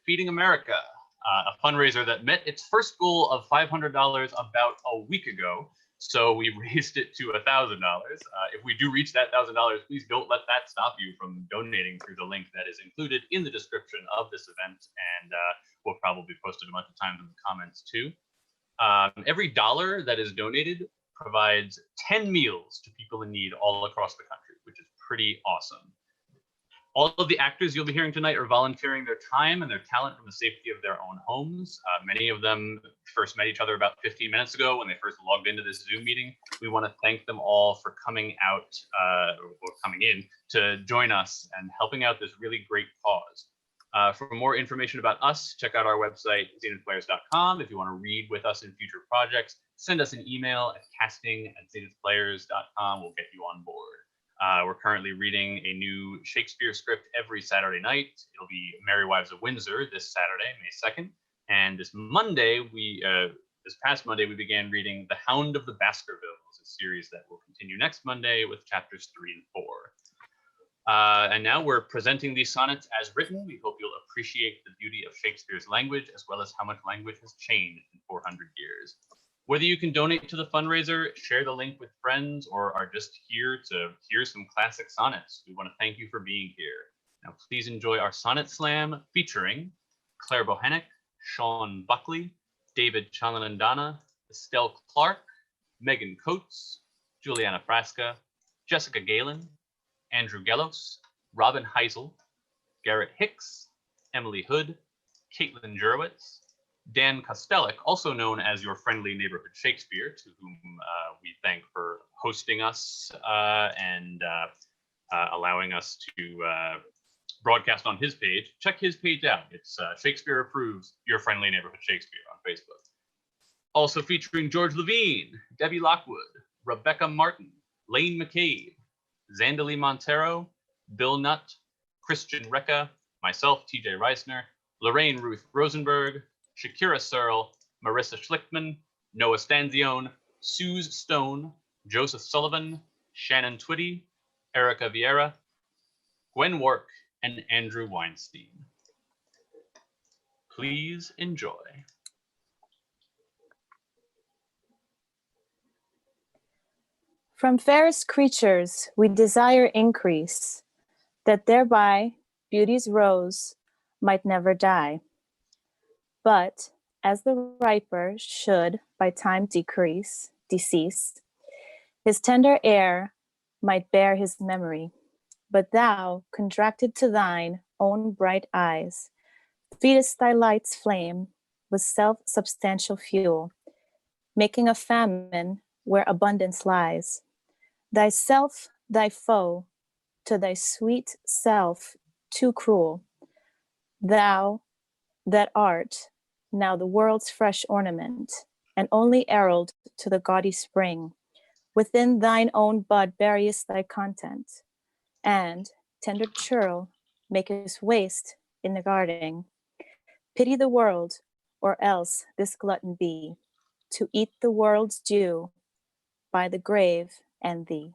Feeding America, a fundraiser that met its first goal of $500 about a week ago. So we raised it to $1,000. If we do reach that $1,000, please don't let that stop you from donating through the link that is included in the description of this event, and we'll probably post it a bunch of times in the comments too. Every dollar that is donated provides 10 meals to people in need all across the country, which is pretty awesome. All of the actors you'll be hearing tonight are volunteering their time and their talent from the safety of their own homes. Many of them first met each other about 15 minutes ago when they first logged into this Zoom meeting. We want to thank them all for coming out or coming in to join us and helping out this really great cause. For more information about us, check out our website, zenithplayers.com. If you want to read with us in future projects, send us an email at casting@zenithplayers.com. We'll get you on board. We're currently reading a new Shakespeare script every Saturday night. It'll be Merry Wives of Windsor this Saturday, May 2nd. And this Monday, this past Monday, we began reading The Hound of the Baskervilles, a series that will continue next Monday with chapters 3 and 4. And now we're presenting these sonnets as written. We hope you'll appreciate the beauty of Shakespeare's language, as well as how much language has changed in 400 years. Whether you can donate to the fundraiser, share the link with friends, or are just here to hear some classic sonnets, we want to thank you for being here. Now, please enjoy our Sonnet Slam featuring Claire Bohannock, Sean Buckley, David Chalanandana, Estelle Clark, Megan Coates, Juliana Frasca, Jessica Galen, Andrew Gellos, Robin Heisel, Garrett Hicks, Emily Hood, Caitlin Jurowitz, Dan Kostelik, also known as your friendly neighborhood Shakespeare, to whom we thank for hosting us and allowing us to broadcast on his page. Check his page out. It's Shakespeare Approves, Your Friendly Neighborhood Shakespeare on Facebook. Also featuring George Levine, Debbie Lockwood, Rebecca Martin, Lane McCabe, Zandali Montero, Bill Nutt, Christian Recca, myself, TJ Reisner, Lorraine Ruth Rosenberg, Shakira Searle, Marissa Schlichtman, Noah Stanzione, Suze Stone, Joseph Sullivan, Shannon Twitty, Erica Vieira, Gwen Work, and Andrew Weinstein. Please enjoy. From fairest creatures we desire increase, that thereby beauty's rose might never die. But as the riper should by time decease, his tender air might bear his memory. But thou, contracted to thine own bright eyes, feedest thy light's flame with self-substantial fuel, making a famine where abundance lies. Thyself, thy foe, to thy sweet self too cruel. Thou that art now the world's fresh ornament, and only herald to the gaudy spring, within thine own bud buryest thy content, and tender churl makest waste in the garden. Pity the world, or else this glutton be, to eat the world's due by the grave and thee.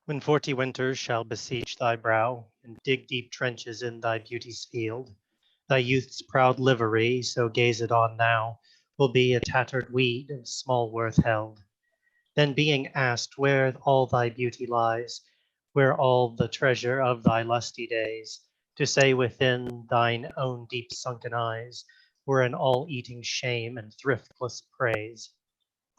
When 40 winters shall besiege thy brow, and dig deep trenches in thy beauty's field, thy youth's proud livery, so gazed on now, will be a tattered weed of small worth held. Then being asked where all thy beauty lies, where all the treasure of thy lusty days, to say within thine own deep sunken eyes were an all-eating shame and thriftless praise.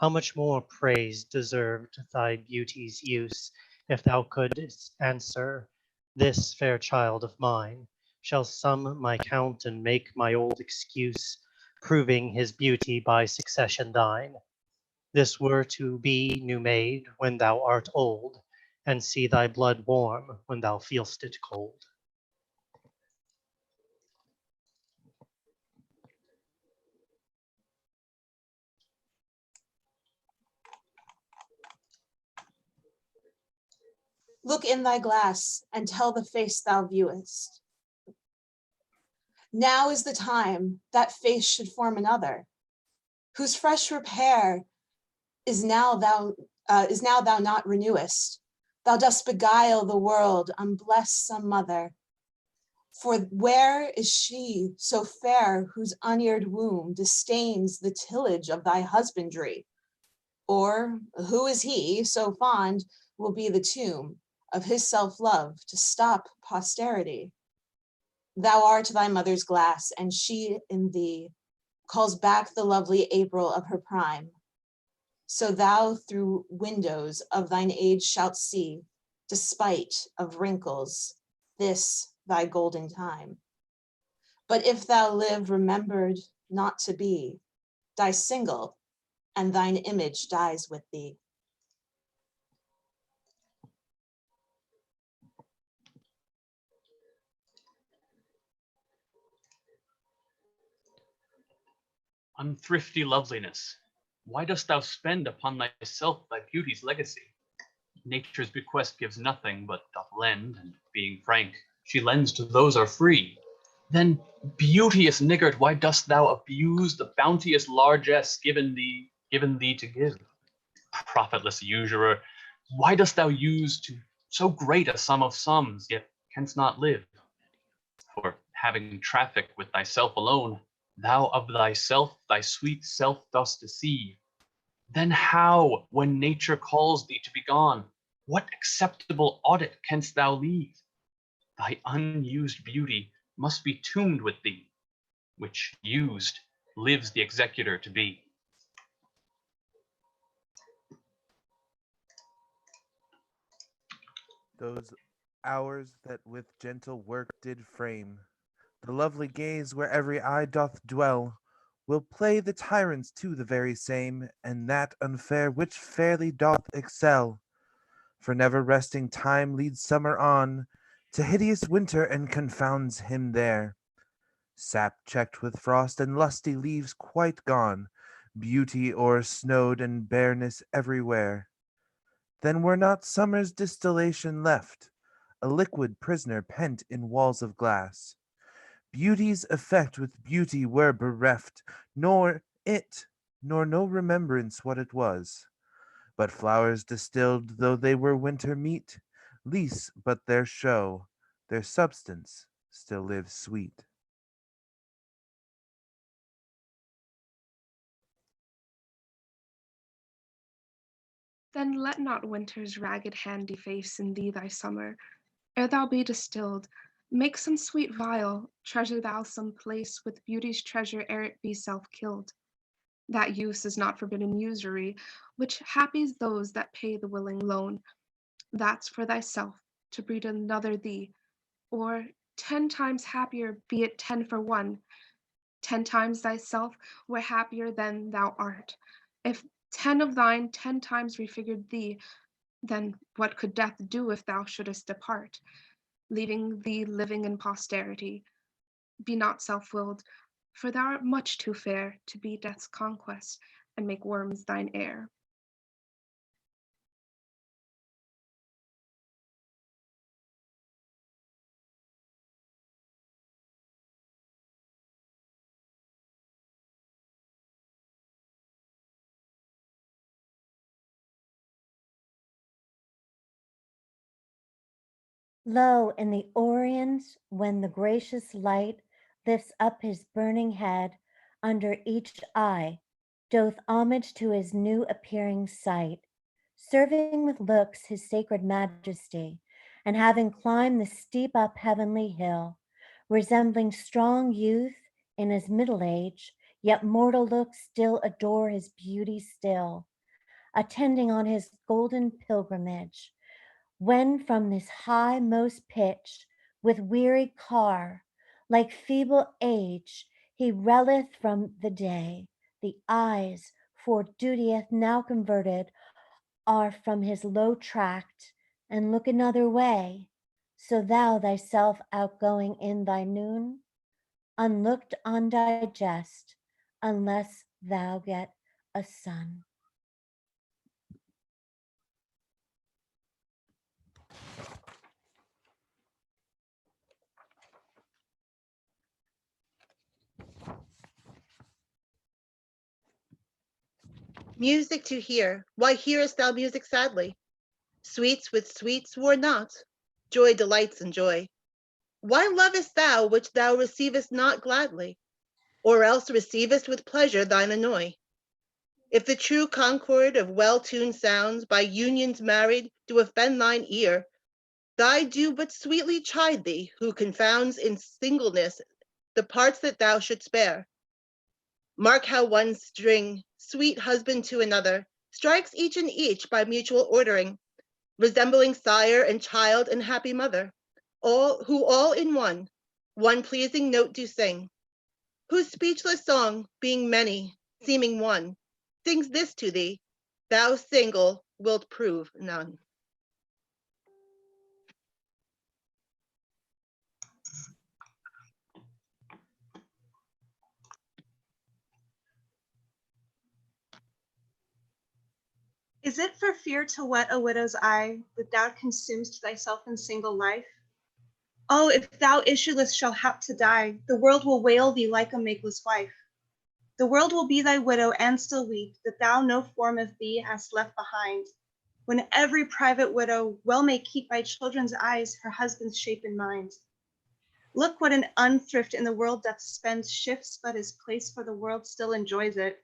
How much more praise deserved thy beauty's use, if thou couldst answer, this fair child of mine shall sum my count and make my old excuse, proving his beauty by succession thine. This were to be new made when thou art old, and see thy blood warm when thou feelst it cold. Look in thy glass and tell the face thou viewest. Now is the time that face should form another, whose fresh repair is now thou not renewest. Thou dost beguile the world, unbless some mother. For where is she so fair whose uneared womb disdains the tillage of thy husbandry? Or who is he so fond will be the tomb of his self-love to stop posterity? Thou art thy mother's glass, and she in thee calls back the lovely April of her prime. So thou through windows of thine age shalt see, despite of wrinkles, this thy golden time. But if thou live remembered not to be, die single, and thine image dies with thee. Unthrifty loveliness, why dost thou spend upon thyself thy beauty's legacy? Nature's bequest gives nothing, but doth lend, and being frank, she lends to those are free. Then, beauteous niggard, why dost thou abuse the bounteous largesse given thee to give? Profitless usurer, why dost thou use to so great a sum of sums, yet canst not live? For having traffic with thyself alone, thou of thyself thy sweet self dost deceive. Then how, when nature calls thee to be gone, what acceptable audit canst thou leave? Thy unused beauty must be tuned with thee, which used lives the executor to be. Those hours that with gentle work did frame the lovely gaze where every eye doth dwell, will play the tyrants to the very same, and that unfair which fairly doth excel. For never resting time leads summer on to hideous winter and confounds him there. Sap checked with frost and lusty leaves quite gone, beauty o'ersnowed and bareness everywhere. Then were not summer's distillation left, a liquid prisoner pent in walls of glass. Beauty's effect with beauty were bereft, nor it, nor no remembrance what it was. But flowers distilled though they were winter meat, least but their show, their substance still lives sweet. Then let not winter's ragged hand deface in thee thy summer. Ere thou be distilled, make some sweet vial, treasure thou some place with beauty's treasure ere it be self-killed. That use is not forbidden usury, which happies those that pay the willing loan. That's for thyself, to breed another thee, or 10 times happier, be it 10 for 1. 10 times thyself were happier than thou art. If 10 of thine 10 times refigured thee, then what could death do if thou shouldest depart, leaving thee living in posterity? Be not self-willed, for thou art much too fair to be death's conquest and make worms thine heir. Lo, in the Orient, when the gracious light lifts up his burning head, under each eye doth homage to his new appearing sight, serving with looks his sacred majesty, and having climbed the steep up heavenly hill, resembling strong youth in his middle age, yet mortal looks still adore his beauty still, attending on his golden pilgrimage, when from this high most pitch, with weary car, like feeble age, he raileth from the day, the eyes, for dutyeth now converted, are from his low tract, and look another way. So thou thyself outgoing in thy noon, unlooked on digest, unless thou get a son. Music to hear, why hearest thou music sadly? Sweets with sweets war not, joy delights in joy. Why lovest thou which thou receivest not gladly, or else receivest with pleasure thine annoy? If the true concord of well-tuned sounds by unions married do offend thine ear, thy do but sweetly chide thee who confounds in singleness the parts that thou shouldst spare. Mark how one string, sweet husband to another, strikes each and each by mutual ordering, resembling sire and child and happy mother, all in one pleasing note do sing, whose speechless song, being many, seeming one, sings this to thee, thou single wilt prove none. Is it for fear to wet a widow's eye that thou consumest thyself in single life? Oh, if thou issueless shall hap to die, the world will wail thee like a makeless wife. The world will be thy widow and still weep that thou no form of thee hast left behind, when every private widow well may keep by children's eyes her husband's shape in mind. Look what an unthrift in the world doth spend, shifts but his place, for the world still enjoys it.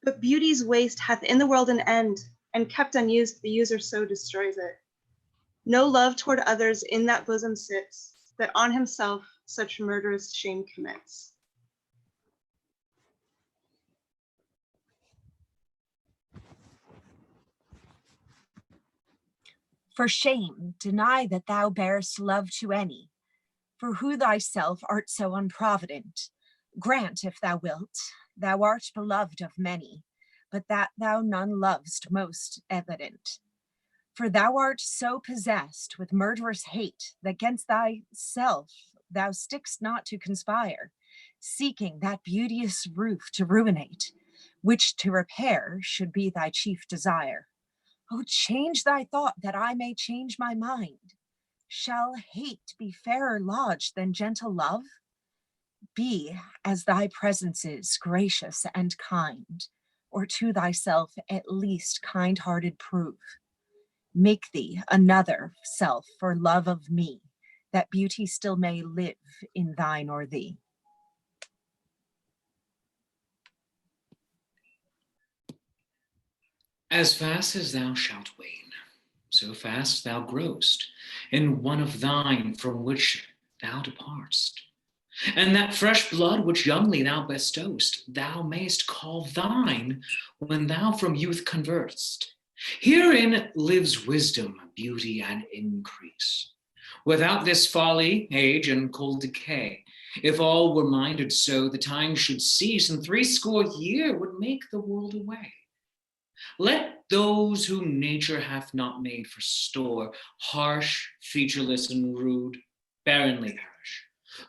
But beauty's waste hath in the world an end, and kept unused the user so destroys it. No love toward others in that bosom sits, that on himself such murderous shame commits. For shame, deny that thou bearest love to any, for who thyself art so unprovident. Grant, if thou wilt, thou art beloved of many, but that thou none lovest most evident. For thou art so possessed with murderous hate that against thyself thou stickst not to conspire, seeking that beauteous roof to ruinate, which to repair should be thy chief desire. Oh, change thy thought that I may change my mind. Shall hate be fairer lodged than gentle love? Be, as thy presence is, gracious and kind, or to thyself at least kind-hearted prove. Make thee another self for love of me, that beauty still may live in thine or thee. As fast as thou shalt wane, so fast thou growst in one of thine from which thou departst. And that fresh blood which youngly thou bestow'st, thou mayst call thine when thou from youth convertst. Herein lives wisdom, beauty, and increase. Without this folly, age, and cold decay, if all were minded so, the time should cease, and 80 years would make the world away. Let those whom nature hath not made for store, harsh, featureless, and rude, barrenly perish.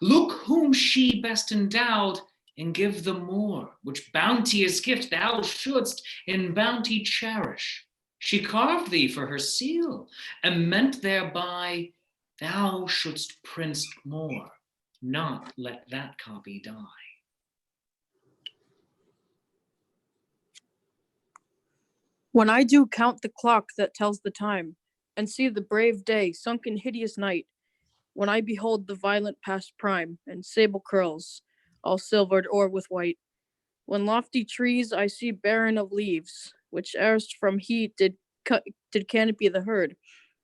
Look whom she best endowed, and give the more, which bounteous gift thou shouldst in bounty cherish. She carved thee for her seal, and meant thereby thou shouldst print more, not let that copy die. When I do count the clock that tells the time, and see the brave day sunk in hideous night, when I behold the violent past prime, and sable curls, all silvered or with white, when lofty trees I see barren of leaves, which erst from heat did canopy the herd,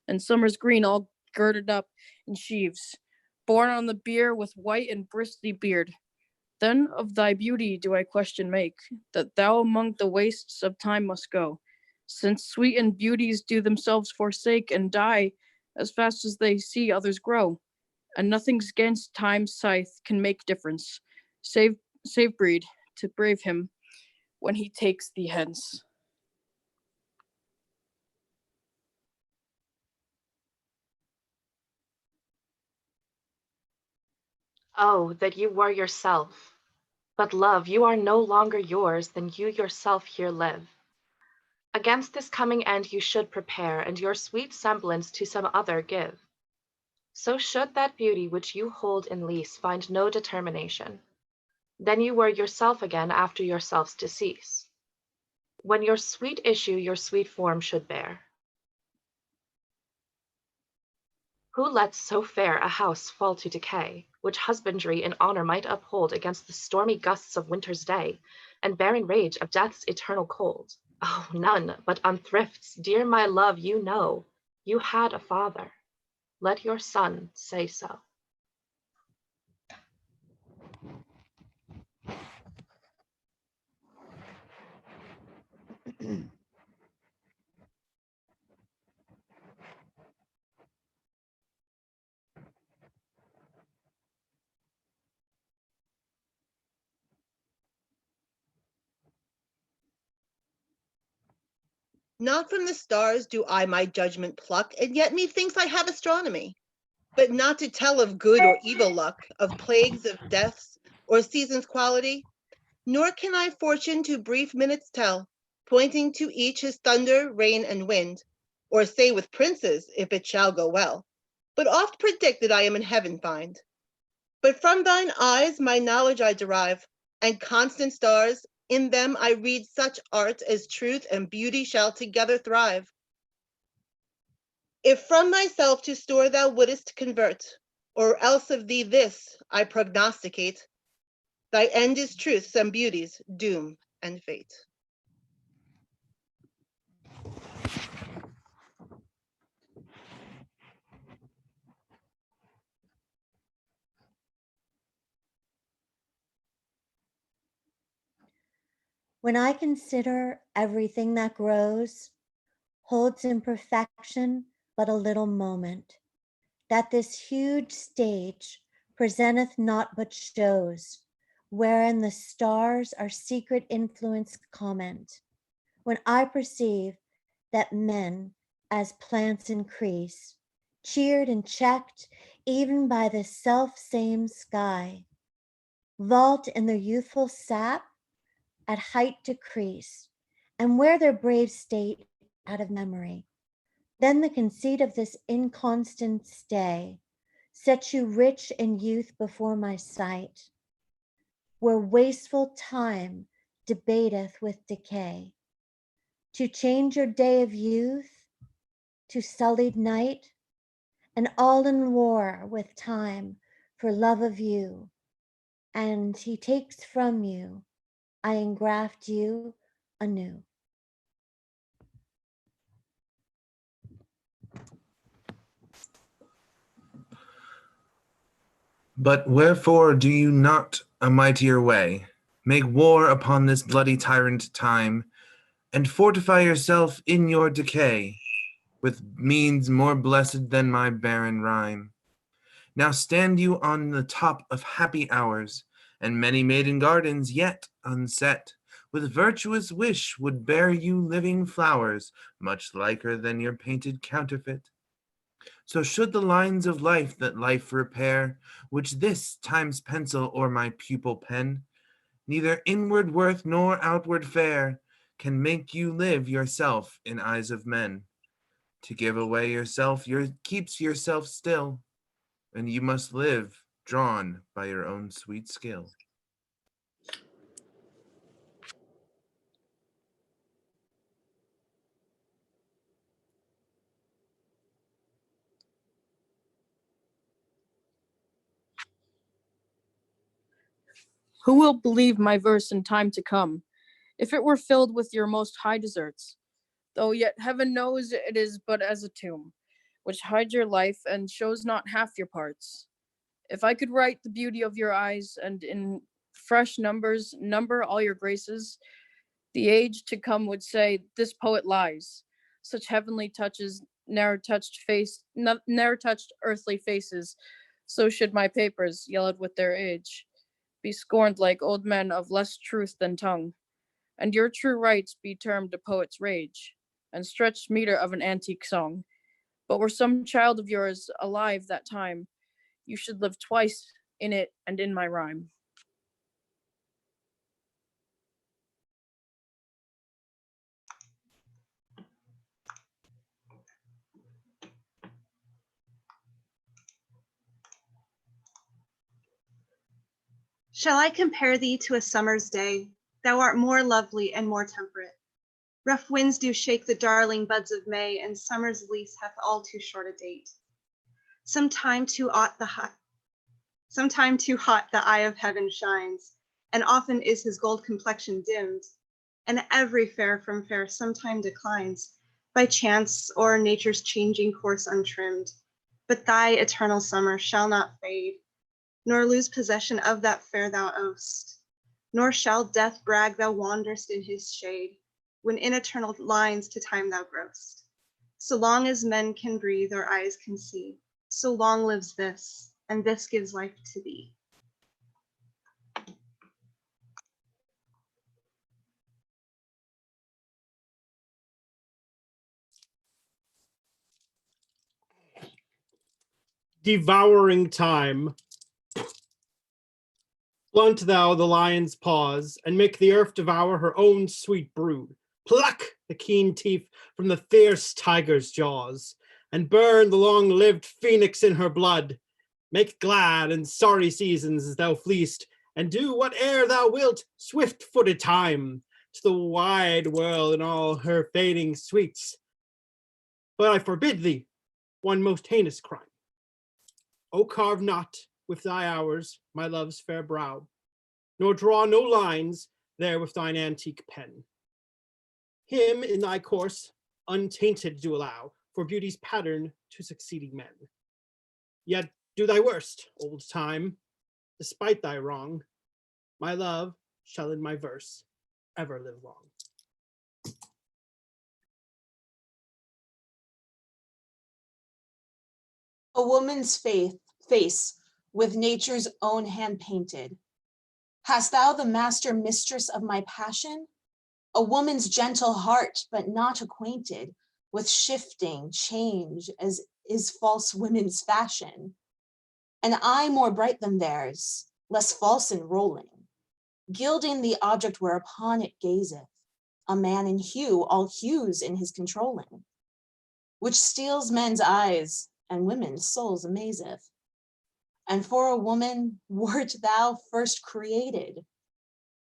and summer's green all girded up in sheaves, borne on the bier with white and bristly beard, then of thy beauty do I question make, that thou among the wastes of time must go, since sweetened beauties do themselves forsake and die as fast as they see others grow, and nothing's gainst time's scythe can make difference, save breed to brave him when he takes thee hence. Oh, that you were yourself. But love, you are no longer yours, than you yourself here live. Against this coming end you should prepare, and your sweet semblance to some other give. So should that beauty which you hold in lease find no determination. Then you were yourself again after yourself's decease. when your sweet issue your sweet form should bear. Who lets so fair a house fall to decay, which husbandry in honor might uphold against the stormy gusts of winter's day, and barren rage of death's eternal cold? Oh, none but Unthrifts, dear my love, you know, you had a father. Let your son say so. Not from the stars do I my judgment pluck, and yet methinks I have astronomy. But not to tell of good or evil luck, of plagues, of deaths, or seasons' quality. Nor can I fortune to brief minutes tell, pointing to each his thunder, rain, and wind, or say with princes, if it shall go well. But oft predict that I am in heaven find. But from thine eyes my knowledge I derive, and constant stars, in them I read such art as truth and beauty shall together thrive. If from thyself to store thou wouldest convert, or else of thee this I prognosticate, thy end is truth's and beauty's doom and fate. When I consider everything that grows, holds in perfection but a little moment, that this huge stage presenteth not but shows, wherein the stars our secret influence comment. When I perceive that men, as plants increase, cheered and checked even by the self same sky, vault in their youthful sap at height decrease, and wear their brave state out of memory. Then the conceit of this inconstant stay sets you rich in youth before my sight, where wasteful time debateth with decay. To change your day of youth to sullied night, and all in war with time for love of you, and he takes from you, I engraft you anew. But wherefore do you not a mightier way make war upon this bloody tyrant time, and fortify yourself in your decay with means more blessed than my barren rhyme? Now stand you on the top of happy hours, and many maiden gardens yet unset, with virtuous wish would bear you living flowers, much liker than your painted counterfeit. So should the lines of life that life repair, which this time's pencil or my pupil pen, neither inward worth nor outward fair, can make you live yourself in eyes of men. To give away yourself keeps yourself still, and you must live drawn by your own sweet skill. Who will believe my verse in time to come, if it were filled with your most high deserts? Though yet heaven knows it is but as a tomb, which hides your life and shows not half your parts. If I could write the beauty of your eyes, and in fresh numbers number all your graces, the age to come would say, this poet lies. Such heavenly touches ne'er touched ne'er touched earthly faces, so should my papers, yellowed with their age, be scorned like old men of less truth than tongue, and your true rights be termed a poet's rage, and stretched meter of an antique song. But were some child of yours alive that time, you should live twice in it and in my rhyme. Shall I compare thee to a summer's day? Thou art more lovely and more temperate. Rough winds do shake the darling buds of May, and summer's lease hath all too short a date. Sometime too hot the eye of heaven shines, and often is his gold complexion dimmed, and every fair from fair sometime declines, by chance or nature's changing course untrimmed. But thy eternal summer shall not fade, nor lose possession of that fair thou owest, nor shall death brag thou wanderest in his shade, when in eternal lines to time thou growest. So long as men can breathe or eyes can see, so long lives this, and this gives life to thee. Devouring time. Blunt thou the lion's paws, and make the earth devour her own sweet brood. Pluck the keen teeth from the fierce tiger's jaws, and burn the long-lived phoenix in her blood. Make glad and sorry seasons as thou fleest, and do whate'er thou wilt, swift-footed time, to the wide world and all her fading sweets. But I forbid thee one most heinous crime. O carve not with thy hours my love's fair brow, nor draw no lines there with thine antique pen. Him in thy course untainted do allow, for beauty's pattern to succeeding men. Yet do thy worst, old time, despite thy wrong. My love shall in my verse ever live long. A woman's face with nature's own hand painted. Hast thou the master mistress of my passion? A woman's gentle heart, but not acquainted with shifting change as is false women's fashion. An eye more bright than theirs, less false in rolling, gilding the object whereupon it gazeth, a man in hue, all hues in his controlling, which steals men's eyes and women's souls amazeth. And for a woman wert thou first created,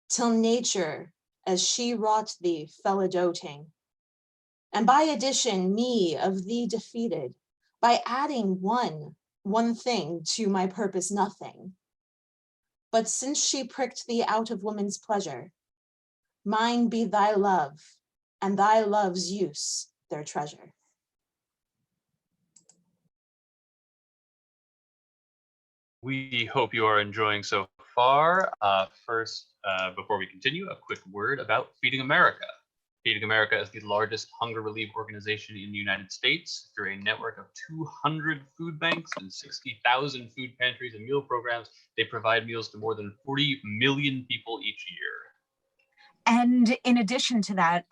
till nature as she wrought thee fell a doting, and by addition me of thee defeated, by adding one thing to my purpose nothing. But since she pricked thee out of woman's pleasure, mine be thy love, and thy love's use their treasure. We hope you are enjoying so far. First, before we continue, a quick word about Feeding America. Feeding America is the largest hunger relief organization in the United States. Through a network of 200 food banks and 60,000 food pantries and meal programs, they provide meals to more than 40 million people each year. And in addition to that,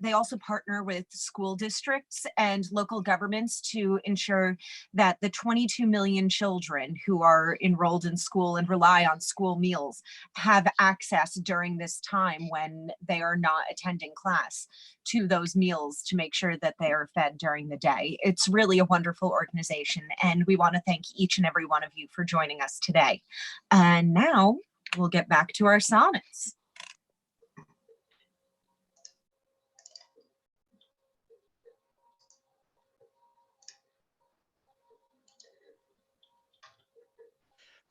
they also partner with school districts and local governments to ensure that the 22 million children who are enrolled in school and rely on school meals have access during this time when they are not attending class to those meals to make sure that they are fed during the day. It's really a wonderful organization, and we want to thank each and every one of you for joining us today. And now we'll get back to our sonnets.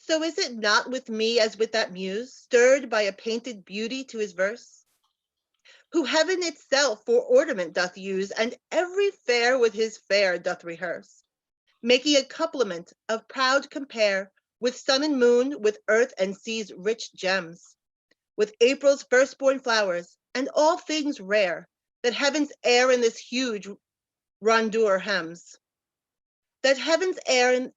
So is it not with me as with that muse, stirred by a painted beauty to his verse? Who heaven itself for ornament doth use, and every fair with his fair doth rehearse, making a couplement of proud compare, with sun and moon, with earth and sea's rich gems, with April's firstborn flowers, and all things rare, that heaven's air in this huge rondure hems. That heaven's air in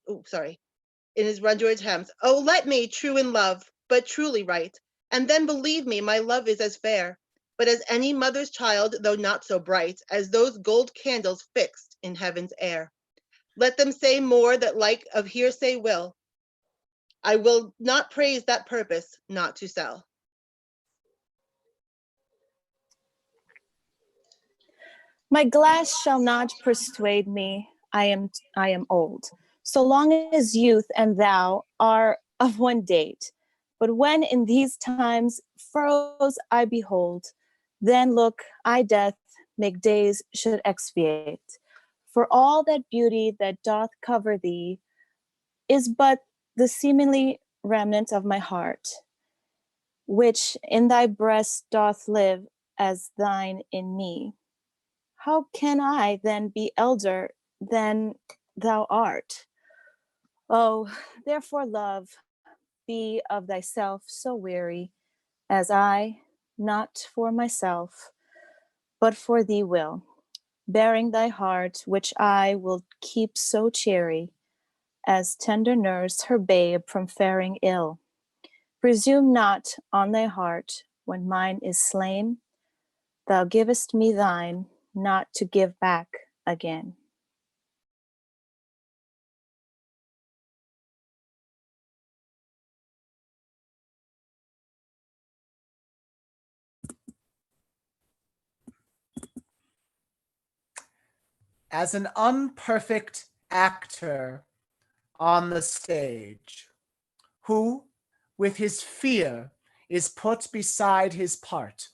his rondure hems. Oh, let me, true in love, but truly right, and then believe me, my love is as fair, but as any mother's child, though not so bright, as those gold candles fixed in heaven's air. Let them say more that like of hearsay will. I will not praise that purpose not to sell. My glass shall not persuade me I am old, so long as youth and thou are of one date. But when in these times furrows I behold, then look I death make days should expiate. For all that beauty that doth cover thee is but the seemingly remnant of my heart, which in thy breast doth live as thine in me. How can I then be elder than thou art? Oh, therefore, love, be of thyself so weary, as I, not for myself, but for thee will, bearing thy heart, which I will keep so cheery, as tender nurse her babe from faring ill. Presume not on thy heart when mine is slain. Thou givest me thine, not to give back again. As an unperfect actor on the stage, who with his fear is put beside his part,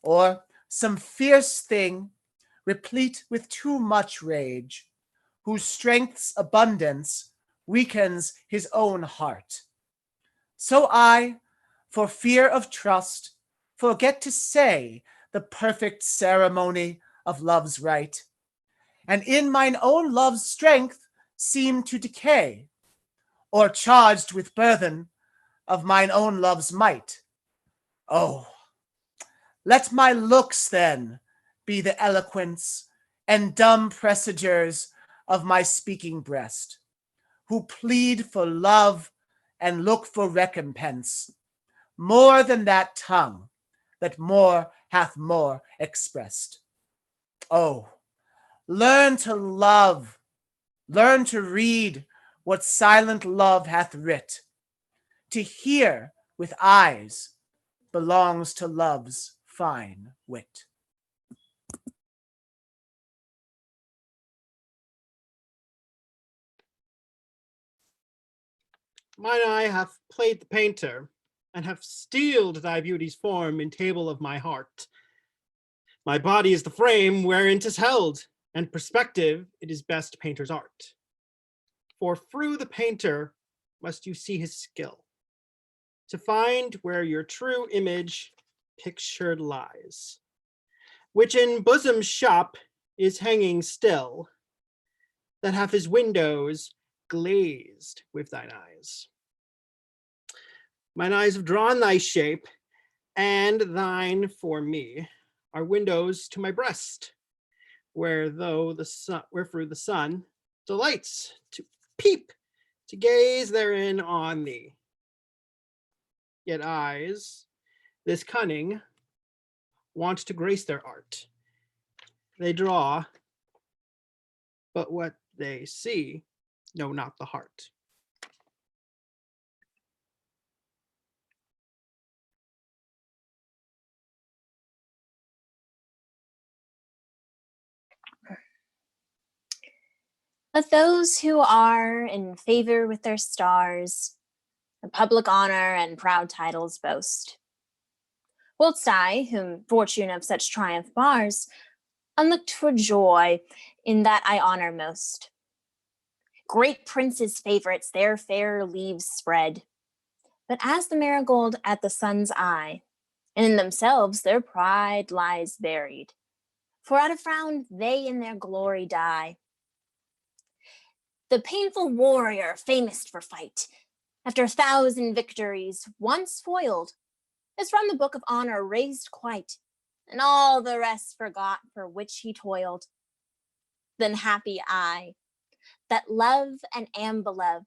or some fierce thing replete with too much rage, whose strength's abundance weakens his own heart. So I, for fear of trust, forget to say the perfect ceremony of love's rite, and in mine own love's strength seem to decay, or charged with burthen of mine own love's might. Oh, let my looks then be the eloquence and dumb presagers of my speaking breast, who plead for love and look for recompense, more than that tongue that more hath more expressed. Oh, learn to love, learn to read what silent love hath writ. To hear with eyes belongs to love's fine wit. Mine eye hath played the painter, and have steeled thy beauty's form in table of my heart. My body is the frame wherein 'tis held, and perspective it is best painter's art. For through the painter must you see his skill, to find where your true image pictured lies, which in bosom's shop is hanging still, that hath his windows glazed with thine eyes. Mine eyes have drawn thy shape, and thine for me are windows to my breast, where through the sun delights to peep, to gaze therein on thee. Yet eyes, this cunning, want to grace their art. They draw, but what they see know not the heart. Let those who are in favor with their stars, the public honor and proud titles boast. Whilst I, whom fortune of such triumph bars, unlooked for joy in that I honor most. Great princes' favorites their fair leaves spread, but as the marigold at the sun's eye, and in themselves their pride lies buried. For at a frown they in their glory die. The painful warrior famous for fight, after 1,000 victories once foiled, is from the book of honor raised quite, and all the rest forgot for which he toiled. Then happy I, that love and am beloved,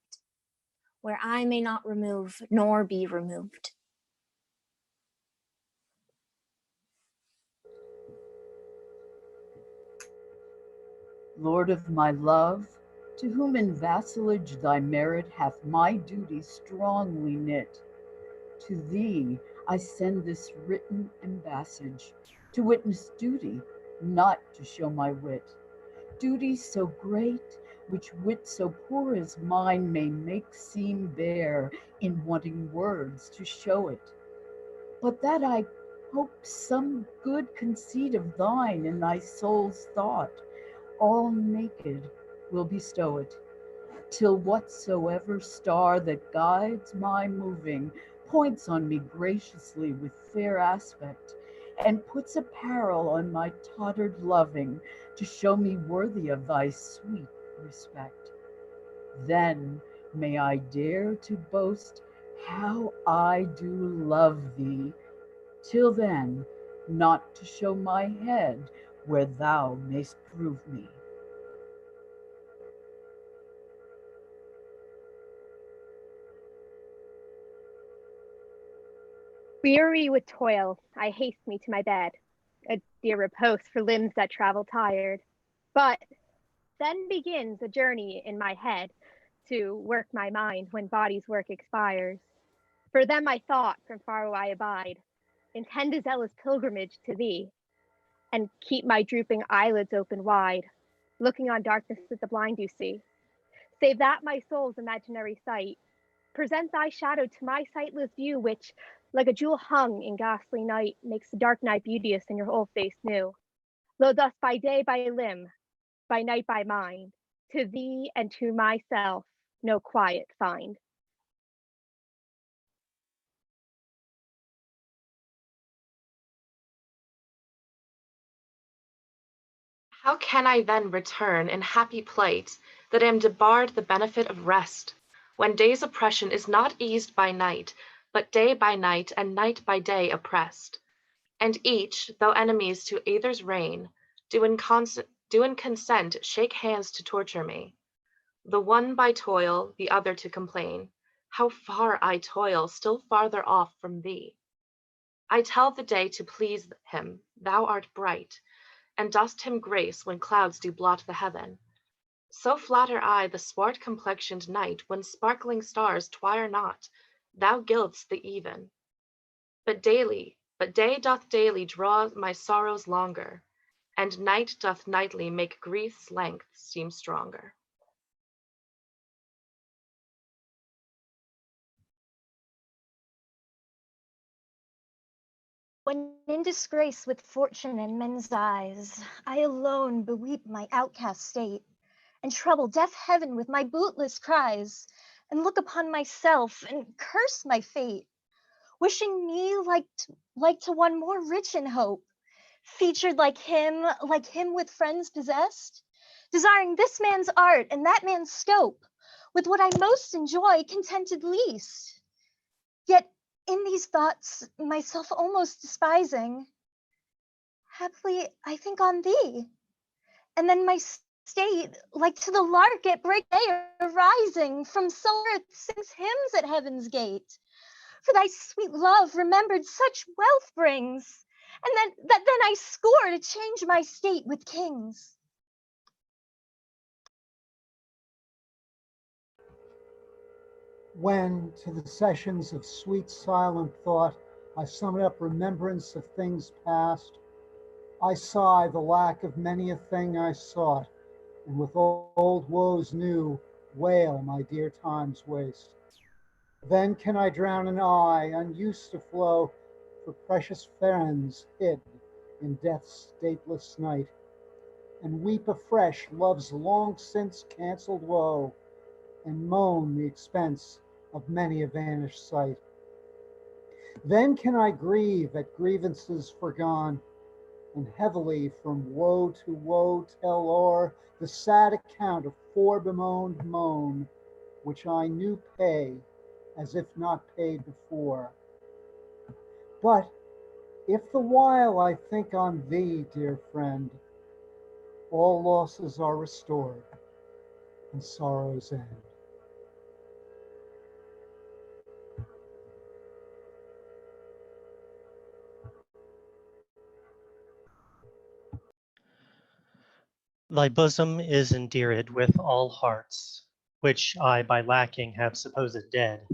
where I may not remove nor be removed. Lord of my love, to whom in vassalage thy merit hath my duty strongly knit, to thee I send this written embassage, to witness duty, not to show my wit. Duty so great, which wit so poor as mine may make seem bare in wanting words to show it. But that I Hope some good conceit of thine in thy soul's thought, all naked, will bestow it, till whatsoever star that guides my moving points on me graciously with fair aspect, and puts apparel on my tottered loving to show me worthy of thy sweet respect. Then may I dare to boast how I do love thee. Till then, not to show my head where thou mayst prove me. Weary with toil, I haste me to my bed, a dear repose for limbs that travel tired. But then begins a journey in my head to work my mind when body's work expires. For then my thought from far I abide, intend a zealous pilgrimage to thee, and keep my drooping eyelids open wide, looking on darkness that the blind do see. Save that my soul's imaginary sight present thy shadow to my sightless view, which, like a jewel hung in ghastly night, makes the dark night beauteous and your whole face new. Though thus by day by limb, by night by mind, to thee and to myself no quiet find. How can I then return in happy plight that am debarred the benefit of rest, when day's oppression is not eased by night, but day by night and night by day oppressed? And each, though enemies to either's reign, do in consent shake hands to torture me. The one by toil, the other to complain. How far I toil, still farther off from thee. I tell the day to please him, thou art bright, and dost him grace when clouds do blot the heaven. So flatter I the swart complexioned night, when sparkling stars twire not, thou gild'st the even. But day doth daily draw my sorrows longer, and night doth nightly make grief's length seem stronger. When in disgrace with fortune and men's eyes, I alone beweep my outcast state, and trouble deaf heaven with my bootless cries, and look upon myself and curse my fate, wishing me like to one more rich in hope, featured like him with friends possessed, desiring this man's art and that man's scope, with what I most enjoy contented least. Yet in these thoughts, myself almost despising, haply I think on thee, and then my state, like to the lark at break day arising from some earth, sings hymns at heaven's gate. For thy sweet love remembered such wealth brings, and then I score to change my state with kings. When to the sessions of sweet silent thought I summon up remembrance of things past, I sigh the lack of many a thing I sought, and with old woes new wail my dear time's waste. Then can I drown an eye unused to flow for precious friends hid in death's stateless night, and weep afresh love's long since cancelled woe, and moan the expense of many a vanished sight. Then can I grieve at grievances forgone, and heavily from woe to woe tell o'er the sad account of forebemoaned moan, which I knew pay as if not paid before. But if the while I think on thee, dear friend, all losses are restored and sorrows end. Thy bosom is endeared with all hearts, which I by lacking have supposed dead.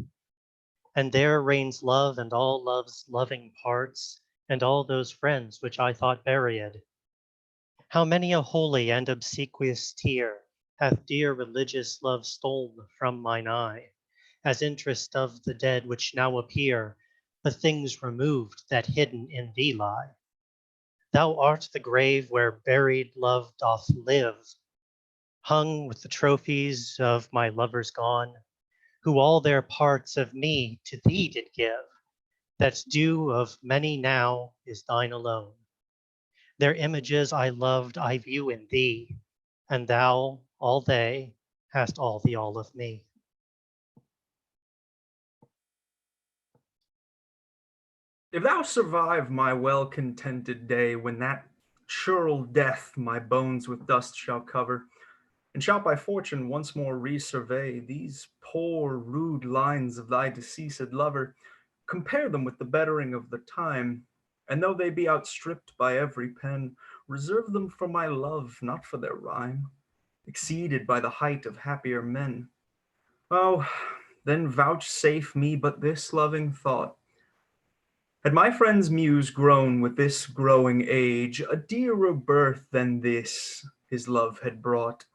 And there reigns love and all love's loving parts, and all those friends which I thought buried. How many a holy and obsequious tear hath dear religious love stol'n from mine eye, as interest of the dead which now appear, but things removed that hidden in thee lie. Thou art the grave where buried love doth live, hung with the trophies of my lovers gone, who all their parts of me to thee did give, that due of many now is thine alone. Their images I loved I view in thee, and thou, all they, hast all the all of me. If thou survive my well-contented day, when that churl death my bones with dust shall cover, and shalt by fortune once more resurvey these poor rude lines of thy deceased lover, compare them with the bettering of the time, and though they be outstripped by every pen, reserve them for my love, not for their rhyme, exceeded by the height of happier men. Oh, then vouchsafe me but this loving thought. Had my friend's muse grown with this growing age, a dearer birth than this his love had brought,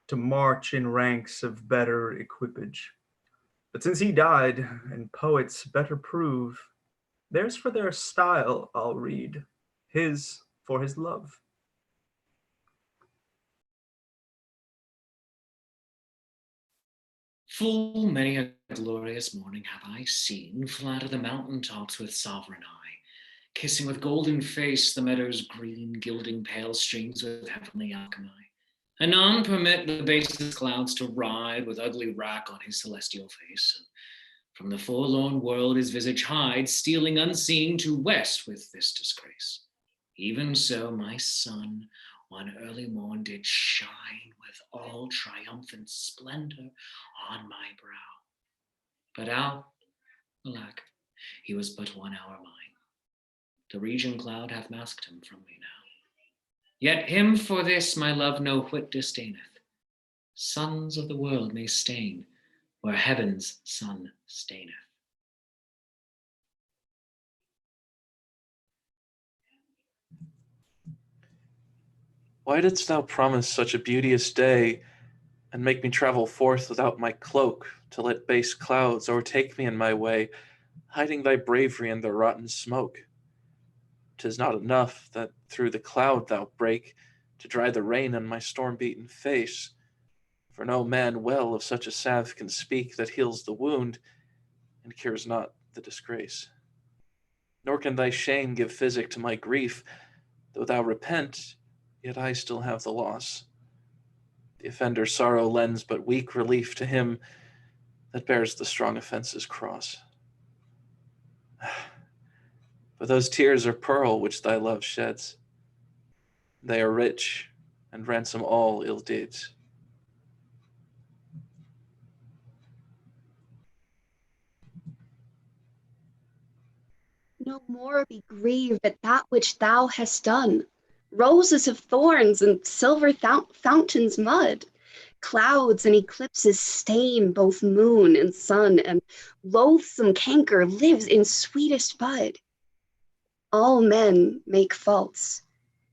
to march in ranks of better equipage. But since he died, and poets better prove, theirs for their style I'll read, his for his love. Full many a glorious morning have I seen, flatter the mountain tops with sovereign eye, kissing with golden face the meadows green, gilding pale streams with heavenly alchemy. Anon permit the basest clouds to ride with ugly wrack on his celestial face, and from the forlorn world his visage hides, stealing unseen to west with this disgrace. Even so my sun one early morn did shine with all triumphant splendor on my brow. But alack, he was but 1 hour mine. The region cloud hath masked him from me now. Yet him for this my love no whit disdaineth. Suns of the world may stain where heaven's sun staineth. Why didst thou promise such a beauteous day, and make me travel forth without my cloak, to let base clouds o'ertake me in my way, hiding thy bravery in the rotten smoke? 'Tis not enough that through the cloud thou break, to dry the rain on my storm-beaten face, for no man well of such a salve can speak, that heals the wound, and cures not the disgrace. Nor can thy shame give physic to my grief, though thou repent, yet I still have the loss. The offender's sorrow lends but weak relief to him that bears the strong offense's cross. But those tears are pearl which thy love sheds. They are rich and ransom all ill deeds. No more be grieved at that which thou hast done. Roses of thorns and silver fountains mud. Clouds and eclipses stain both moon and sun, and loathsome canker lives in sweetest bud. All men make faults,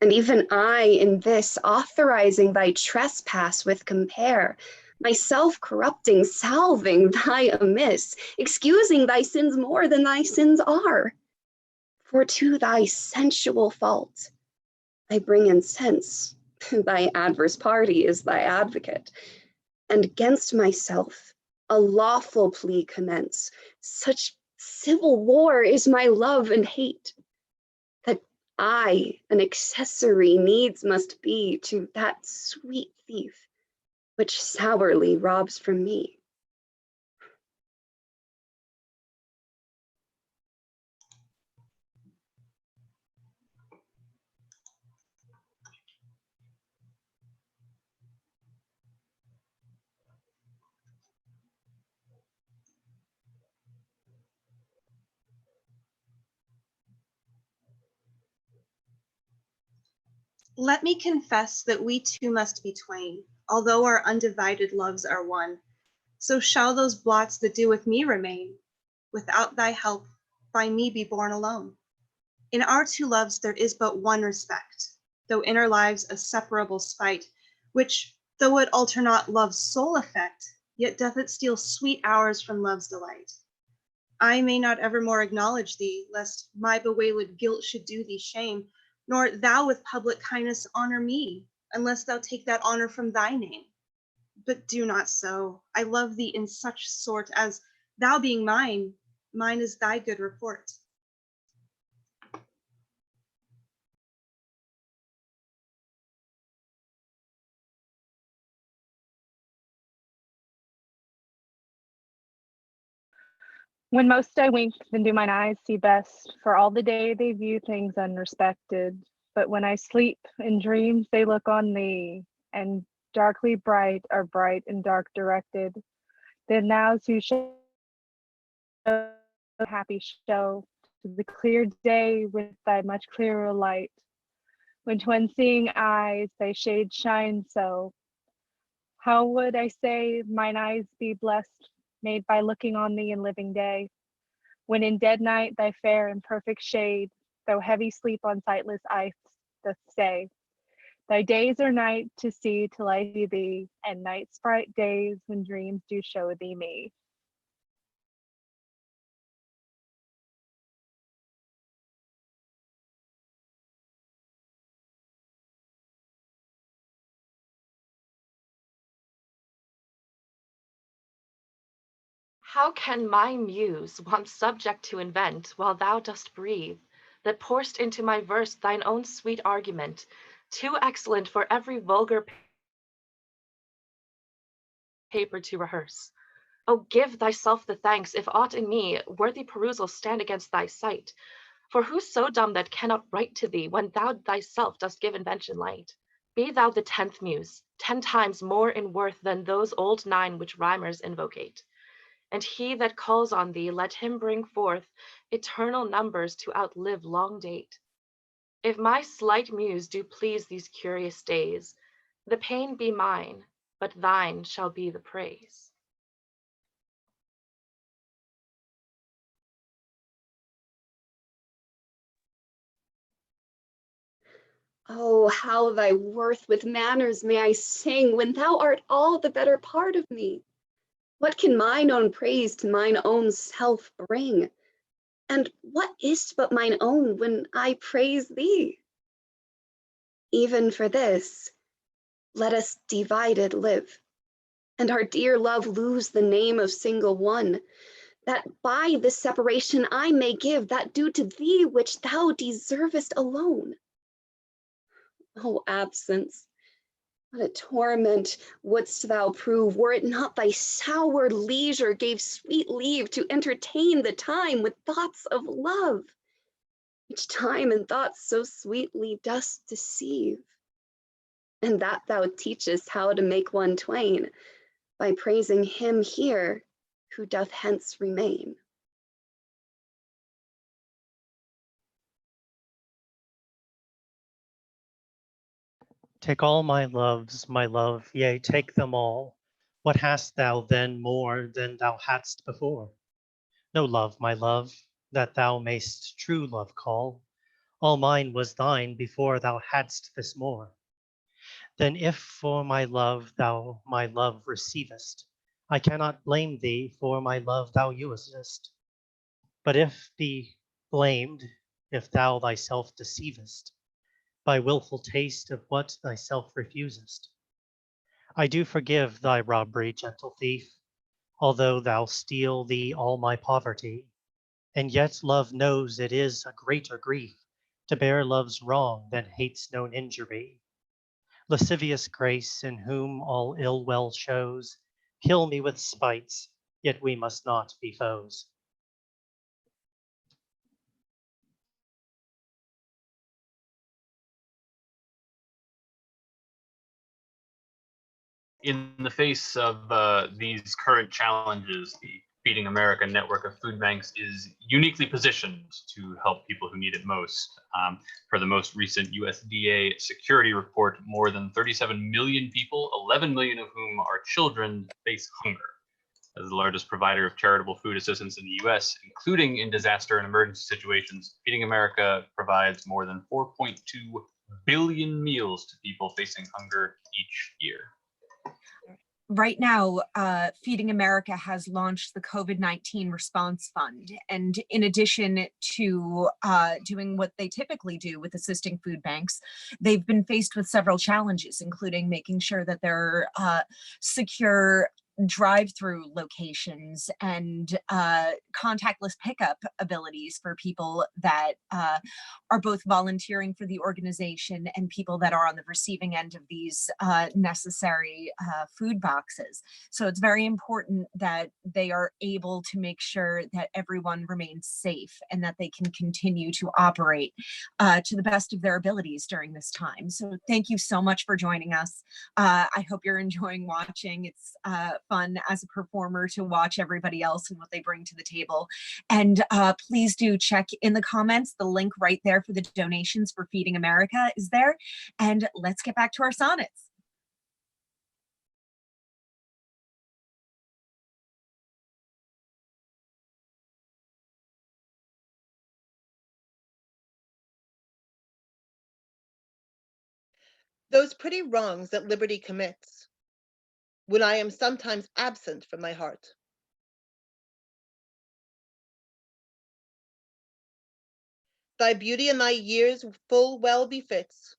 and even I in this, authorizing thy trespass with compare, myself corrupting, salving thy amiss, excusing thy sins more than thy sins are. For to thy sensual fault I bring incense, thy adverse party is thy advocate, and 'gainst myself a lawful plea commence. Such civil war is my love and hate, that I, an accessory, needs must be to that sweet thief, which sourly robs from me. Let me confess that we two must be twain, although our undivided loves are one. So shall those blots that do with me remain, without thy help, by me be borne alone. In our two loves there is but one respect, though in our lives a separable spite, which, though it alter not love's sole effect, yet doth it steal sweet hours from love's delight. I may not evermore acknowledge thee, lest my bewailed guilt should do thee shame, nor thou with public kindness honor me, unless thou take that honor from thy name. But do not so. I love thee in such sort as, thou being mine, mine is thy good report. When most I wink, then do mine eyes see best, for all the day they view things unrespected. But when I sleep, in dreams they look on thee, and darkly bright are bright and dark directed. Then now to show happy show to the clear day with thy much clearer light. When to unseeing eyes thy shade shine so, how would I say mine eyes be blessed, made by looking on thee in living day? When in dead night thy fair and perfect shade, though heavy sleep on sightless eyes doth stay. Thy days are night to see till I see thee, and night's bright days when dreams do show thee me. How can my muse, once subject to invent, while thou dost breathe, that pour'st into my verse thine own sweet argument, too excellent for every vulgar paper to rehearse? Oh, give thyself the thanks, if aught in me worthy perusal stand against thy sight. For who's so dumb that cannot write to thee when thou thyself dost give invention light? Be thou the 10th muse, 10 times more in worth than those old 9 which rhymers invocate. And he that calls on thee, let him bring forth eternal numbers to outlive long date. If my slight muse do please these curious days, the pain be mine, but thine shall be the praise. Oh, how thy worth with manners may I sing, when thou art all the better part of me? What can mine own praise to mine own self bring? And what is't but mine own when I praise thee? Even for this, let us divided live, and our dear love lose the name of single one, that by this separation I may give that due to thee which thou deservest alone. O absence, what a torment wouldst thou prove, were it not thy sour leisure gave sweet leave to entertain the time with thoughts of love, which time and thoughts so sweetly dost deceive, and that thou teachest how to make one twain, by praising him here who doth hence remain. Take all my loves, my love, yea, take them all. What hast thou then more than thou hadst before? No love, my love, that thou mayst true love call. All mine was thine before thou hadst this more. Then if for my love thou my love receivest, I cannot blame thee for my love thou usest. But if be blamed, if thou thyself deceivest, by wilful taste of what thyself refusest. I do forgive thy robbery, gentle thief, although thou steal thee all my poverty. And yet love knows it is a greater grief to bear love's wrong than hate's known injury. Lascivious grace, in whom all ill well shows, kill me with spites, yet we must not be foes. In the face of these current challenges, the Feeding America network of food banks is uniquely positioned to help people who need it most. For the most recent USDA security report, more than 37 million people, 11 million of whom are children, face hunger. As the largest provider of charitable food assistance in the US, including in disaster and emergency situations, Feeding America provides more than 4.2 billion meals to people facing hunger each year. Right now, Feeding America has launched the COVID-19 Response Fund. And in addition to doing what they typically do with assisting food banks, they've been faced with several challenges, including making sure that there are secure drive-through locations and contactless pickup abilities for people that are both volunteering for the organization and people that are on the receiving end of these necessary food boxes. So it's very important that they are able to make sure that everyone remains safe and that they can continue to operate to the best of their abilities during this time. So thank you so much for joining us. I hope you're enjoying watching. It's fun as a performer to watch everybody else and what they bring to the table. And please do check in the comments. The link right there for the donations for Feeding America is there. And let's get back to our sonnets. Those pretty wrongs that liberty commits, when I am sometimes absent from thy heart. Thy beauty and thy years full well befits,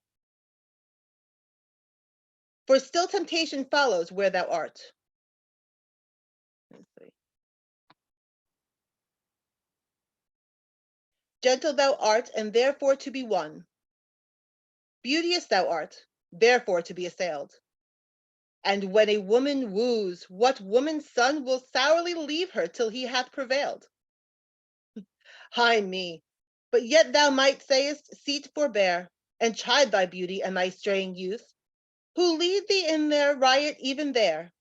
for still temptation follows where thou art. Gentle thou art, and therefore to be won. Beauteous thou art, therefore to be assailed. And when a woman woos, what woman's son will sourly leave her till he hath prevailed? Ay me, but yet thou might sayest, seat forbear, and chide thy beauty and thy straying youth, who lead thee in their riot even there,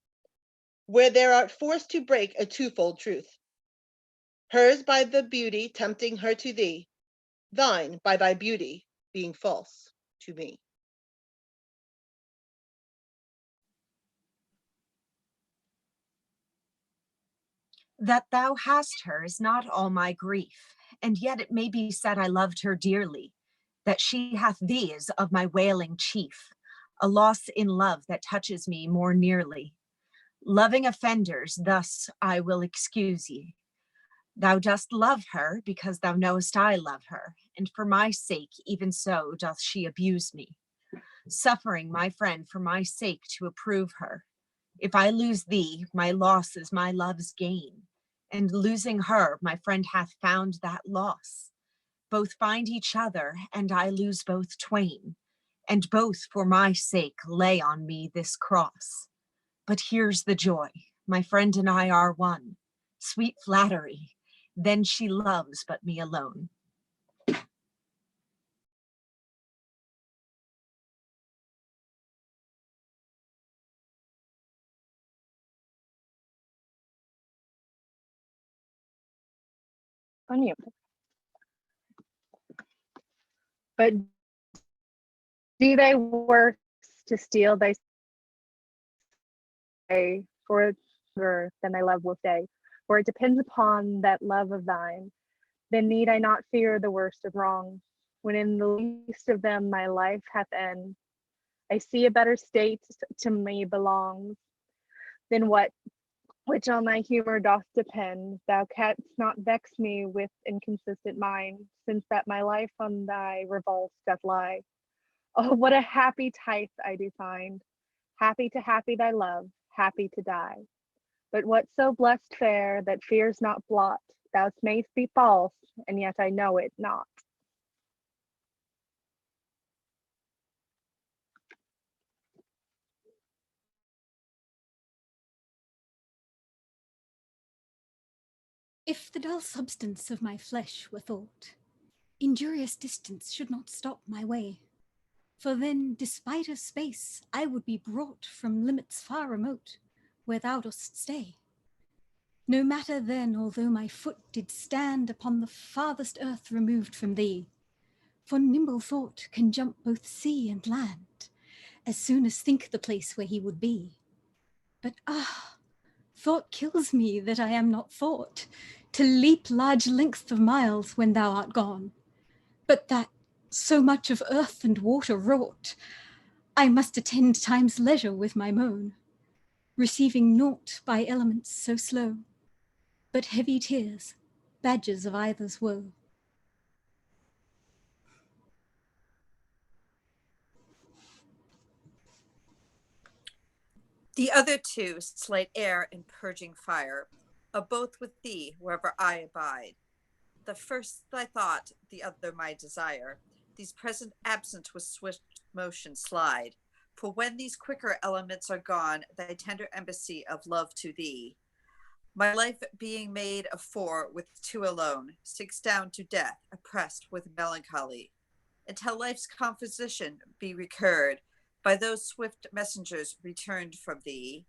where thou art forced to break a twofold truth. Hers by the beauty tempting her to thee, thine by thy beauty being false to me. That thou hast her is not all my grief, and yet it may be said I loved her dearly. That she hath thee is of my wailing chief, a loss in love that touches me more nearly. Loving offenders, thus I will excuse ye. Thou dost love her because thou knowest I love her, and for my sake even so doth she abuse me. Suffering my friend for my sake to approve her. If I lose thee, my loss is my love's gain, and losing her, my friend hath found that loss. Both find each other, and I lose both twain, and both for my sake lay on me this cross. But here's the joy, my friend and I are one. Sweet flattery, then she loves but me alone. On you. But do they work to steal thy say for longer than thy love will stay? For it depends upon that love of thine. Then need I not fear the worst of wrongs, when in the least of them my life hath end. I see a better state to me belongs than what which on thy humor doth depend. Thou canst not vex me with inconsistent mind, since that my life on thy revolts doth lie. Oh, what a happy type I do find, happy to happy thy love, happy to die. But what so blessed fair that fears not blot, thou mayst be false, and yet I know it not. If the dull substance of my flesh were thought, injurious distance should not stop my way. For then, despite of space, I would be brought from limits far remote, where thou dost stay. No matter then, although my foot did stand upon the farthest earth removed from thee, for nimble thought can jump both sea and land, as soon as think the place where he would be. But thought kills me that I am not thought, to leap large lengths of miles when thou art gone. But that, so much of earth and water wrought, I must attend time's leisure with my moan. receiving naught by elements so slow, but heavy tears, badges of either's woe. The other two, slight air and purging fire, both with thee wherever I abide. The first thy thought, the other my desire. These present absent with swift motion slide. For when these quicker elements are gone, thy tender embassy of love to thee. My life being made of four with two alone, sinks down to death, oppressed with melancholy. Until life's composition be recurred by those swift messengers returned from thee,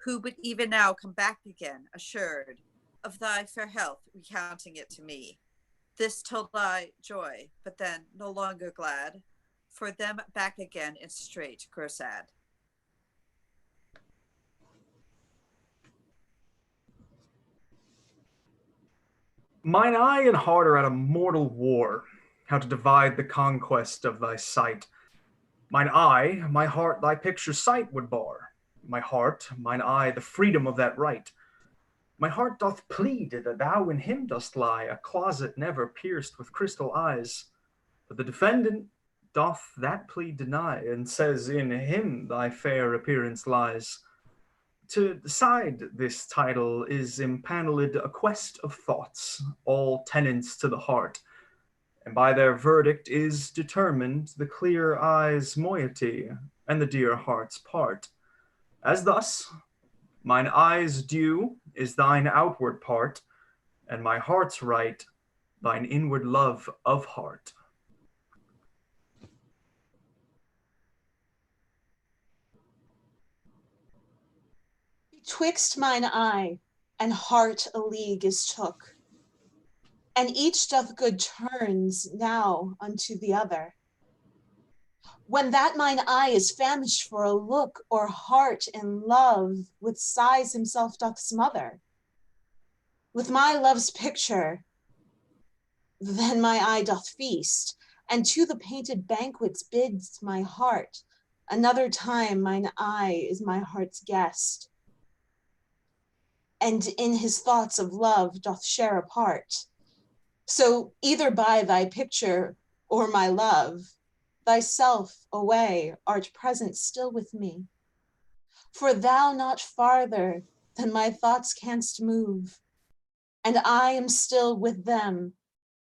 who would even now come back again, assured of thy fair health, recounting it to me. This told I joy, but then no longer glad, for them back again in strait grow sad. Mine eye and heart are at a mortal war, how to divide the conquest of thy sight. Mine eye, my heart, thy picture sight would bar. My heart, mine eye, the freedom of that right. My heart doth plead that thou in him dost lie, a closet never pierced with crystal eyes. But the defendant doth that plea deny, and says in him thy fair appearance lies. To decide this title is impaneled a quest of thoughts, all tenants to the heart, and by their verdict is determined the clear eye's moiety and the dear heart's part. As thus, mine eye's due is thine outward part, and my heart's right, thine inward love of heart. Betwixt mine eye and heart a league is took, and each doth good turns now unto the other. When that mine eye is famished for a look or heart in love, with sighs himself doth smother. With my love's picture, then my eye doth feast, and to the painted banquets bids my heart. Another time mine eye is my heart's guest, and in his thoughts of love doth share a part. So either by thy picture or my love, thyself away art present still with me. For thou not farther than my thoughts canst move, and I am still with them,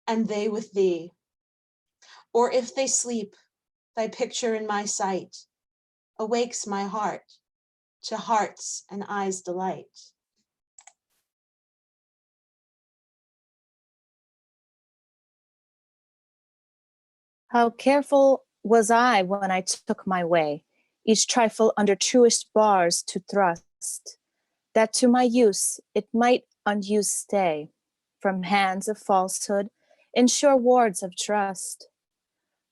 and they with thee. Or if they sleep, thy picture in my sight awakes my heart to heart's and eyes' delight. How careful was I when I took my way, each trifle under truest bars to thrust, that to my use it might unused stay, from hands of falsehood, in sure wards of trust.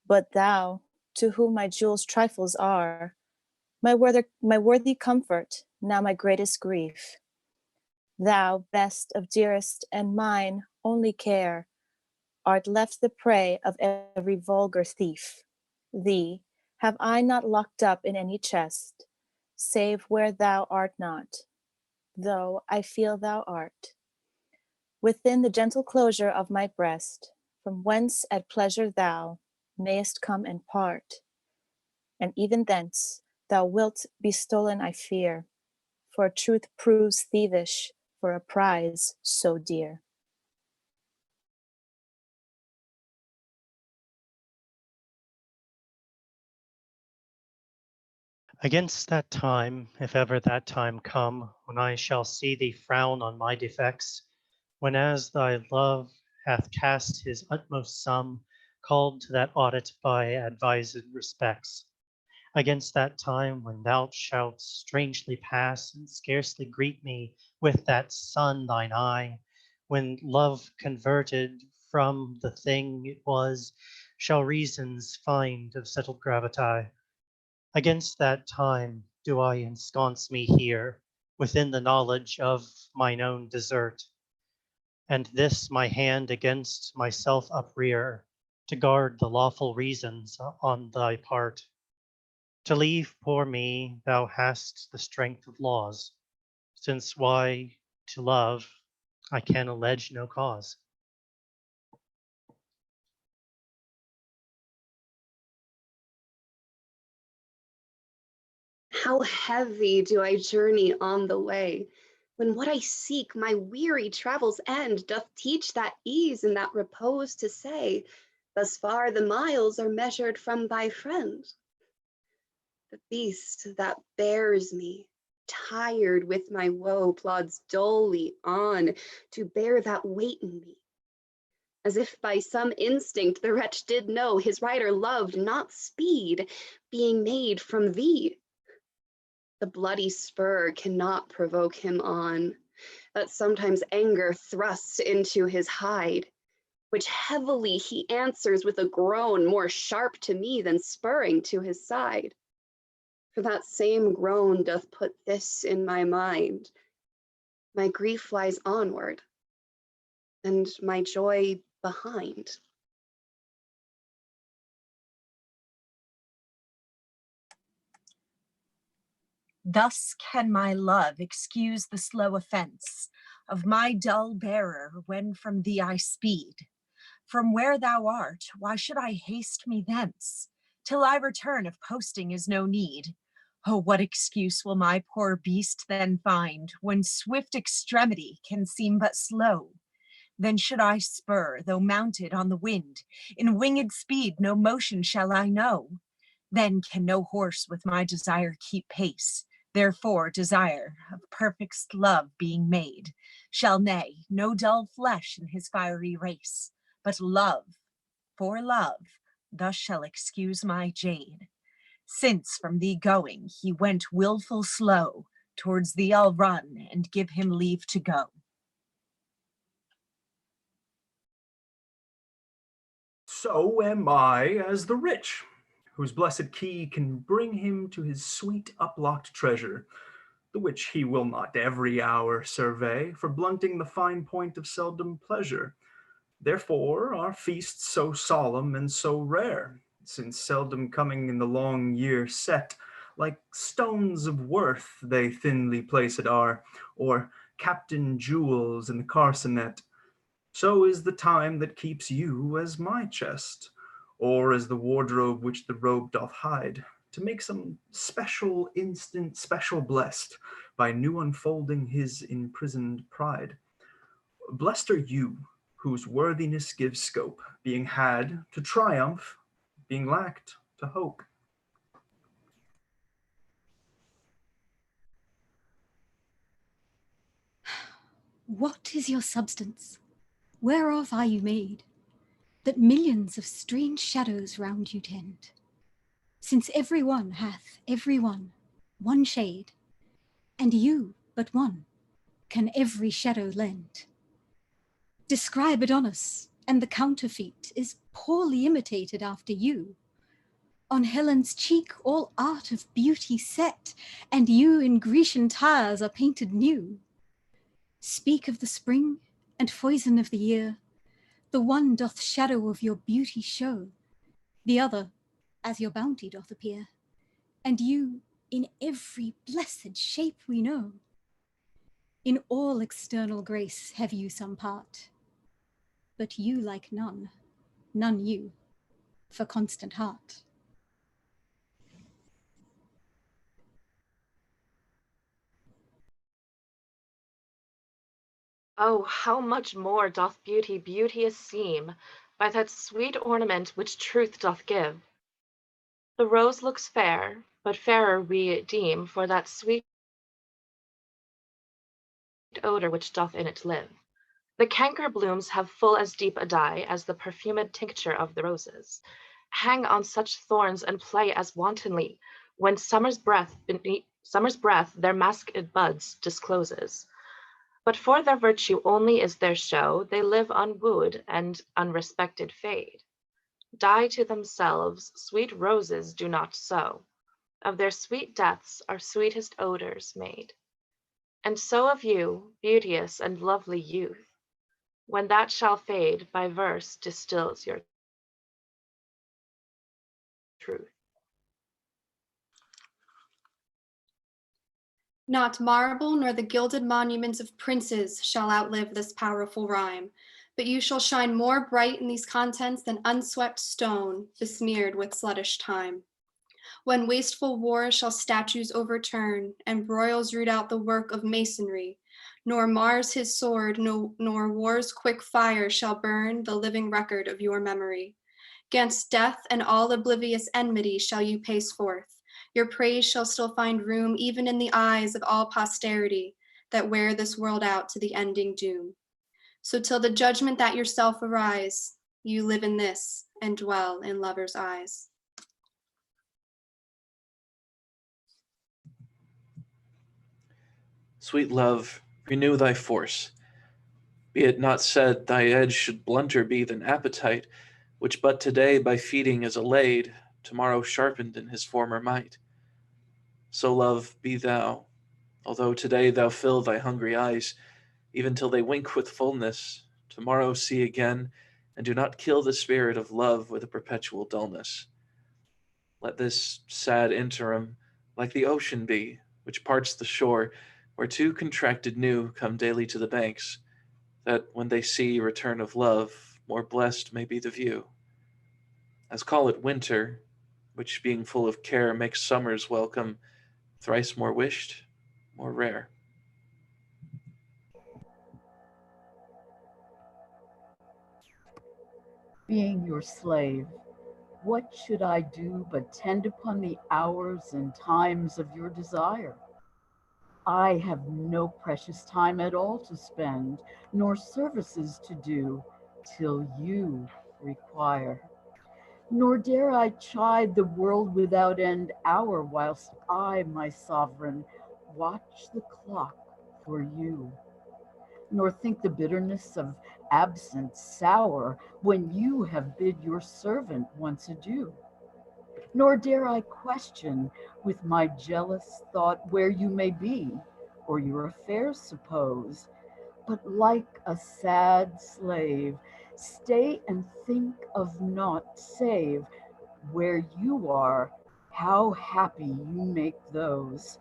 But thou, to whom my jewels trifles are, my worthy comfort, now my greatest grief, thou, best of dearest and mine only care, art left the prey of every vulgar thief. Thee have I not locked up in any chest, save where thou art not, though I feel thou art. Within the gentle closure of my breast, from whence at pleasure thou mayest come and part, and even thence thou wilt be stolen, I fear, for truth proves thievish for a prize so dear. Against that time, if ever that time come, when I shall see thee frown on my defects, when as thy love hath cast his utmost sum, called to that audit by advised respects, against that time when thou shalt strangely pass and scarcely greet me with that sun thine eye, when love converted from the thing it was, shall reasons find of settled gravity. Against that time do I ensconce me here, within the knowledge of mine own desert, and this my hand against myself uprear, to guard the lawful reasons on thy part. To leave poor me, thou hast the strength of laws, since why to love I can allege no cause. How heavy do I journey on the way, when what I seek my weary travels end doth teach that ease and that repose to say, thus far the miles are measured from thy friend. The beast that bears me, tired with my woe, plods dully on to bear that weight in me. As if by some instinct the wretch did know his rider loved not speed, being made from thee. The bloody spur cannot provoke him on, that sometimes anger thrusts into his hide, which heavily he answers with a groan more sharp to me than spurring to his side. For that same groan doth put this in my mind, my grief flies onward, and my joy behind. Thus can my love excuse the slow offense of my dull bearer when from thee I speed. From where thou art, why should I haste me thence? Till I return, if posting is no need. Oh, what excuse will my poor beast then find, when swift extremity can seem but slow? Then should I spur, though mounted on the wind, in winged speed no motion shall I know. Then can no horse with my desire keep pace. Therefore desire, of perfect love being made, shall neigh no dull flesh in his fiery race. But love, for love, thus shall excuse my jade. Since from thee going, he went willful slow, towards thee I'll run, and give him leave to go. So am I as the rich, whose blessed key can bring him to his sweet uplocked treasure, the which he will not every hour survey, for blunting the fine point of seldom pleasure. Therefore are feasts so solemn and so rare, since seldom coming in the long year set, like stones of worth they thinly placed are, or captain jewels in the carcanet. So is the time that keeps you as my chest, or as the wardrobe which the robe doth hide, to make some special instant special blessed by new unfolding his imprisoned pride. Blessed are you, whose worthiness gives scope, being had to triumph, being lacked to hope. What is your substance? Whereof are you made? That millions of strange shadows round you tend. Since every one hath, every one shade, and you but one can every shadow lend. Describe Adonis, and the counterfeit is poorly imitated after you. On Helen's cheek all art of beauty set, and you in Grecian tires are painted new. Speak of the spring and foison of the year, the one doth shadow of your beauty show, the other as your bounty doth appear, and you in every blessed shape we know. In all external grace have you some part, but you like none, none you, for constant heart. Oh, how much more doth beauty beauteous seem by that sweet ornament which truth doth give. The rose looks fair, but fairer we deem for that sweet odor which doth in it live. The canker blooms have full as deep a dye as the perfumed tincture of the roses, hang on such thorns and play as wantonly, when summer's breath their masked buds discloses. But for their virtue only is their show, they live unwooed and unrespected fade. Die to themselves, sweet roses do not sow, of their sweet deaths are sweetest odors made. And so of you, beauteous and lovely youth, when that shall fade, by verse distills your truth. Not marble nor the gilded monuments of princes shall outlive this powerful rhyme, but you shall shine more bright in these contents than unswept stone, besmeared with sluttish time. When wasteful war shall statues overturn, and broils root out the work of masonry, nor Mars his sword, nor war's quick fire shall burn the living record of your memory. 'Gainst death and all oblivious enmity shall you pace forth. Your praise shall still find room even in the eyes of all posterity that wear this world out to the ending doom. So till the judgment that yourself arise, you live in this and dwell in lovers' eyes. Sweet love, renew thy force. Be it not said thy edge should blunter be than appetite, which but today by feeding is allayed, tomorrow sharpened in his former might. So love, be thou, although today thou fill thy hungry eyes, even till they wink with fullness, tomorrow see again, and do not kill the spirit of love with a perpetual dullness. Let this sad interim like the ocean be, which parts the shore, where two contracted new come daily to the banks, that when they see return of love, more blessed may be the view. As call it winter, which being full of care makes summer's welcome, thrice more wished, more rare. Being your slave, what should I do but tend upon the hours and times of your desire? I have no precious time at all to spend, nor services to do, till you require. Nor dare I chide the world without end hour, whilst I, my sovereign, watch the clock for you. Nor think the bitterness of absence sour, when you have bid your servant once adieu. Nor dare I question with my jealous thought where you may be, or your affairs suppose, but like a sad slave, stay and think of naught save where you are, how happy you make those.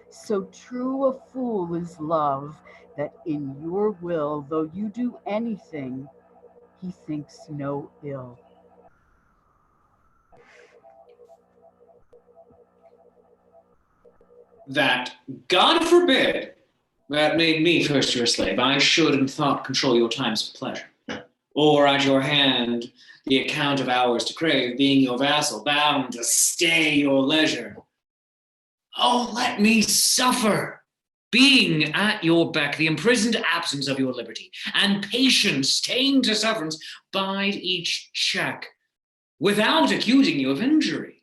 So true a fool is love, that in your will, though you do anything, he thinks no ill. That, God forbid, that made me first your slave. I should in thought control your times of pleasure. Or at your hand the account of hours to crave, being your vassal, bound to stay your leisure. Oh, let me suffer, being at your beck, the imprisoned absence of your liberty, and patience ta'en to sufferance, bide each check, without accusing you of injury.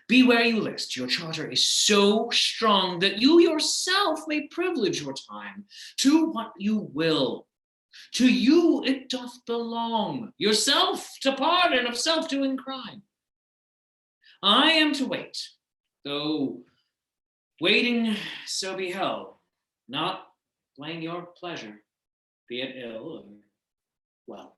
Be where you list, your charter is so strong that you yourself may privilege your time to what you will. To you it doth belong, yourself to pardon of self-doing crime. I am to wait, though waiting so be hell, not blame your pleasure, be it ill or well.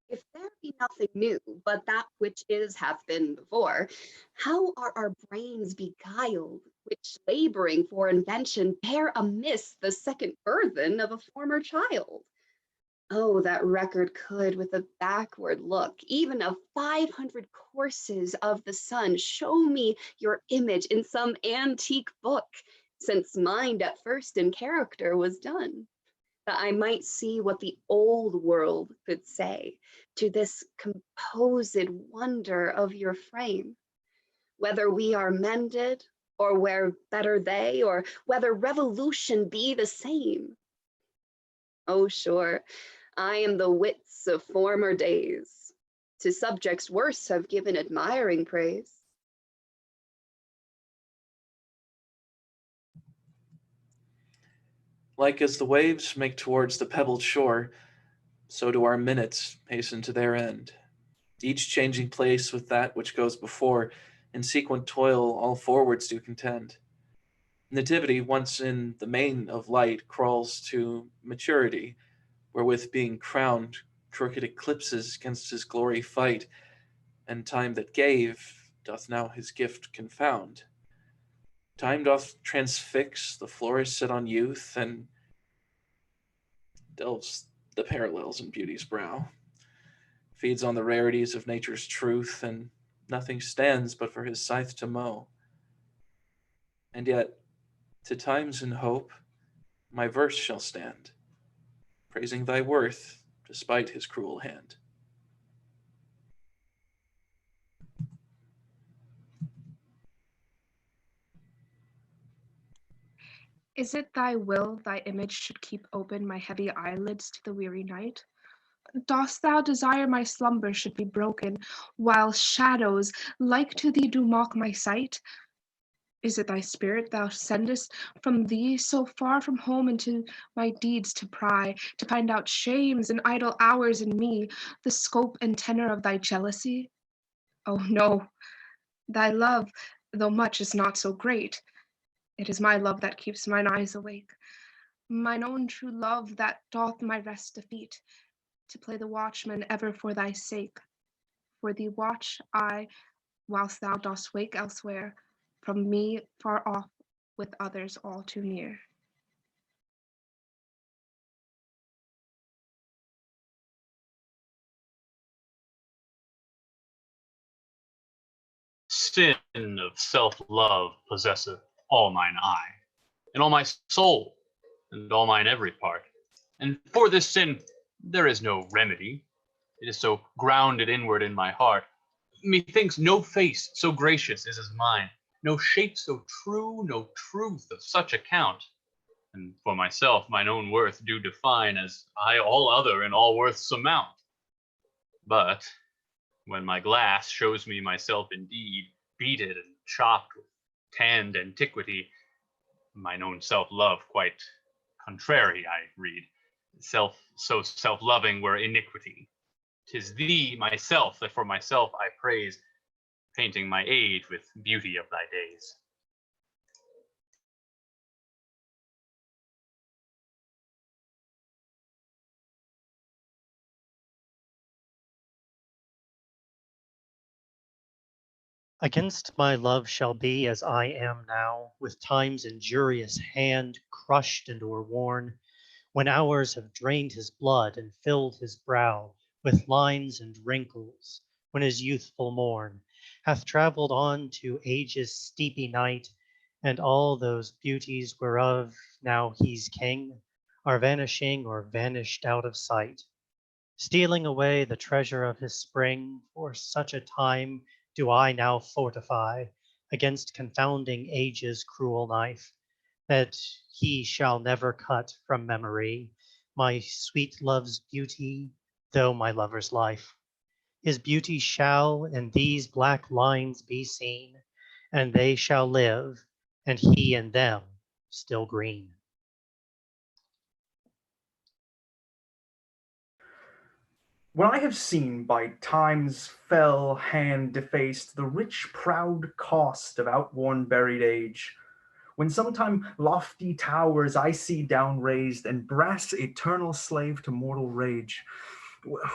If there be nothing new, but that which is hath been before, how are our brains beguiled, which laboring for invention bear amiss the second burthen of a former child? Oh, that record could, with a backward look, even of 500 courses of the sun, show me your image in some antique book, since mind at first in character was done, that I might see what the old world could say to this composed wonder of your frame, whether we are mended, or where better they, or whether revolution be the same. Oh, sure, I am the wits of former days, to subjects worse have given admiring praise. Like as the waves make towards the pebbled shore, so do our minutes hasten to their end. Each changing place with that which goes before, in sequent toil all forwards do contend. Nativity, once in the main of light, crawls to maturity, wherewith being crowned, crooked eclipses against his glory fight, and time that gave doth now his gift confound. Time doth transfix the flourish set on youth, and delves the parallels in beauty's brow, feeds on the rarities of nature's truth, and nothing stands but for his scythe to mow. And yet, to times in hope, my verse shall stand, praising thy worth despite his cruel hand. Is it thy will thy image should keep open my heavy eyelids to the weary night? Dost thou desire my slumber should be broken, while shadows like to thee do mock my sight? Is it thy spirit thou sendest from thee so far from home into my deeds to pry, to find out shames and idle hours in me, the scope and tenor of thy jealousy? Oh no, thy love, though much, is not so great. It is my love that keeps mine eyes awake, mine own true love that doth my rest defeat, to play the watchman ever for thy sake. For thee watch I, whilst thou dost wake elsewhere, from me far off, with others all too near. Sin of self-love possesseth all mine eye, and all my soul, and all mine every part. And for this sin there is no remedy. It is so grounded inward in my heart. Methinks no face so gracious is as mine, no shape so true, no truth of such account. And for myself mine own worth do define, as I all other in all worth surmount. But when my glass shows me myself indeed, beaten and chopped with tanned antiquity, mine own self-love quite contrary I read. So self-loving were iniquity. 'Tis thee, myself, that for myself I praise, painting my age with beauty of thy days. Against my love shall be as I am now, with time's injurious hand crushed and o'erworn, when hours have drained his blood and filled his brow with lines and wrinkles, when his youthful morn hath travelled on to age's steepy night, and all those beauties whereof now he's king are vanishing or vanished out of sight, stealing away the treasure of his spring. For such a time do I now fortify against confounding age's cruel knife, that he shall never cut from memory my sweet love's beauty, though my lover's life. His beauty shall in these black lines be seen, and they shall live, and he in them still green. When I have seen by time's fell hand defaced the rich proud cost of outworn buried age, when sometime lofty towers I see down raised, and brass eternal slave to mortal rage,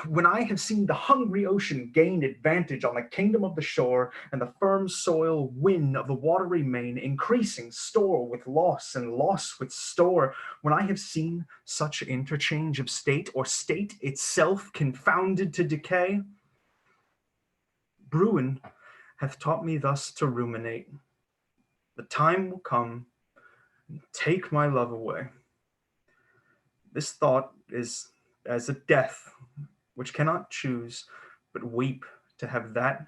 when I have seen the hungry ocean gain advantage on the kingdom of the shore, and the firm soil win of the watery main, increasing store with loss and loss with store, when I have seen such interchange of state, or state itself confounded to decay, Bruin hath taught me thus to ruminate. The time will come and take my love away. This thought is as a death which cannot choose but weep to have that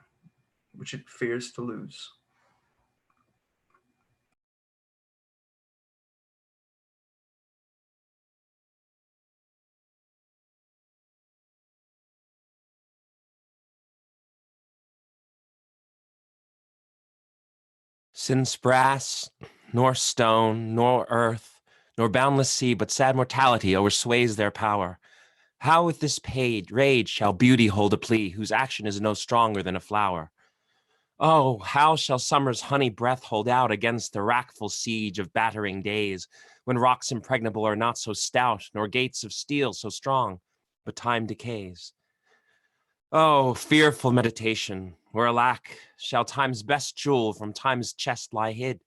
which it fears to lose. Since brass, nor stone, nor earth, nor boundless sea, but sad mortality oversways their power, how with this rage shall beauty hold a plea, whose action is no stronger than a flower? Oh, how shall summer's honey breath hold out against the wrackful siege of battering days, when rocks impregnable are not so stout, nor gates of steel so strong, but time decays. Oh, fearful meditation, where alack, shall time's best jewel from time's chest lie hid?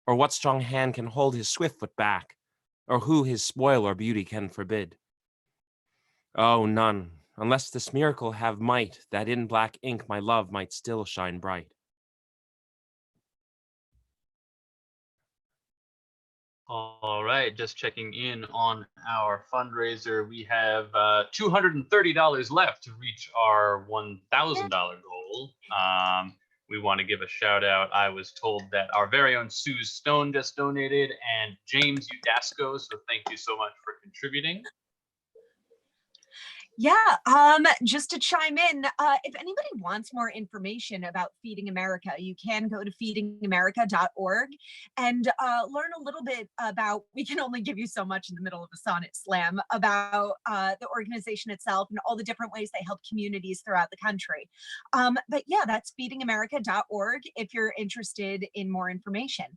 Or what strong hand can hold his swift foot back? Or who his spoil or beauty can forbid? Oh, none, unless this miracle have might, that in black ink my love might still shine bright. All right, just checking in on our fundraiser. We have $230 left to reach our $1,000 goal. We want to give a shout out. I was told that our very own Sue Stone just donated, and James Udasco, so thank you so much for contributing. Yeah, just to chime in, if anybody wants more information about Feeding America, you can go to feedingamerica.org and learn a little bit about, we can only give you so much in the middle of a Sonnet Slam, about the organization itself and all the different ways they help communities throughout the country. But yeah, that's feedingamerica.org if you're interested in more information.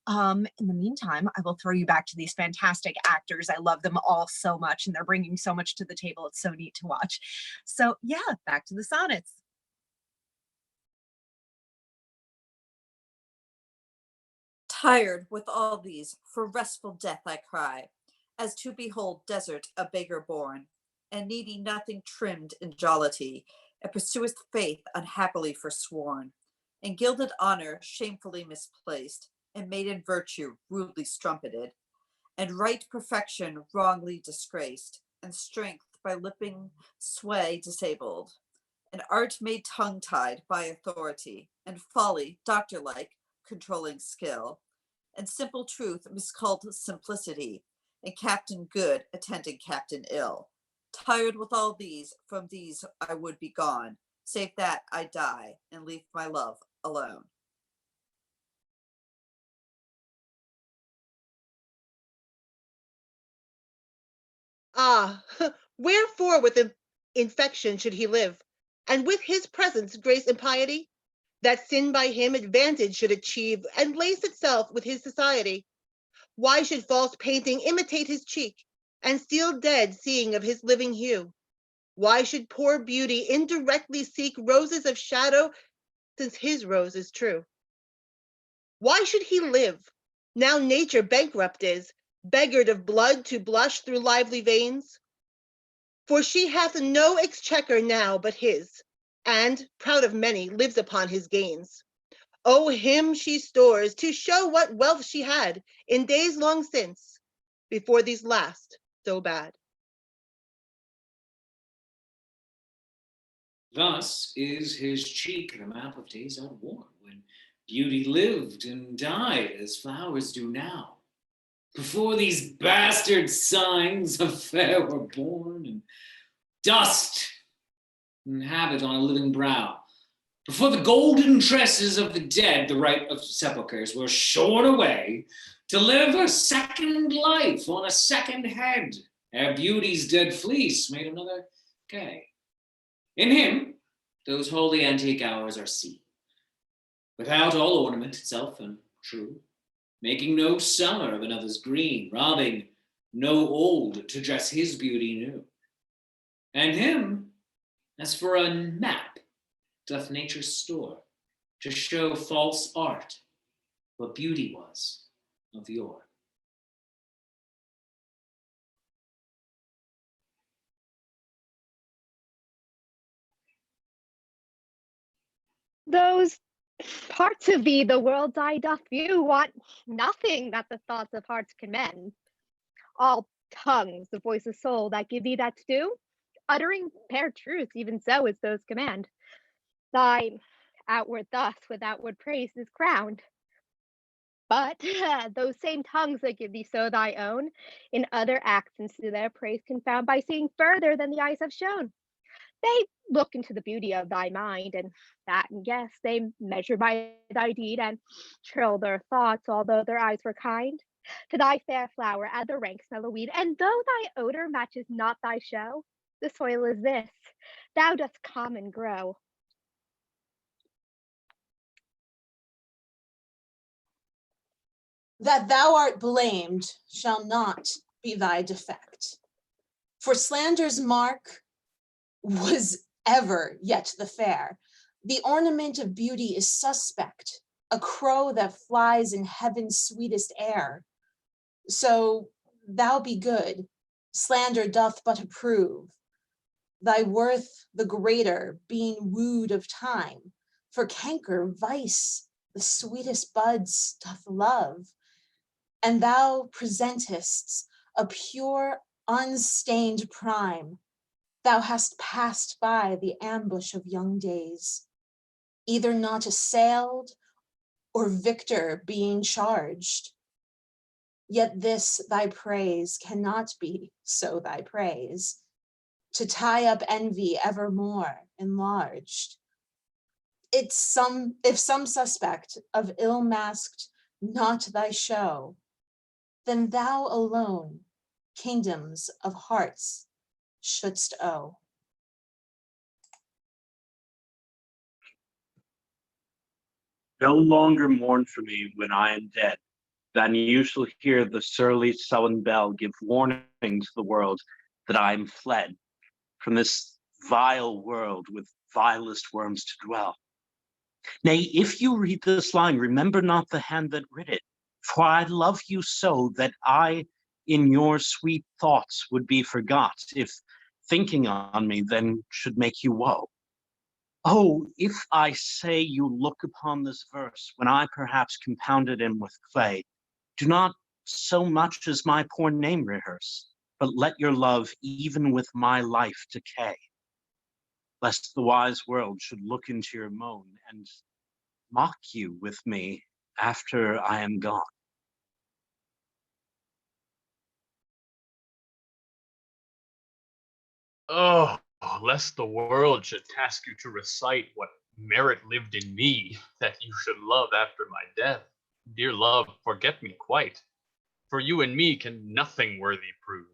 In the meantime, I will throw you back to these fantastic actors. I love them all so much, and they're bringing so much to the table. It's so neat to watch. So yeah, back to the sonnets. Tired with all these, for restful death I cry, as to behold desert a beggar born, and needy nothing trimmed in jollity, and pursueth faith unhappily forsworn, and gilded honor shamefully misplaced, and maiden virtue rudely strumpeted, and right perfection wrongly disgraced, and strength by lipping sway disabled, and art made tongue-tied by authority, and folly, doctor-like, controlling skill, and simple truth miscalled simplicity, and captain good attending captain ill. Tired with all these, from these I would be gone, save that I die and leave my love alone. Ah, wherefore with infection should he live, and with his presence grace and piety, that sin by him advantage should achieve, and lace itself with his society? Why should false painting imitate his cheek, and steal dead seeing of his living hue? Why should poor beauty indirectly seek roses of shadow, since his rose is true? Why should he live, now nature bankrupt is, beggared of blood to blush through lively veins? For she hath no exchequer now but his, and, proud of many, lives upon his gains. O him she stores to show what wealth she had in days long since, before these last so bad. Thus is his cheek the map of days outworn, when beauty lived and died as flowers do now. Before these bastard signs of fair were born, and dust and habit on a living brow. Before the golden tresses of the dead, the right of sepulchres, were shorn away, to live a second life on a second head, ere beauty's dead fleece made another gay. In him, those holy antique hours are seen, without all ornament itself and true, making no summer of another's green, robbing no old to dress his beauty new. And him, as for a map, doth nature store, to show false art what beauty was of yore. Those parts of thee the world's eye doth view want nothing that the thoughts of hearts can mend. All tongues, the voice of soul that give thee that due, uttering bare truth, even so as those command. Thy outward thus with outward praise is crowned. But those same tongues that give thee so thy own, in other accents to their praise confound by seeing further than the eyes have shown. They look into the beauty of thy mind, and that and guess they measure by thy deed, and trill their thoughts, although their eyes were kind. To thy fair flower add the rank smell of weed, and though thy odor matches not thy show, the soil is this, thou dost come and grow. That thou art blamed shall not be thy defect. For slander's mark was ever yet the fair. The ornament of beauty is suspect, a crow that flies in heaven's sweetest air. So thou be good, slander doth but approve, thy worth the greater being wooed of time. For canker, vice, the sweetest buds doth love, and thou presentest a pure, unstained prime. Thou hast passed by the ambush of young days, either not assailed or victor being charged. Yet this thy praise cannot be so thy praise, to tie up envy evermore enlarged. If some suspect of ill masked not thy show, then thou alone kingdoms of hearts shouldst owe. No longer mourn for me when I am dead, then you shall hear the surly sullen bell give warning to the world that I am fled from this vile world with vilest worms to dwell. Nay, if you read this line, remember not the hand that writ it, for I love you so that I in your sweet thoughts would be forgot, if thinking on me then should make you woe. Oh, if I say you look upon this verse, when I perhaps compounded him with clay, do not so much as my poor name rehearse, but let your love even with my life decay, lest the wise world should look into your moan and mock you with me after I am gone. Oh, lest the world should task you to recite what merit lived in me, that you should love after my death. Dear love, forget me quite, for you and me can nothing worthy prove,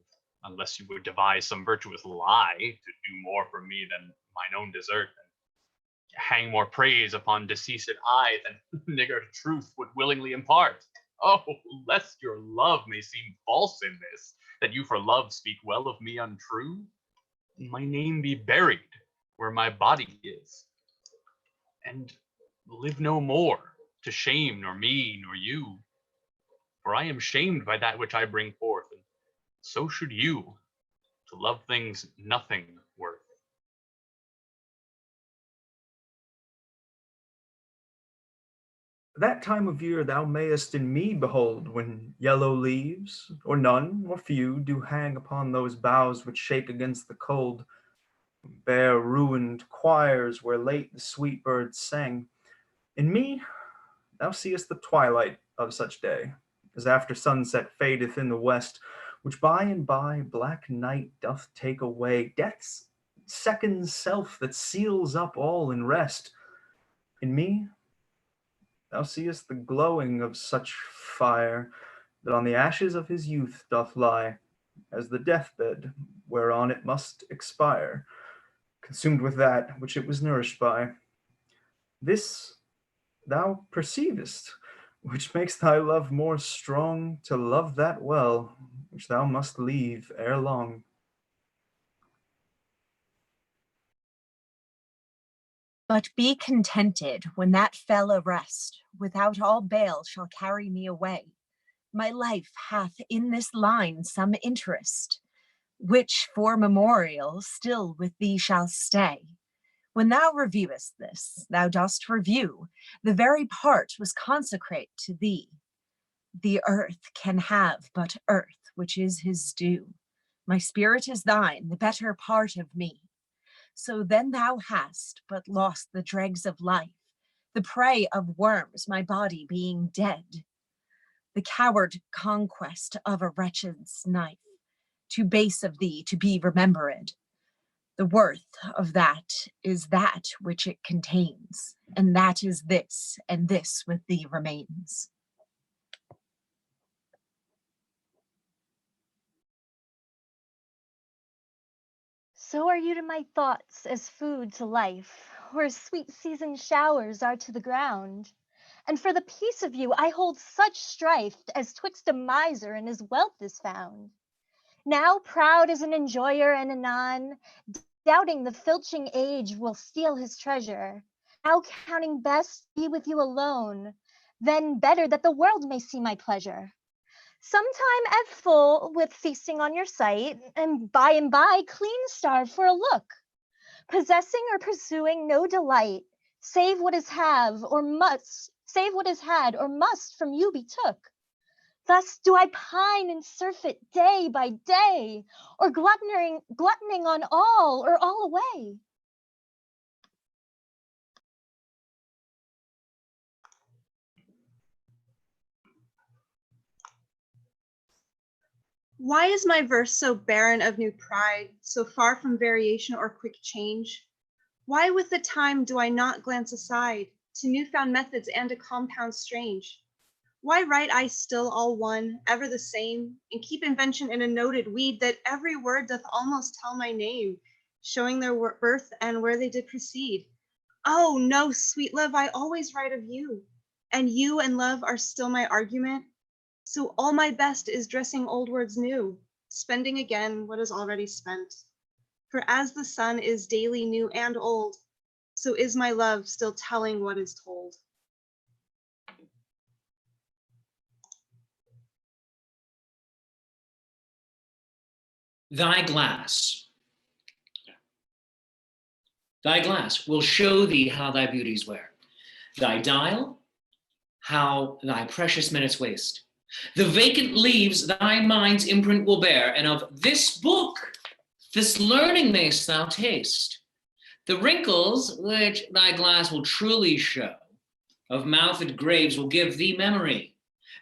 unless you would devise some virtuous lie to do more for me than mine own desert, and hang more praise upon deceased I than niggard truth would willingly impart. Oh, lest your love may seem false in this, that you for love speak well of me untrue, my name be buried where my body is, and live no more to shame nor me nor you. For I am shamed by that which I bring forth, and so should you, to love things nothing worth. That time of year thou mayest in me behold, when yellow leaves, or none, or few, do hang upon those boughs which shake against the cold, bare ruined choirs where late the sweet birds sang. In me thou seest the twilight of such day, as after sunset fadeth in the west, which by and by black night doth take away, death's second self that seals up all in rest. In me thou seest the glowing of such fire, that on the ashes of his youth doth lie, as the deathbed whereon it must expire, consumed with that which it was nourished by. This thou perceivest, which makes thy love more strong, to love that well which thou must leave ere long. But be contented when that fell arrest, without all bale shall carry me away. My life hath in this line some interest, which for memorial still with thee shall stay. When thou reviewest this, thou dost review, the very part was consecrate to thee. The earth can have but earth, which is his due. My spirit is thine, the better part of me. So then thou hast but lost the dregs of life, the prey of worms, my body being dead. The coward conquest of a wretched's knife, too base of thee to be remembered. The worth of that is that which it contains, and that is this, and this with thee remains. So are you to my thoughts as food to life, or as sweet season showers are to the ground. And for the peace of you I hold such strife as twixt a miser and his wealth is found. Now proud as an enjoyer and anon, doubting the filching age will steal his treasure. Now counting best be with you alone, then better that the world may see my pleasure. Sometime at full with feasting on your sight, and by clean starve for a look. Possessing or pursuing no delight, save what is had or must from you be took. Thus do I pine and surfeit day by day, or gluttoning on all or all away. Why is my verse so barren of new pride, so far from variation or quick change? Why with the time do I not glance aside to newfound methods and a compound strange? Why write I still all one, ever the same, and keep invention in a noted weed that every word doth almost tell my name, showing their birth and where they did proceed? Oh no, sweet love, I always write of you, and you and love are still my argument. So all my best is dressing old words new, spending again what is already spent. For as the sun is daily new and old, so is my love still telling what is told. Thy glass will show thee how thy beauties wear. Thy dial, how thy precious minutes waste. The vacant leaves thy mind's imprint will bear, and of this book, this learning mayst thou taste. The wrinkles which thy glass will truly show, of mouthed graves will give thee memory.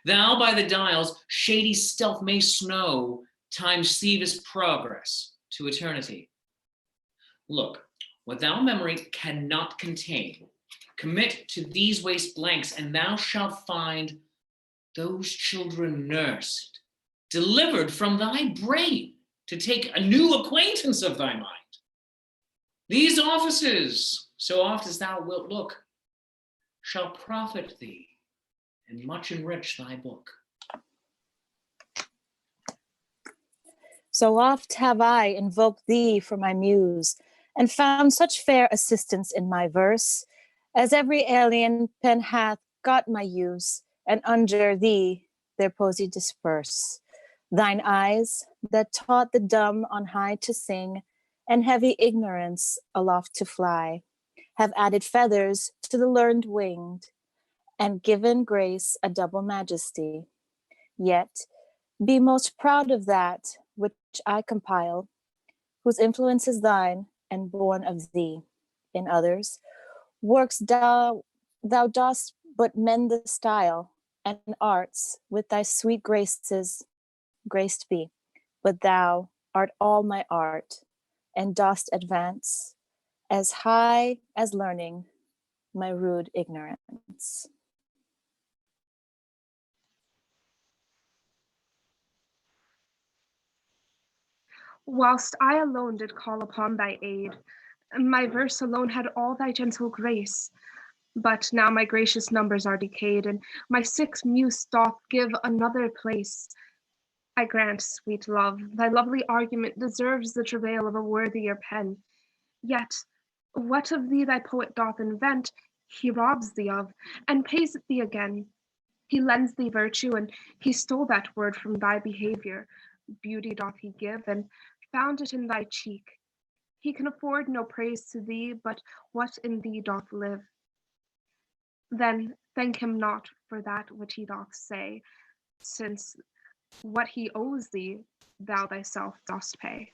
Thou by the dial's shady stealth mayst know time's thievish progress to eternity. Look, what thou memory cannot contain, commit to these waste blanks, and thou shalt find those children nursed, delivered from thy brain to take a new acquaintance of thy mind. These offices, so oft as thou wilt look, shall profit thee and much enrich thy book. So oft have I invoked thee for my muse, and found such fair assistance in my verse, as every alien pen hath got my use, and under thee their poesy disperse. Thine eyes, that taught the dumb on high to sing, and heavy ignorance aloft to fly, have added feathers to the learned winged, and given grace a double majesty. Yet be most proud of that which I compile, whose influence is thine and born of thee. In others, works thou dost but mend the style, and arts with thy sweet graces graced be. But thou art all my art, and dost advance as high as learning my rude ignorance. Whilst I alone did call upon thy aid, my verse alone had all thy gentle grace. But now my gracious numbers are decayed, and my sick muse doth give another place. I grant, sweet love, thy lovely argument deserves the travail of a worthier pen. Yet, what of thee thy poet doth invent, he robs thee of, and pays it thee again. He lends thee virtue, and he stole that word from thy behavior. Beauty doth he give, and found it in thy cheek. He can afford no praise to thee, but what in thee doth live. Then thank him not for that which he doth say, since what he owes thee, thou thyself dost pay.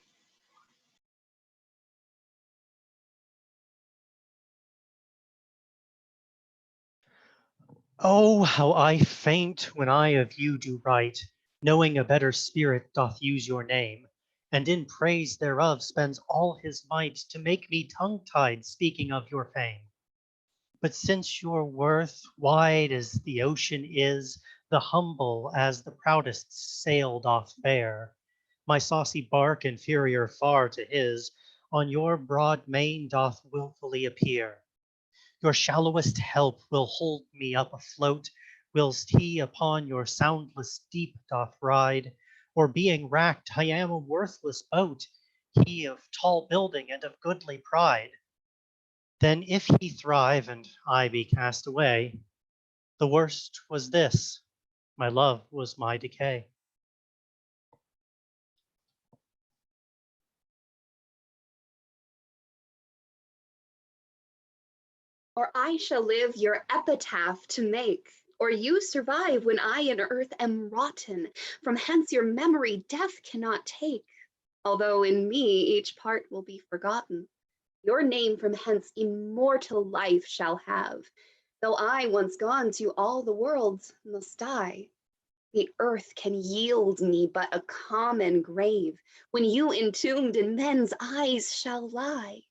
Oh, how I faint when I of you do write, knowing a better spirit doth use your name, and in praise thereof spends all his might to make me tongue-tied speaking of your fame. But since your worth wide as the ocean is, the humble as the proudest sail doth bear, my saucy bark inferior far to his, on your broad main doth wilfully appear. Your shallowest help will hold me up afloat, whilst he upon your soundless deep doth ride, or being racked, I am a worthless boat, he of tall building and of goodly pride. Then if he thrive and I be cast away, the worst was this, my love was my decay. Or I shall live your epitaph to make, or you survive when I in earth am rotten. From hence your memory death cannot take, although in me each part will be forgotten. Your name from hence immortal life shall have, though I, once gone to all the worlds, must die. The earth can yield me but a common grave, when you entombed in men's eyes shall lie.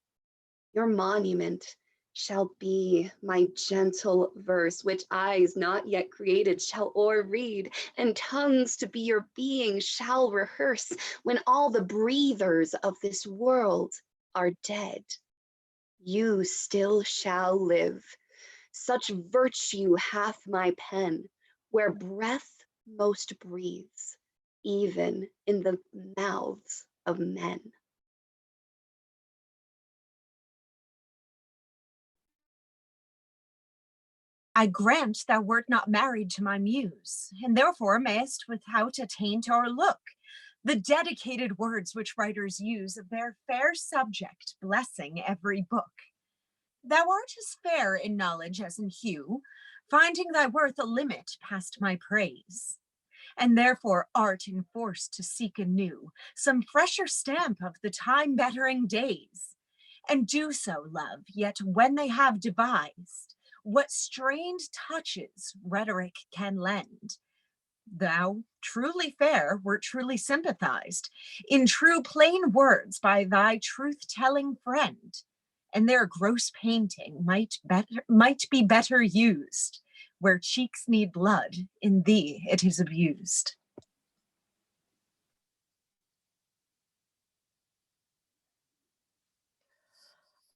Your monument shall be my gentle verse, which eyes not yet created shall o'erread, and tongues to be your being shall rehearse, when all the breathers of this world are dead. You still shall live. Such virtue hath my pen, where breath most breathes, even in the mouths of men. I grant thou wert not married to my muse, and therefore mayest without attaint o'erlook the dedicated words which writers use of their fair subject, blessing every book. Thou art as fair in knowledge as in hue, finding thy worth a limit past my praise, and therefore art enforced to seek anew some fresher stamp of the time-bettering days, and do so, love, yet when they have devised what strained touches rhetoric can lend, thou, truly fair, wert truly sympathized in true plain words by thy truth-telling friend, and their gross painting might be better used. Where cheeks need blood, in thee it is abused.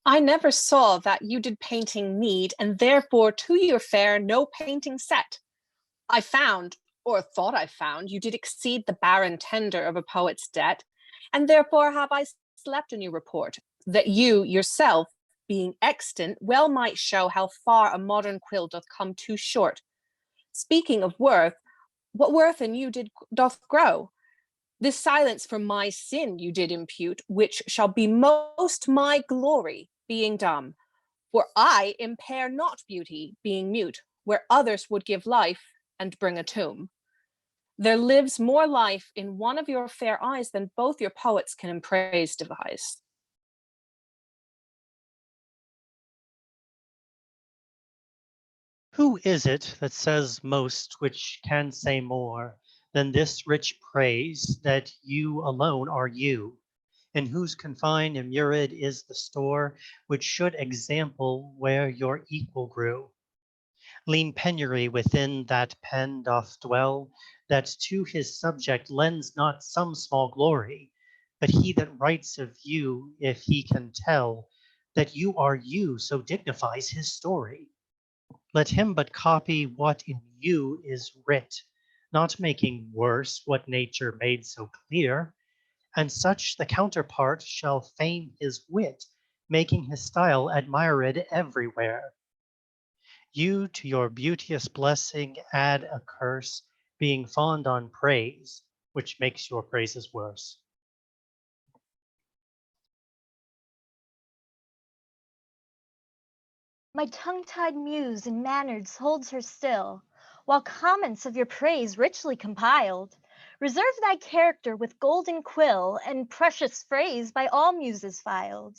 I never saw that you did painting need, and therefore to your fair no painting set. I found, or thought I found, you did exceed the barren tender of a poet's debt, and therefore have I slept in your report, that you yourself, being extant, well might show how far a modern quill doth come too short. Speaking of worth, what worth in you doth grow? This silence from my sin you did impute, which shall be most my glory, being dumb. For I impair not beauty, being mute, where others would give life and bring a tomb. There lives more life in one of your fair eyes than both your poets can in praise devise. Who is it that says most which can say more than this rich praise that you alone are you, in whose confine immured is the store which should example where your equal grew? Lean penury within that pen doth dwell, that to his subject lends not some small glory, but he that writes of you, if he can tell that you are you, so dignifies his story. Let him but copy what in you is writ, not making worse what nature made so clear, and such the counterpart shall fame his wit, making his style admired everywhere. You to your beauteous blessing add a curse, being fond on praise, which makes your praises worse. My tongue-tied muse in manners holds her still, while comments of your praise richly compiled. Reserve thy character with golden quill, and precious phrase by all muses filed.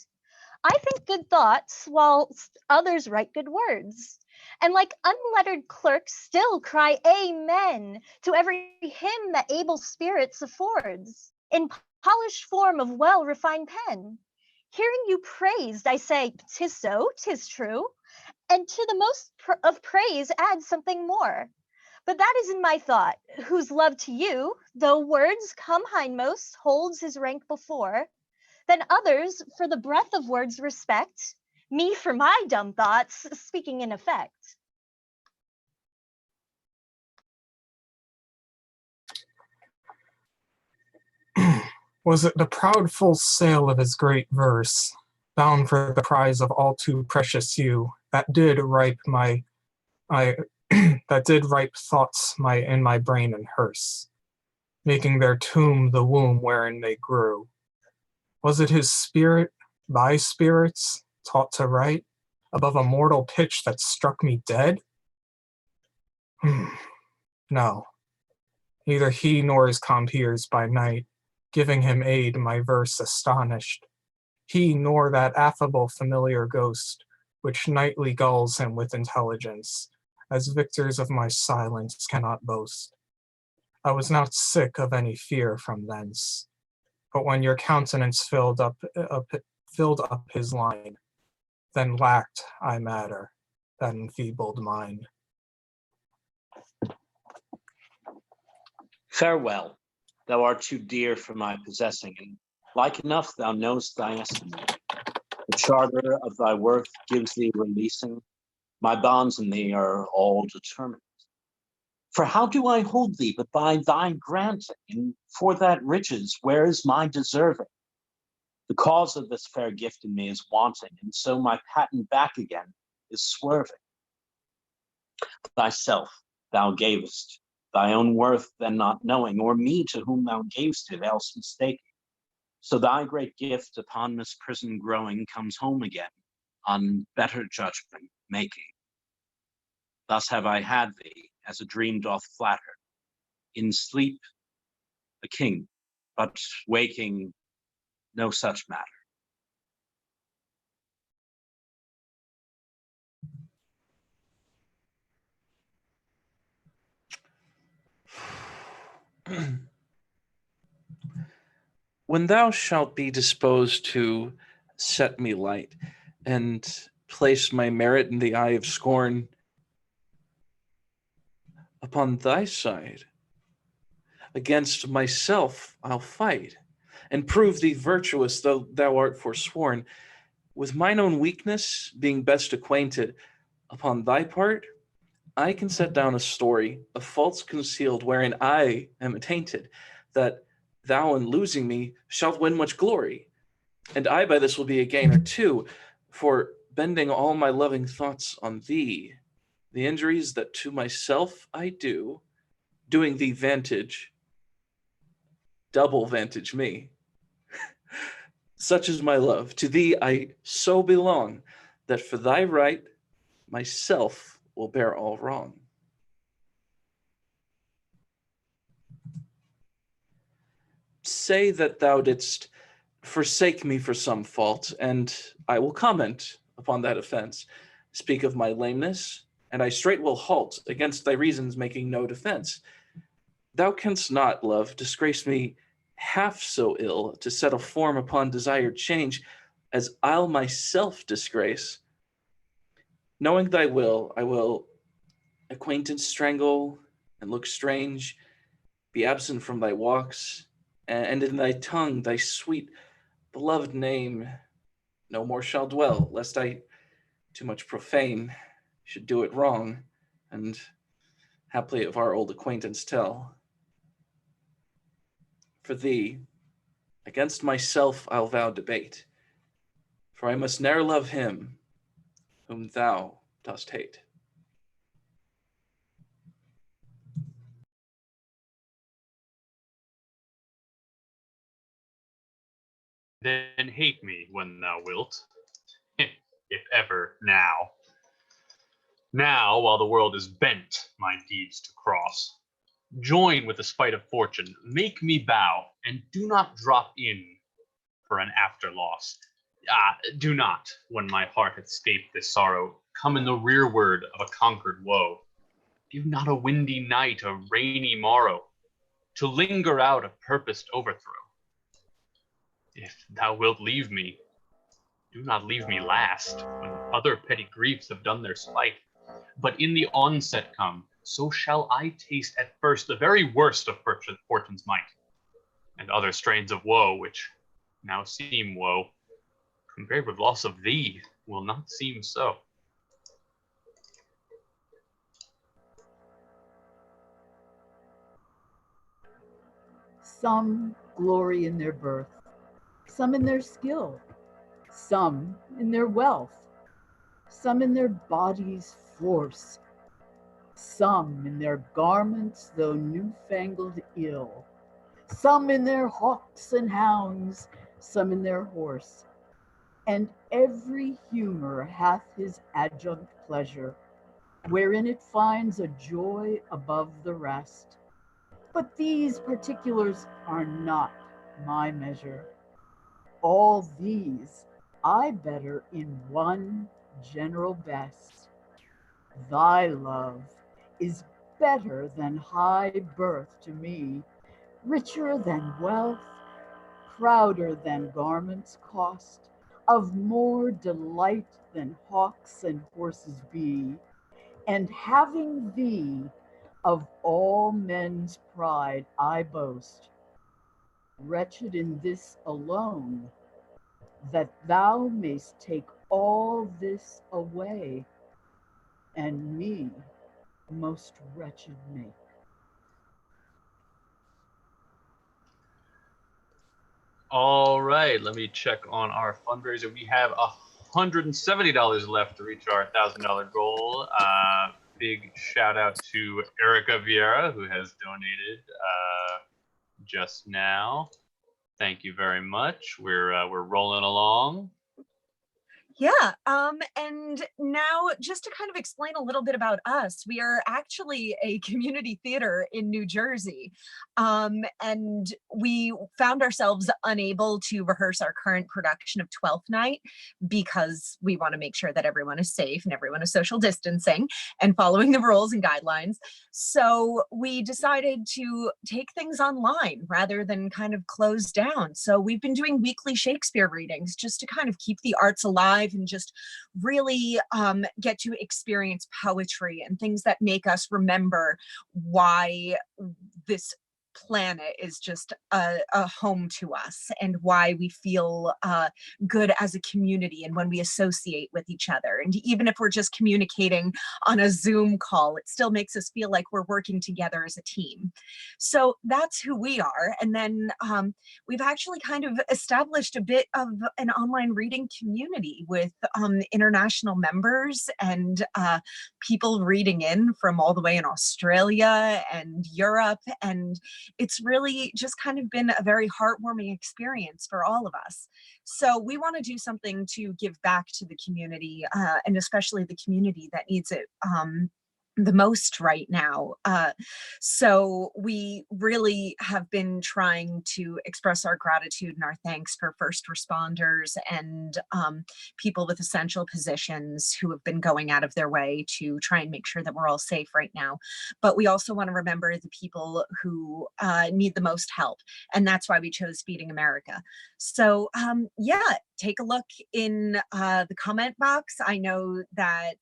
I think good thoughts, whilst others write good words, and like unlettered clerks still cry amen to every hymn that able spirits affords, in polished form of well-refined pen. Hearing you praised, I say, 'tis so, 'tis true, and to the most of praise add something more. But that is in my thought, whose love to you, though words come hindmost, holds his rank before. Then others for the breath of words respect, me for my dumb thoughts, speaking in effect. Was it the proud full sail of his great verse, bound for the prize of all too precious you, that did ripe that did ripe thoughts in my brain and hearse, making their tomb the womb wherein they grew? Was it his spirit, by spirits, taught to write, above a mortal pitch that struck me dead? No, neither he nor his compeers by night, giving him aid, my verse astonished. He nor that affable familiar ghost, which nightly gulls him with intelligence, as victors of my silence cannot boast. I was not sick of any fear from thence, but when your countenance filled up his line, then lacked I matter, that enfeebled mind. Farewell, thou art too dear for my possessing, and like enough thou know'st thy estimate. The charter of thy worth gives thee releasing, my bonds in thee are all determined. For how do I hold thee but by thy granting, and for that riches where is my deserving? The cause of this fair gift in me is wanting, and so my patent back again is swerving. Thyself thou gavest, thy own worth then not knowing, or me to whom thou gavest it else mistaking. So thy great gift upon this prison growing comes home again, on better judgment making. Thus have I had thee, as a dream doth flatter, in sleep a king, but waking no such matter. When thou shalt be disposed to set me light, and place my merit in the eye of scorn, upon thy side, against myself I'll fight, and prove thee virtuous, though thou art forsworn. With mine own weakness, being best acquainted, upon thy part, I can set down a story of faults concealed, wherein I am attainted, that thou in losing me shalt win much glory. And I by this will be a gainer too, for bending all my loving thoughts on thee, the injuries that to myself I do, doing thee vantage, double vantage me. Such is my love, to thee I so belong, that for thy right myself will bear all wrong. Say that thou didst forsake me for some fault, and I will comment upon that offense. Speak of my lameness, and I straight will halt against thy reasons, making no defense. Thou canst not, love, disgrace me half so ill to set a form upon desired change as I'll myself disgrace. Knowing thy will, I will acquaintance strangle and look strange, be absent from thy walks, and in thy tongue thy sweet beloved name no more shall dwell, lest I too much profane should do it wrong, and haply of our old acquaintance tell. For thee, against myself I'll vow debate, for I must ne'er love him whom thou dost hate. Then hate me when thou wilt, if ever now. Now, while the world is bent my deeds to cross, join with the spite of fortune, make me bow, and do not drop in for an after loss. Do not, when my heart hath scaped this sorrow, come in the rearward of a conquered woe. Give not a windy night, a rainy morrow, to linger out a purposed overthrow. If thou wilt leave me, do not leave me last, when other petty griefs have done their spite. But in the onset come, so shall I taste at first the very worst of fortune's might, and other strains of woe, which now seem woe, compared with loss of thee, will not seem so. Some glory in their birth, some in their skill, some in their wealth, some in their bodies' force, some in their garments, though newfangled ill, some in their hawks and hounds, some in their horse. And every humor hath his adjunct pleasure, wherein it finds a joy above the rest. But these particulars are not my measure. All these I better in one general best. Thy love is better than high birth to me, richer than wealth, prouder than garments cost, of more delight than hawks and horses be, and having thee, of all men's pride I boast, wretched in this alone, that thou mayst take all this away, and me most wretched make. All right, let me check on our fundraiser. We have $170 left to reach our $1,000 goal. Big shout out to Erica Vieira, who has donated just now. Thank you very much. We're rolling along. Yeah, and now just to kind of explain a little bit about us, we are actually a community theater in New Jersey, and we found ourselves unable to rehearse our current production of Twelfth Night because we want to make sure that everyone is safe and everyone is social distancing and following the rules and guidelines. So we decided to take things online rather than kind of close down. So we've been doing weekly Shakespeare readings just to kind of keep the arts alive and just really get to experience poetry and things that make us remember why this planet is just a home to us and why we feel good as a community and when we associate with each other. And even if we're just communicating on a Zoom call, it still makes us feel like we're working together as a team. So that's who we are. And then we've actually kind of established a bit of an online reading community with international members and people reading in from all the way in Australia and Europe. And it's really just kind of been a very heartwarming experience for all of us. So we want to do something to give back to the community, and especially the community that needs it the most right now. So we really have been trying to express our gratitude and our thanks for first responders and people with essential positions who have been going out of their way to try and make sure that we're all safe right now. But we also want to remember the people who need the most help. And that's why we chose Feeding America. So yeah, take a look in the comment box. I know that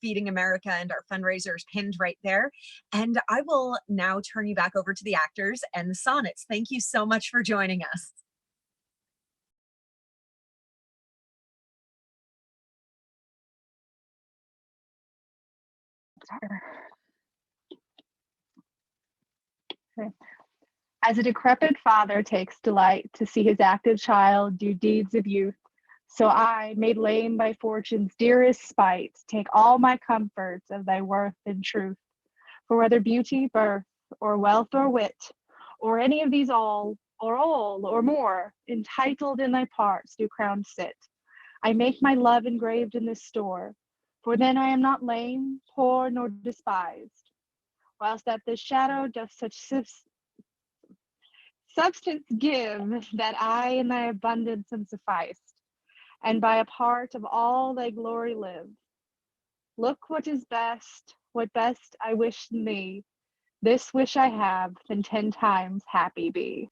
Feeding America and our fundraiser is pinned right there. And I will now turn you back over to the actors and the sonnets. Thank you so much for joining us. Okay. As a decrepit father takes delight to see his active child do deeds of youth, so I, made lame by fortune's dearest spite, take all my comforts of thy worth and truth. For whether beauty, birth, or wealth, or wit, or any of these all, or more, entitled in thy parts do crowned sit, I make my love engraved in this store, for then I am not lame, poor, nor despised. Whilst that this shadow doth such substance give, that I in thy abundance am sufficed, and by a part of all thy glory live. Look what is best, what best I wish in thee, this wish I have, then 10 times happy be.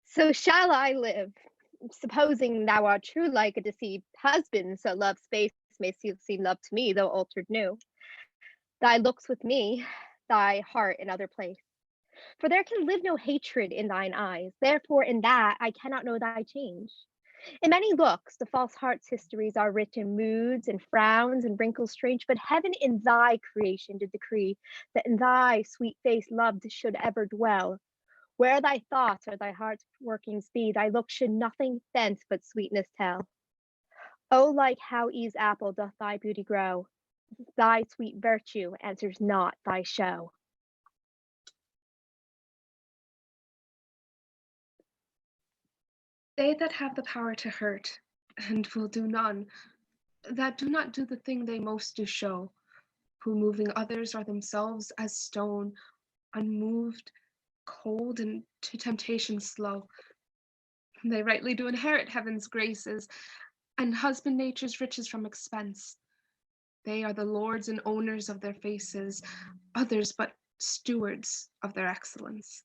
So shall I live, supposing thou art true like a deceived husband, so love's face may seem love to me, though altered new. Thy looks with me, thy heart in other place. For there can live no hatred in thine eyes, therefore in that I cannot know thy change. In many looks, the false heart's histories are rich in moods and frowns and wrinkles strange, but heaven in thy creation did decree that in thy sweet face loved should ever dwell. Where thy thoughts or thy heart's workings be, thy look should nothing thence but sweetness tell. Oh, like how Eve's apple doth thy beauty grow, thy sweet virtue answers not thy show. They that have the power to hurt, and will do none, that do not do the thing they most do show, who moving others are themselves as stone, unmoved, cold, and to temptation slow. They rightly do inherit heaven's graces, and husband nature's riches from expense. They are the lords and owners of their faces, others but stewards of their excellence.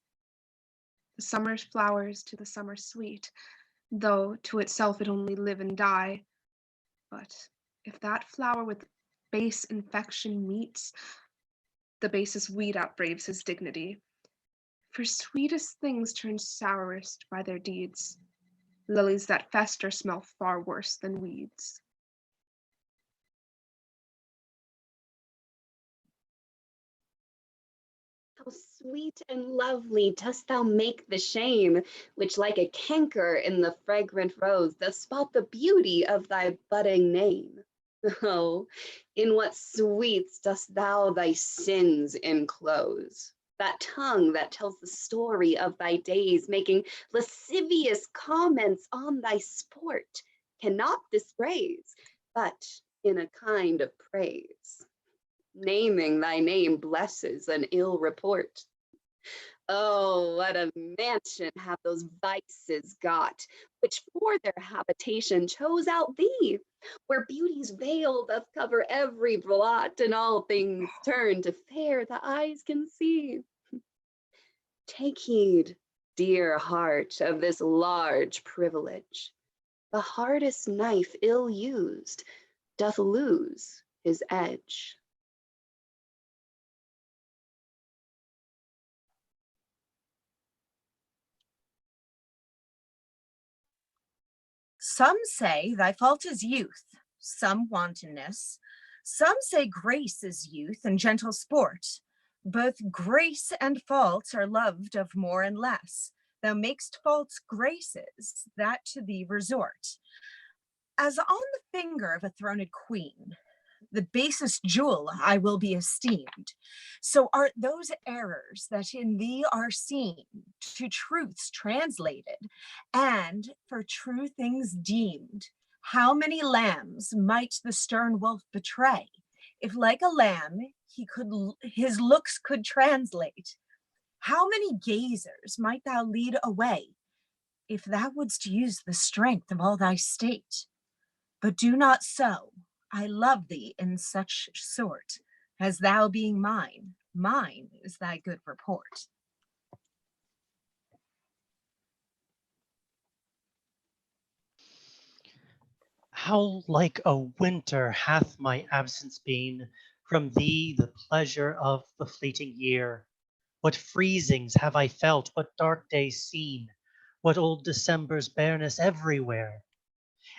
The summer's flowers to the summer sweet, though to itself it only live and die. But if that flower with base infection meets, the basest weed outbraves his dignity. For sweetest things turn sourest by their deeds. Lilies that fester smell far worse than weeds. How sweet and lovely dost thou make the shame, which like a canker in the fragrant rose doth spot the beauty of thy budding name. Oh, in what sweets dost thou thy sins enclose? That tongue that tells the story of thy days, making lascivious comments on thy sport, cannot dispraise, but in a kind of praise. Naming thy name blesses an ill report. Oh, what a mansion have those vices got, which for their habitation chose out thee, where beauty's veil doth cover every blot, and all things turn to fair the eyes can see. Take heed, dear heart, of this large privilege. The hardest knife ill used doth lose his edge. Some say thy fault is youth, some wantonness. Some say grace is youth and gentle sport. Both grace and fault are loved of more and less. Thou makest faults graces, that to thee resort. As on the finger of a throned queen, the basest jewel I will be esteemed. So art those errors that in thee are seen, to truths translated, and for true things deemed. How many lambs might the stern wolf betray, if like a lamb his looks could translate? How many gazers might thou lead away, if thou wouldst use the strength of all thy state? But do not so. I love thee in such sort, as thou being mine, mine is thy good report. How like a winter hath my absence been from thee, the pleasure of the fleeting year. What freezings have I felt, what dark days seen, what old December's bareness everywhere.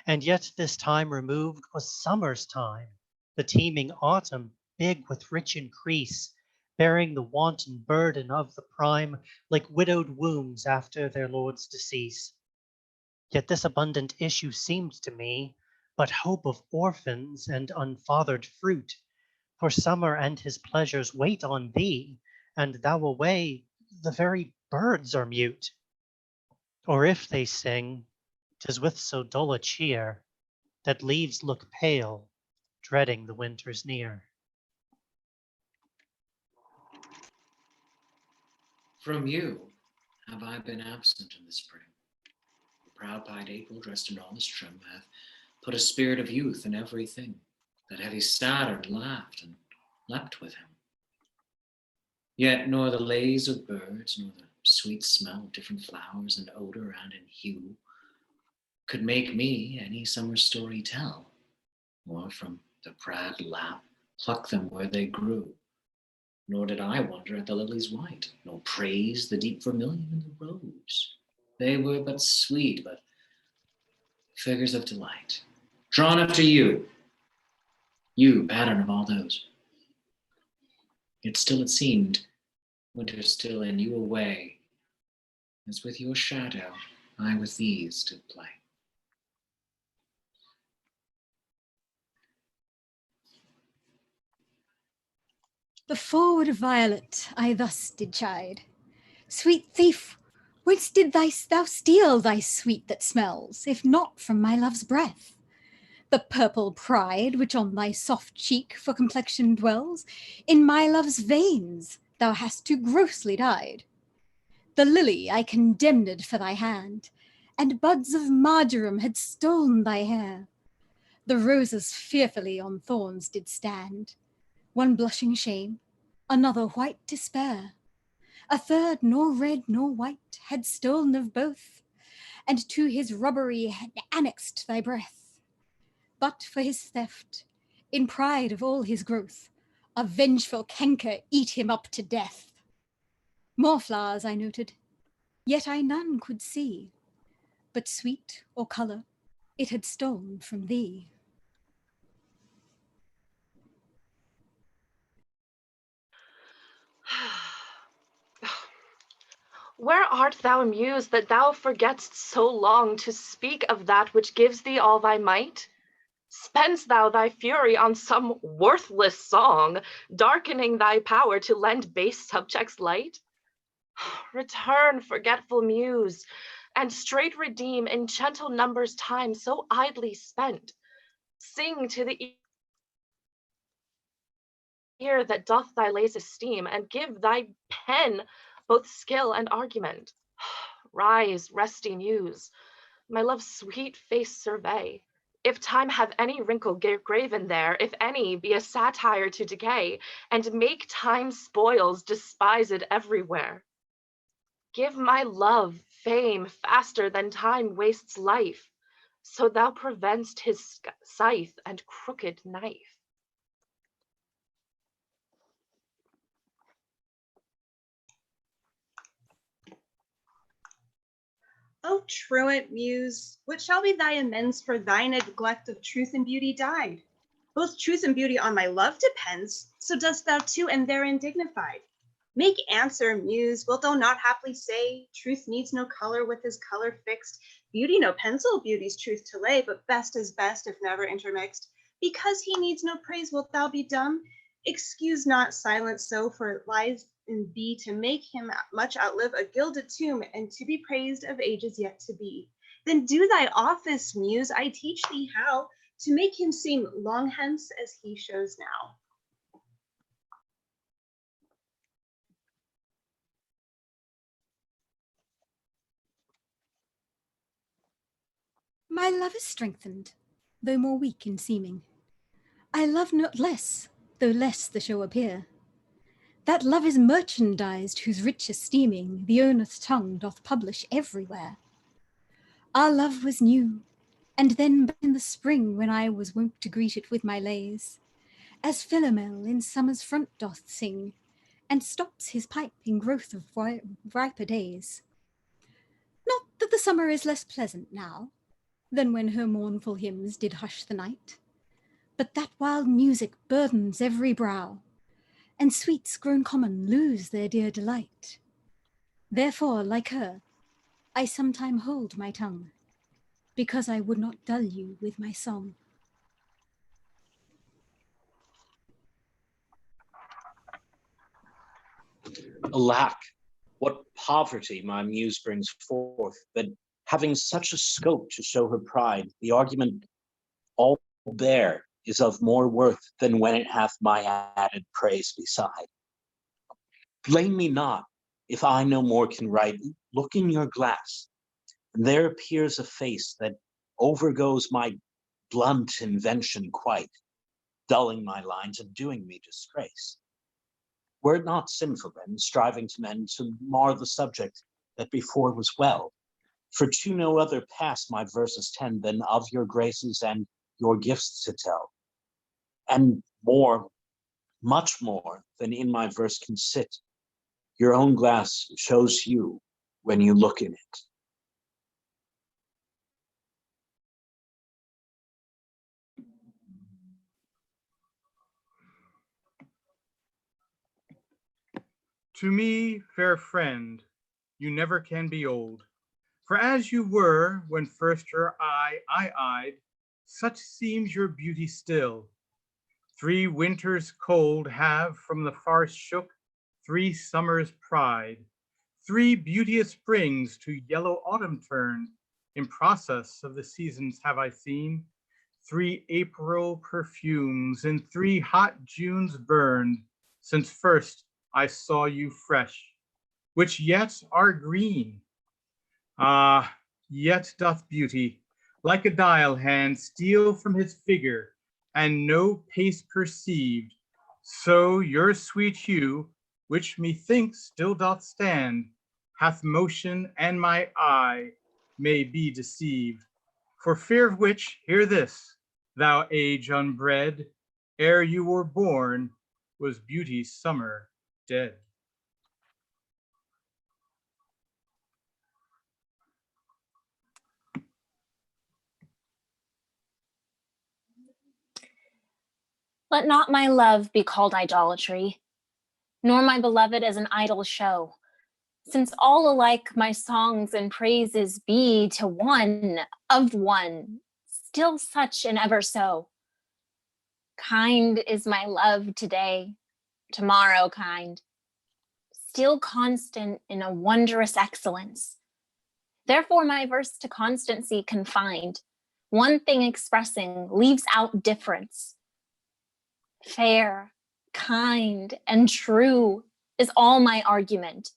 And yet this time removed was summer's time, the teeming autumn, big with rich increase, bearing the wanton burden of the prime, like widowed wombs after their lord's decease. Yet this abundant issue seemed to me but hope of orphans and unfathered fruit, for summer and his pleasures wait on thee, and thou away, the very birds are mute. Or if they sing, 'tis with so dull a cheer, that leaves look pale, dreading the winter's near. From you have I been absent in the spring. The proud-pied April, dressed in honest trim, hath put a spirit of youth in everything, that heavy Saturn laughed and leapt with him. Yet nor the lays of birds, nor the sweet smell of different flowers in odor and in hue, could make me any summer story tell, or from the proud lap pluck them where they grew. Nor did I wonder at the lily's white, nor praise the deep vermilion in the rose. They were but sweet, but figures of delight, drawn after you, you pattern of all those. Yet still it seemed, winter still and you away, as with your shadow I with these did play. The forward violet I thus did chide. Sweet thief, whence did thou steal thy sweet that smells, if not from my love's breath? The purple pride which on thy soft cheek for complexion dwells, in my love's veins thou hast too grossly dyed. The lily I condemned for thy hand, and buds of marjoram had stolen thy hair. The roses fearfully on thorns did stand, one blushing shame, another white despair. A third, nor red nor white, had stolen of both, and to his robbery had annexed thy breath. But for his theft, in pride of all his growth, a vengeful canker eat him up to death. More flowers I noted, yet I none could see, but sweet or colour it had stolen from thee. Where art thou, Muse, that thou forgett'st so long to speak of that which gives thee all thy might? Spends thou thy fury on some worthless song, darkening thy power to lend base subjects light? Return, forgetful Muse, and straight redeem in gentle numbers time so idly spent. Sing to the ear that doth thy lays esteem, and give thy pen both skill and argument. Rise, resty Muse, my love's sweet face survey. If time have any wrinkle graven there, if any be a satire to decay, and make time's spoils despised everywhere. Give my love fame faster than time wastes life, so thou preventst his scythe and crooked knife. O truant Muse, what shall be thy amends for thy neglect of truth and beauty died? Both truth and beauty on my love depends, so dost thou too, and therein dignified. Make answer, Muse, wilt thou not haply say, truth needs no color with his color fixed, beauty no pencil, beauty's truth to lay, but best is best if never intermixed. Because he needs no praise, wilt thou be dumb? Excuse not silence so, for it lies in thee to make him much outlive a gilded tomb, and to be praised of ages yet to be. Then do thy office, Muse, I teach thee how to make him seem long hence as he shows now. My love is strengthened, though more weak in seeming. I love not less, though less the show appear. That love is merchandised, whose rich esteeming the earnest tongue doth publish everywhere. Our love was new, and then back in the spring, when I was wont to greet it with my lays, as Philomel in summer's front doth sing, and stops his pipe in growth of riper days. Not that the summer is less pleasant now than when her mournful hymns did hush the night, but that wild music burdens every brow, and sweets grown common lose their dear delight. Therefore, like her, I sometime hold my tongue, because I would not dull you with my song. Alack, what poverty my muse brings forth, that having such a scope to show her pride, the argument all bare is of more worth than when it hath my added praise beside. Blame me not, if I no more can write. Look in your glass, and there appears a face that overgoes my blunt invention quite, dulling my lines and doing me disgrace. Were it not sinful then, striving to mend, to mar the subject that before was well? For to no other pass my verses tend than of your graces and your gifts to tell. And more, much more than in my verse can sit, your own glass shows you when you look in it. To me, fair friend, you never can be old. For as you were when first your eye I eyed, such seems your beauty still. 3 winters cold have from the forest shook 3 summers' pride. 3 beauteous springs to yellow autumn turned. In process of the seasons have I seen. 3 April perfumes and 3 hot Junes burned, since first I saw you fresh, which yet are green. Ah, yet doth beauty, like a dial hand, steal from his figure, and no pace perceived. So your sweet hue, which methinks still doth stand, hath motion, and my eye may be deceived. For fear of which, hear this, thou age unbred, ere you were born, was beauty's summer dead. Let not my love be called idolatry, nor my beloved as an idle show, since all alike my songs and praises be to one, of one, still such and ever so. Kind is my love today, tomorrow kind, still constant in a wondrous excellence. Therefore my verse to constancy confined, one thing expressing leaves out difference. Fair, kind, and true is all my argument.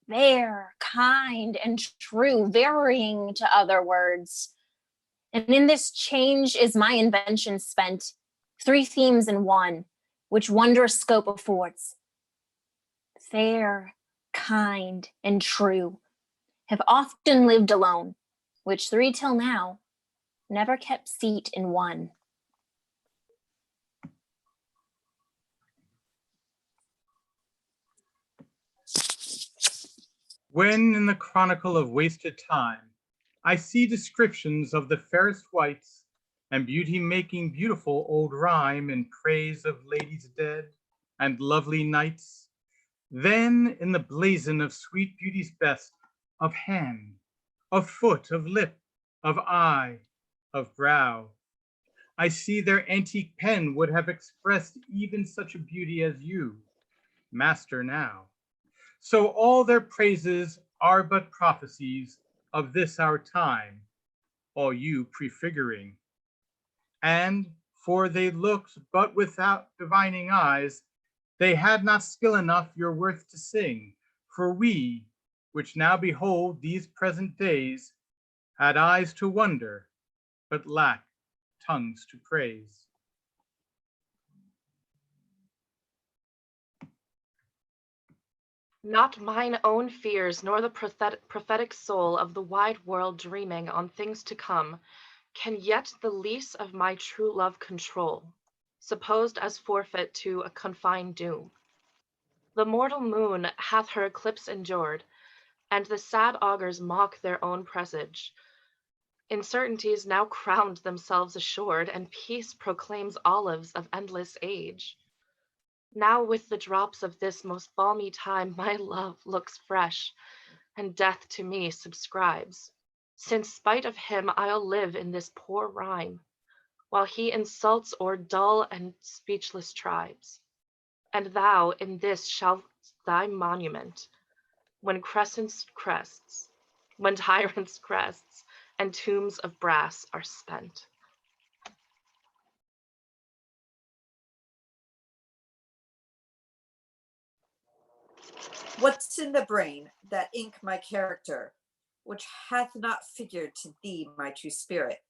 Fair, kind, and true, varying to other words. And in this change is my invention spent, 3 themes in one, which wondrous scope affords. Fair, kind, and true have often lived alone, which 3 till now never kept seat in one. When in the chronicle of wasted time, I see descriptions of the fairest wights, and beauty making beautiful old rhyme in praise of ladies dead and lovely knights, then in the blazon of sweet beauty's best, of hand, of foot, of lip, of eye, of brow, I see their antique pen would have expressed even such a beauty as you, master now. So all their praises are but prophecies of this our time, all you prefiguring. And for they looked but without divining eyes, they had not skill enough your worth to sing. For we, which now behold these present days, had eyes to wonder, but lack tongues to praise. Not mine own fears, nor the prophetic soul of the wide world dreaming on things to come, can yet the lease of my true love control, supposed as forfeit to a confined doom. The mortal moon hath her eclipse endured, and the sad augurs mock their own presage. Uncertainties now crowned themselves assured, and peace proclaims olives of endless age. Now with the drops of this most balmy time, my love looks fresh, and death to me subscribes. Since spite of him I'll live in this poor rhyme, while he insults o'er dull and speechless tribes. And thou in this shalt thy monument, when crescents crests, when tyrants crests, and tombs of brass are spent. What's in the brain that ink my character, which hath not figured to thee my true spirit?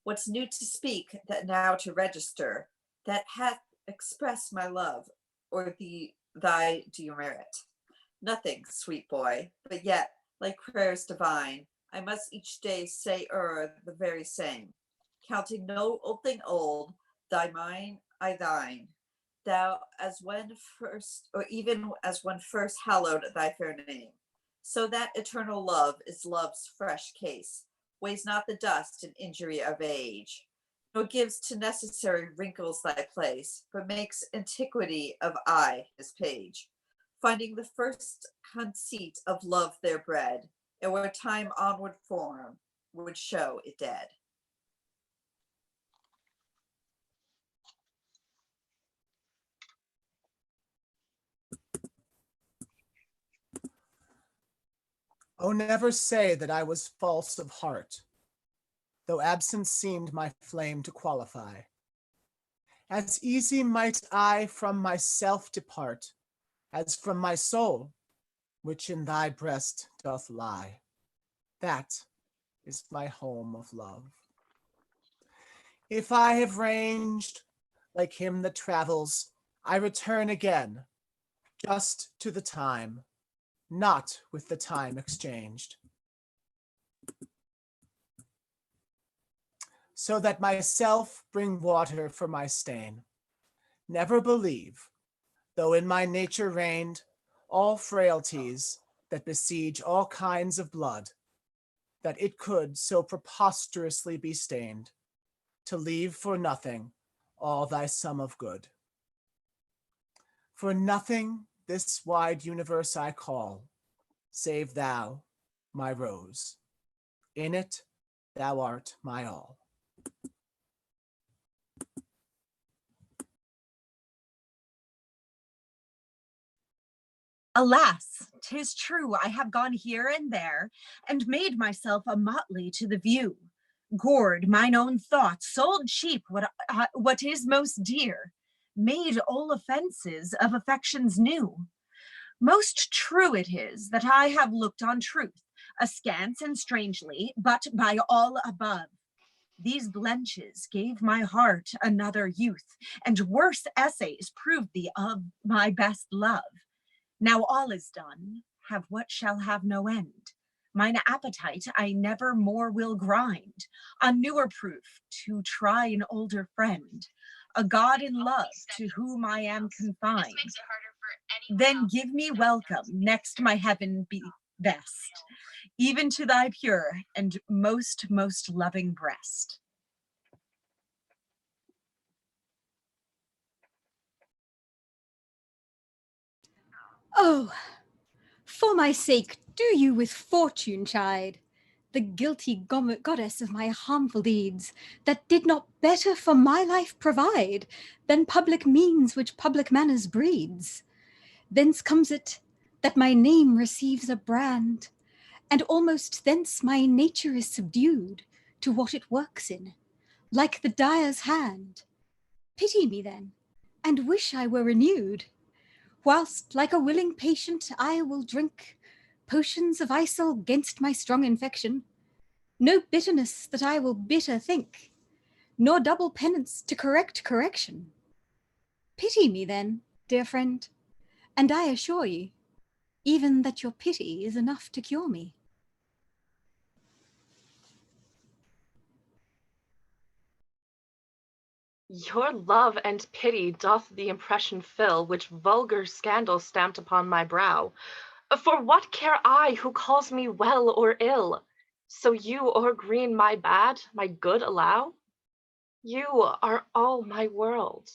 What's new to speak that now to register, that hath expressed my love, or thy demerit? Nothing, sweet boy, but yet, like prayers divine, I must each day say the very same, counting no old thing old, thy mine, I thine. Thou as when first, or even as when first hallowed thy fair name. So that eternal love is love's fresh case, weighs not the dust and injury of age, nor gives to necessary wrinkles thy place, but makes antiquity of eye his page. finding the first conceit of love their bread, and where time onward form would show it dead. Oh, never say that I was false of heart, though absence seemed my flame to qualify. As easy might I from myself depart, as from my soul, which in thy breast doth lie. That is my home of love. If I have ranged like him that travels, I return again, just to the time, not with the time exchanged. So that myself bring water for my stain. Never believe, though in my nature reigned all frailties that besiege all kinds of blood, that it could so preposterously be stained, to leave for nothing all thy sum of good. For nothing this wide universe I call, save thou, my rose. In it thou art my all. Alas, 'tis true I have gone here and there, and made myself a motley to the view, gored mine own thoughts, sold cheap what is most dear, made all offenses of affections new. Most true it is that I have looked on truth, askance and strangely, but by all above. These blenches gave my heart another youth, and worse essays proved thee of my best love. Now all is done, have what shall have no end. Mine appetite I never more will grind, a newer proof to try an older friend, a god in love to whom I am confined. Then give me welcome next my heaven be best, even to thy pure and most loving breast. Oh, for my sake, do you with fortune chide, the guilty goddess of my harmful deeds, that did not better for my life provide than public means which public manners breeds. Thence comes it that my name receives a brand, and almost thence my nature is subdued to what it works in, like the dyer's hand. Pity me then, and wish I were renewed, whilst like a willing patient I will drink potions of Isel 'gainst my strong infection. No bitterness that I will bitter think, nor double penance to correct correction. Pity me then, dear friend, and I assure ye, even that your pity is enough to cure me. Your love and pity doth the impression fill, which vulgar scandal stamped upon my brow. For what care I who calls me well or ill? So you o'ergreen my bad, my good allow? You are all my world,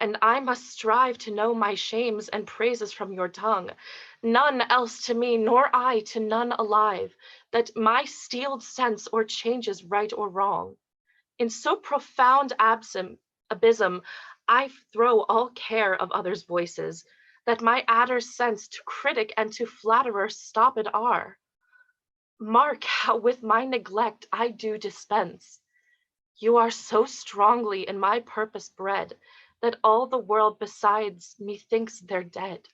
and I must strive to know my shames and praises from your tongue. None else to me, nor I to none alive, that my steeled sense or changes right or wrong. In so profound abysm, I throw all care of others' voices, that my adder's sense to critic and to flatterer stopped are. Mark how with my neglect I do dispense. You are so strongly in my purpose bred, that all the world besides methinks they're dead.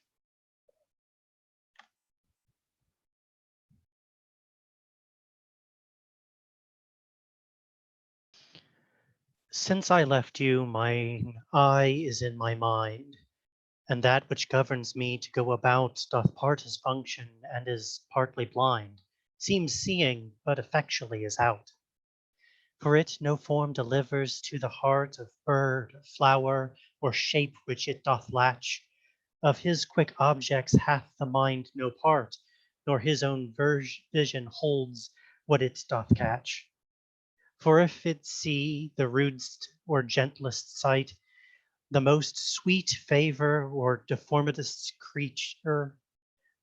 Since I left you, mine eye is in my mind, and that which governs me to go about doth part his function, and is partly blind, seems seeing, but effectually is out. For it no form delivers to the heart of bird, flower, or shape which it doth latch. Of his quick objects hath the mind no part, nor his own vision holds what it doth catch. For if it see the rudest or gentlest sight, the most sweet favor or deformitous creature,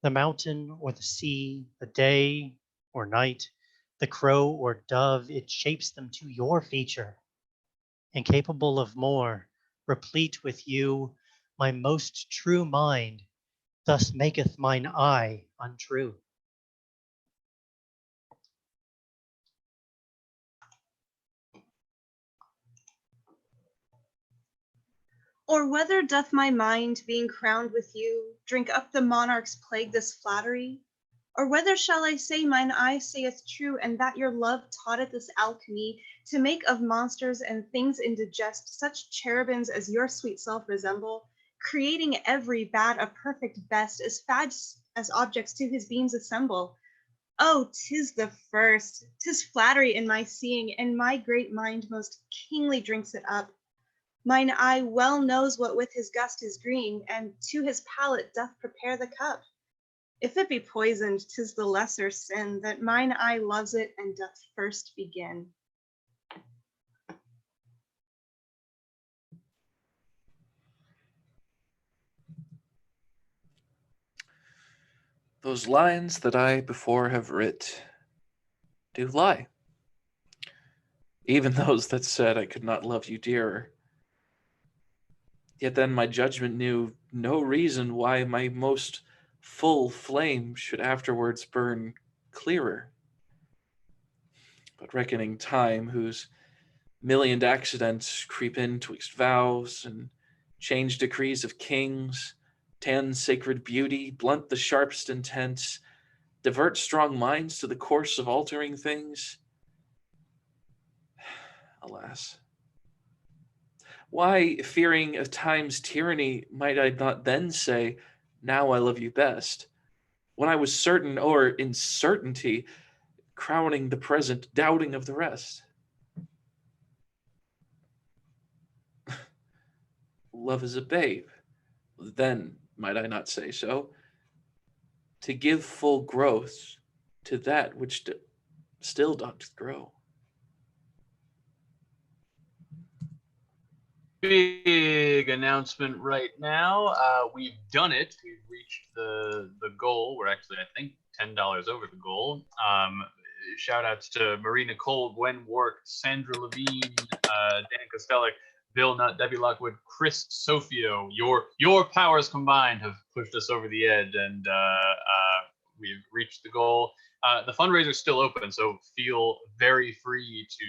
the mountain or the sea, the day or night, the crow or dove, it shapes them to your feature, incapable of more, replete with you, my most true mind, thus maketh mine eye untrue. Or whether doth my mind, being crowned with you, drink up the monarch's plague this flattery? Or whether shall I say mine eye saith true, and that your love taughteth this alchemy, to make of monsters and things indigest such cherubims as your sweet self resemble, creating every bad a perfect best, as fads as objects to his beams assemble? Oh, 'tis the first, 'tis flattery in my seeing, and my great mind most kingly drinks it up. Mine eye well knows what with his gust is green, and to his palate doth prepare the cup. If it be poisoned, 'tis the lesser sin, that mine eye loves it and doth first begin. Those lines that I before have writ do lie, even those that said I could not love you dearer. Yet then my judgment knew no reason why my most full flame should afterwards burn clearer. But reckoning time, whose millioned accidents creep in twixt vows and change decrees of kings, tan sacred beauty, blunt the sharpest intents, divert strong minds to the course of altering things. Alas, why, fearing of time's tyranny, might I not then say, now I love you best, when I was certain, or in certainty, crowning the present, doubting of the rest? Love is a babe, then might I not say so, to give full growth to that which still doth grow. Big announcement right now. We've done it. We've reached the goal. We're actually, I think, $10 over the goal. Shout outs to Marie Nicole, Gwen Wark, Sandra Levine, Dan Kostelik, Bill Nutt, Debbie Lockwood, Chris Sofio. Your powers combined have pushed us over the edge, and we've reached the goal. The fundraiser's still open, so feel very free to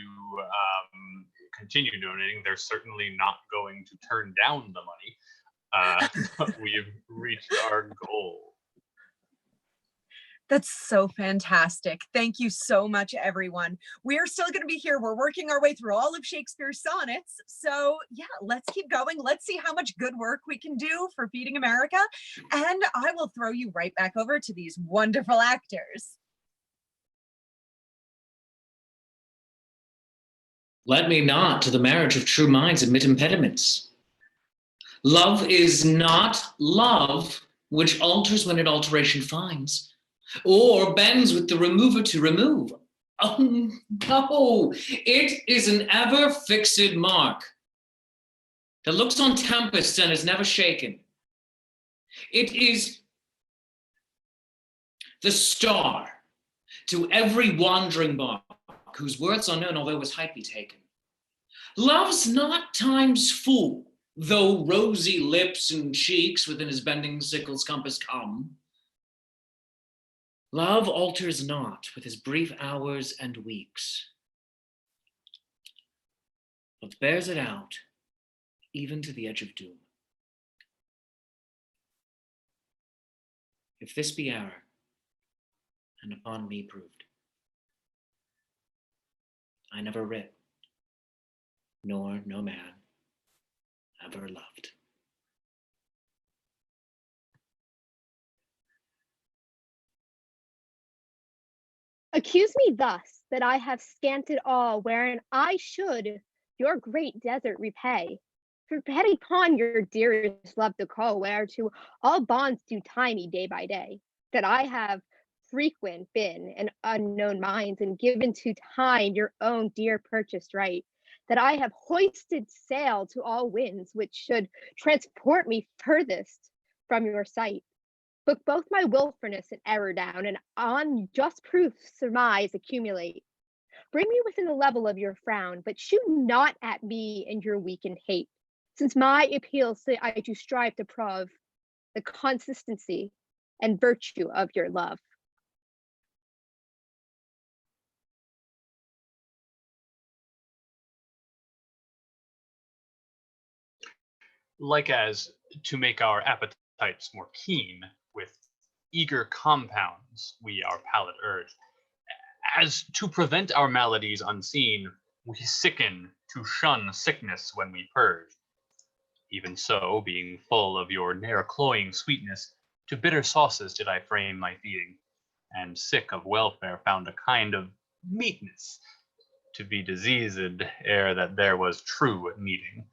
continue donating. They're certainly not going to turn down the money. But we've reached our goal. That's so fantastic. Thank you so much, everyone. We are still going to be here. We're working our way through all of Shakespeare's sonnets. So yeah, let's keep going. Let's see how much good work we can do for Feeding America. And I will throw you right back over to these wonderful actors. Let me not to the marriage of true minds admit impediments. Love is not love which alters when it alteration finds, or bends with the remover to remove. Oh no, it is an ever fixed mark that looks on tempests and is never shaken. It is the star to every wandering bark, whose worth's unknown, although his height be taken. Love's not time's fool, though rosy lips and cheeks within his bending sickle's compass come. Love alters not with his brief hours and weeks, but bears it out even to the edge of doom. If this be error, and upon me proved, I never writ, nor no man ever loved. Accuse me thus, that I have scanted all, wherein I should your great desert repay. For petty upon your dearest love to call, whereto all bonds do tie me day by day. That I have frequent been in unknown minds, and given to time your own dear purchased right. that I have hoisted sail to all winds which should transport me furthest from your sight. Book both my willfulness and error down, and on just proofs surmise accumulate. Bring me within the level of your frown, but shoot not at me in your weakened hate, since my appeals say I do strive to prove the consistency and virtue of your love. Like as to make our appetites more keen, with eager compounds we our palate urge, as to prevent our maladies unseen, we sicken to shun sickness when we purge. Even so, being full of your ne'er cloying sweetness, to bitter sauces did I frame my feeding, and sick of welfare found a kind of meetness, to be diseased ere that there was true meeting.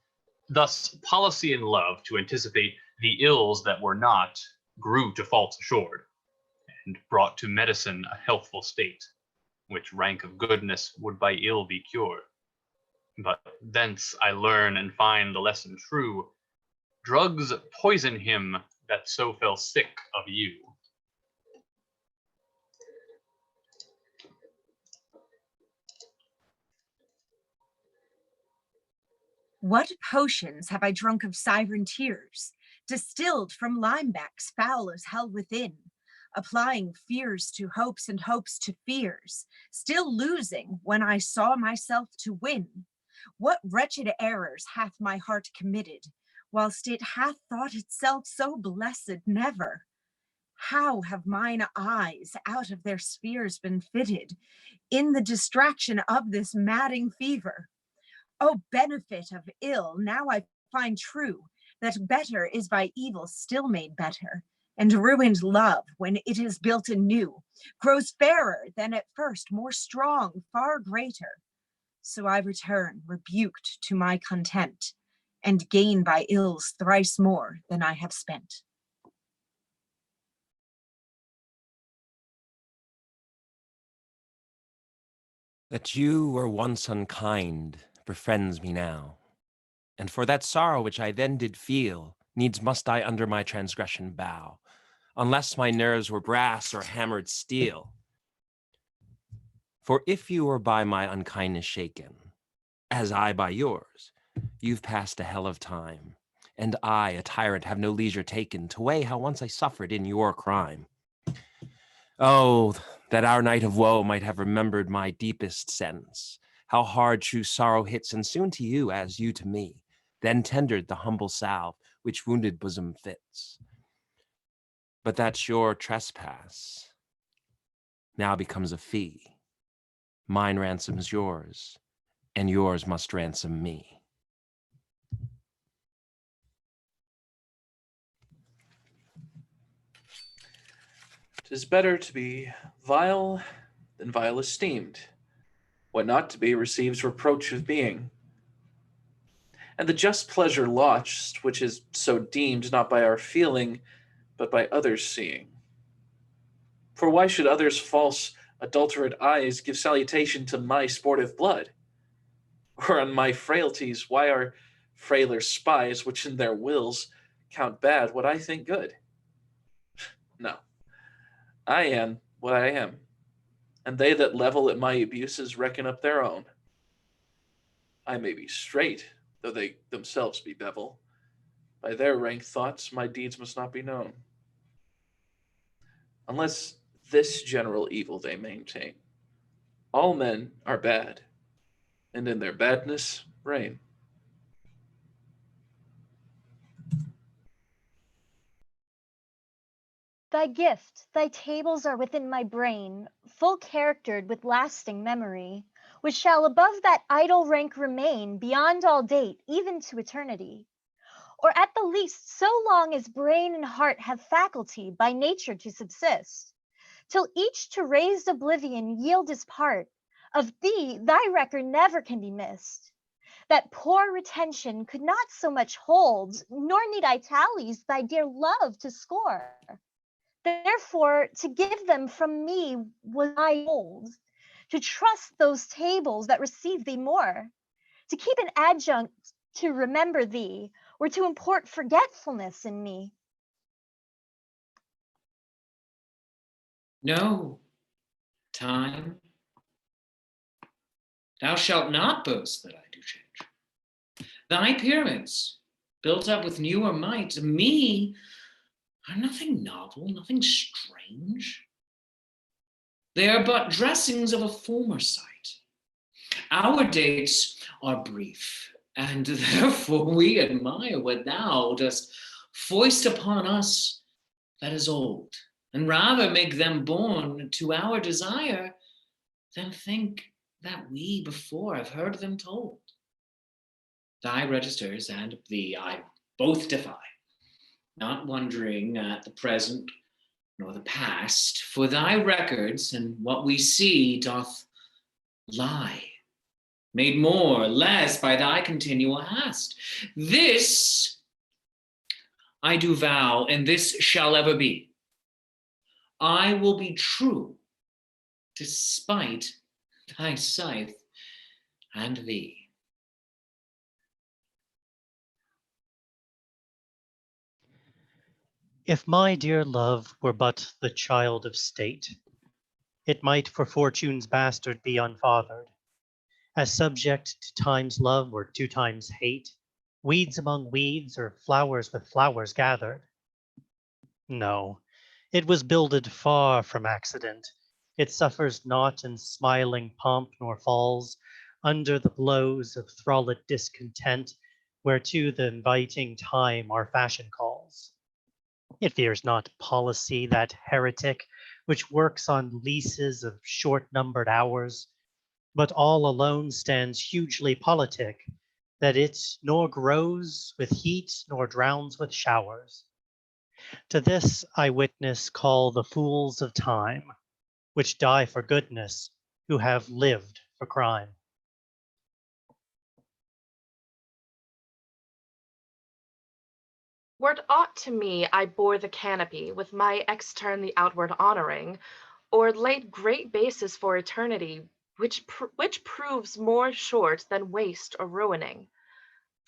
Thus policy and love, to anticipate the ills that were not, grew to faults assured, and brought to medicine a healthful state, which rank of goodness would by ill be cured. But thence I learn and find the lesson true, drugs poison him that so fell sick of you. What potions have I drunk of siren tears, distilled from limebacks foul as hell within, applying fears to hopes and hopes to fears, still losing when I saw myself to win? What wretched errors hath my heart committed, whilst it hath thought itself so blessed never? How have mine eyes out of their spheres been fitted, in the distraction of this madding fever? O benefit of ill, now I find true, that better is by evil still made better, and ruined love, when it is built anew, grows fairer than at first, more strong, far greater. So I return, rebuked to my content, and gain by ills thrice more than I have spent. That you were once unkind befriends me now, and for that sorrow which I then did feel, needs must I under my transgression bow, unless my nerves were brass or hammered steel. For if you were by my unkindness shaken, as I by yours, you've passed a hell of time, and I, a tyrant, have no leisure taken to weigh how once I suffered in your crime. Oh, that our night of woe might have remembered my deepest sense, how hard true sorrow hits, and soon to you as you to me, then tendered the humble salve which wounded bosom fits. But that your trespass now becomes a fee. Mine ransoms yours, and yours must ransom me. 'Tis better to be vile than vile esteemed. What not to be receives reproach of being. And the just pleasure lost, which is so deemed not by our feeling, but by others' seeing. For why should others' false, adulterate eyes give salutation to my sportive blood? Or on my frailties, why are frailer spies, which in their wills count bad what I think good? No, I am what I am, and they that level at my abuses reckon up their own. I may be straight, though they themselves be bevel. By their rank thoughts, my deeds must not be known. Unless this general evil they maintain, all men are bad, and in their badness reign. Thy gift, thy tables are within my brain, full charactered with lasting memory, which shall above that idle rank remain beyond all date, even to eternity. Or at the least so long as brain and heart have faculty by nature to subsist, till each to raised oblivion yield his part, of thee thy record never can be missed. That poor retention could not so much hold, nor need I tallies thy dear love to score. Therefore, to give them from me was I old, to trust those tables that receive thee more, to keep an adjunct to remember thee, or to import forgetfulness in me. No, time. Thou shalt not boast that I do change. Thy pyramids, built up with newer might, me, are nothing novel, nothing strange. They are but dressings of a former sight. Our dates are brief, and therefore we admire what thou dost foist upon us that is old, and rather make them born to our desire than think that we before have heard them told. Thy registers and thee I both defy, not wondering at the present nor the past, for thy records and what we see doth lie, made more or less by thy continual hast. This I do vow, and this shall ever be. I will be true, despite thy scythe and thee. If my dear love were but the child of state, it might for fortune's bastard be unfathered, as subject to time's love or to time's hate, weeds among weeds or flowers with flowers gathered. No, it was builded far from accident. It suffers not in smiling pomp nor falls under the blows of thralled discontent, whereto the inviting time our fashion calls. It fears not policy, that heretic, which works on leases of short-numbered hours, but all alone stands hugely politic, that it nor grows with heat nor drowns with showers. To this I witness call the fools of time, which die for goodness, who have lived for crime. Were't aught to me I bore the canopy with my extern the outward honoring, or laid great basis for eternity, which proves more short than waste or ruining.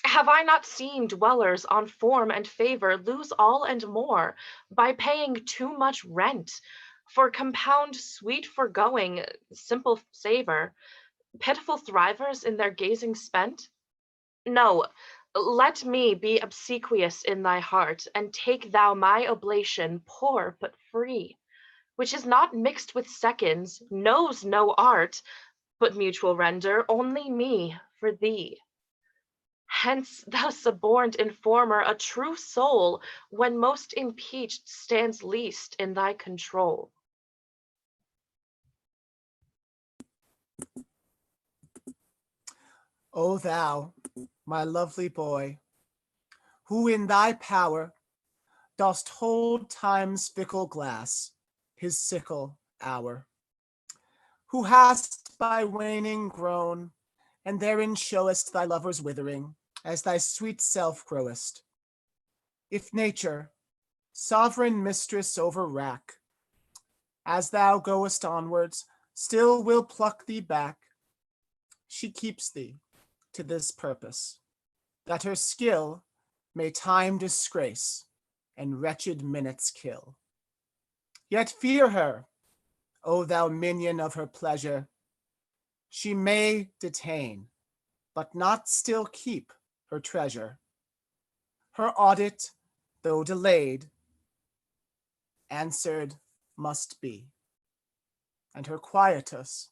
Have I not seen dwellers on form and favor lose all and more by paying too much rent, for compound sweet foregoing, simple savor, pitiful thrivers in their gazing spent? No, let me be obsequious in thy heart, and take thou my oblation poor but free, which is not mixed with seconds, knows no art, but mutual render only me for thee. Hence thou suborned informer, a true soul, when most impeached stands least in thy control. O thou, my lovely boy, who in thy power dost hold time's fickle glass, his sickle hour, who hast by waning grown, and therein showest thy lover's withering, as thy sweet self growest. If nature, sovereign mistress over wrack, as thou goest onwards, still will pluck thee back, she keeps thee to this purpose, that her skill may time disgrace and wretched minutes kill. Yet fear her, O thou minion of her pleasure. She may detain, but not still keep her treasure. Her audit, though delayed, answered must be, and her quietus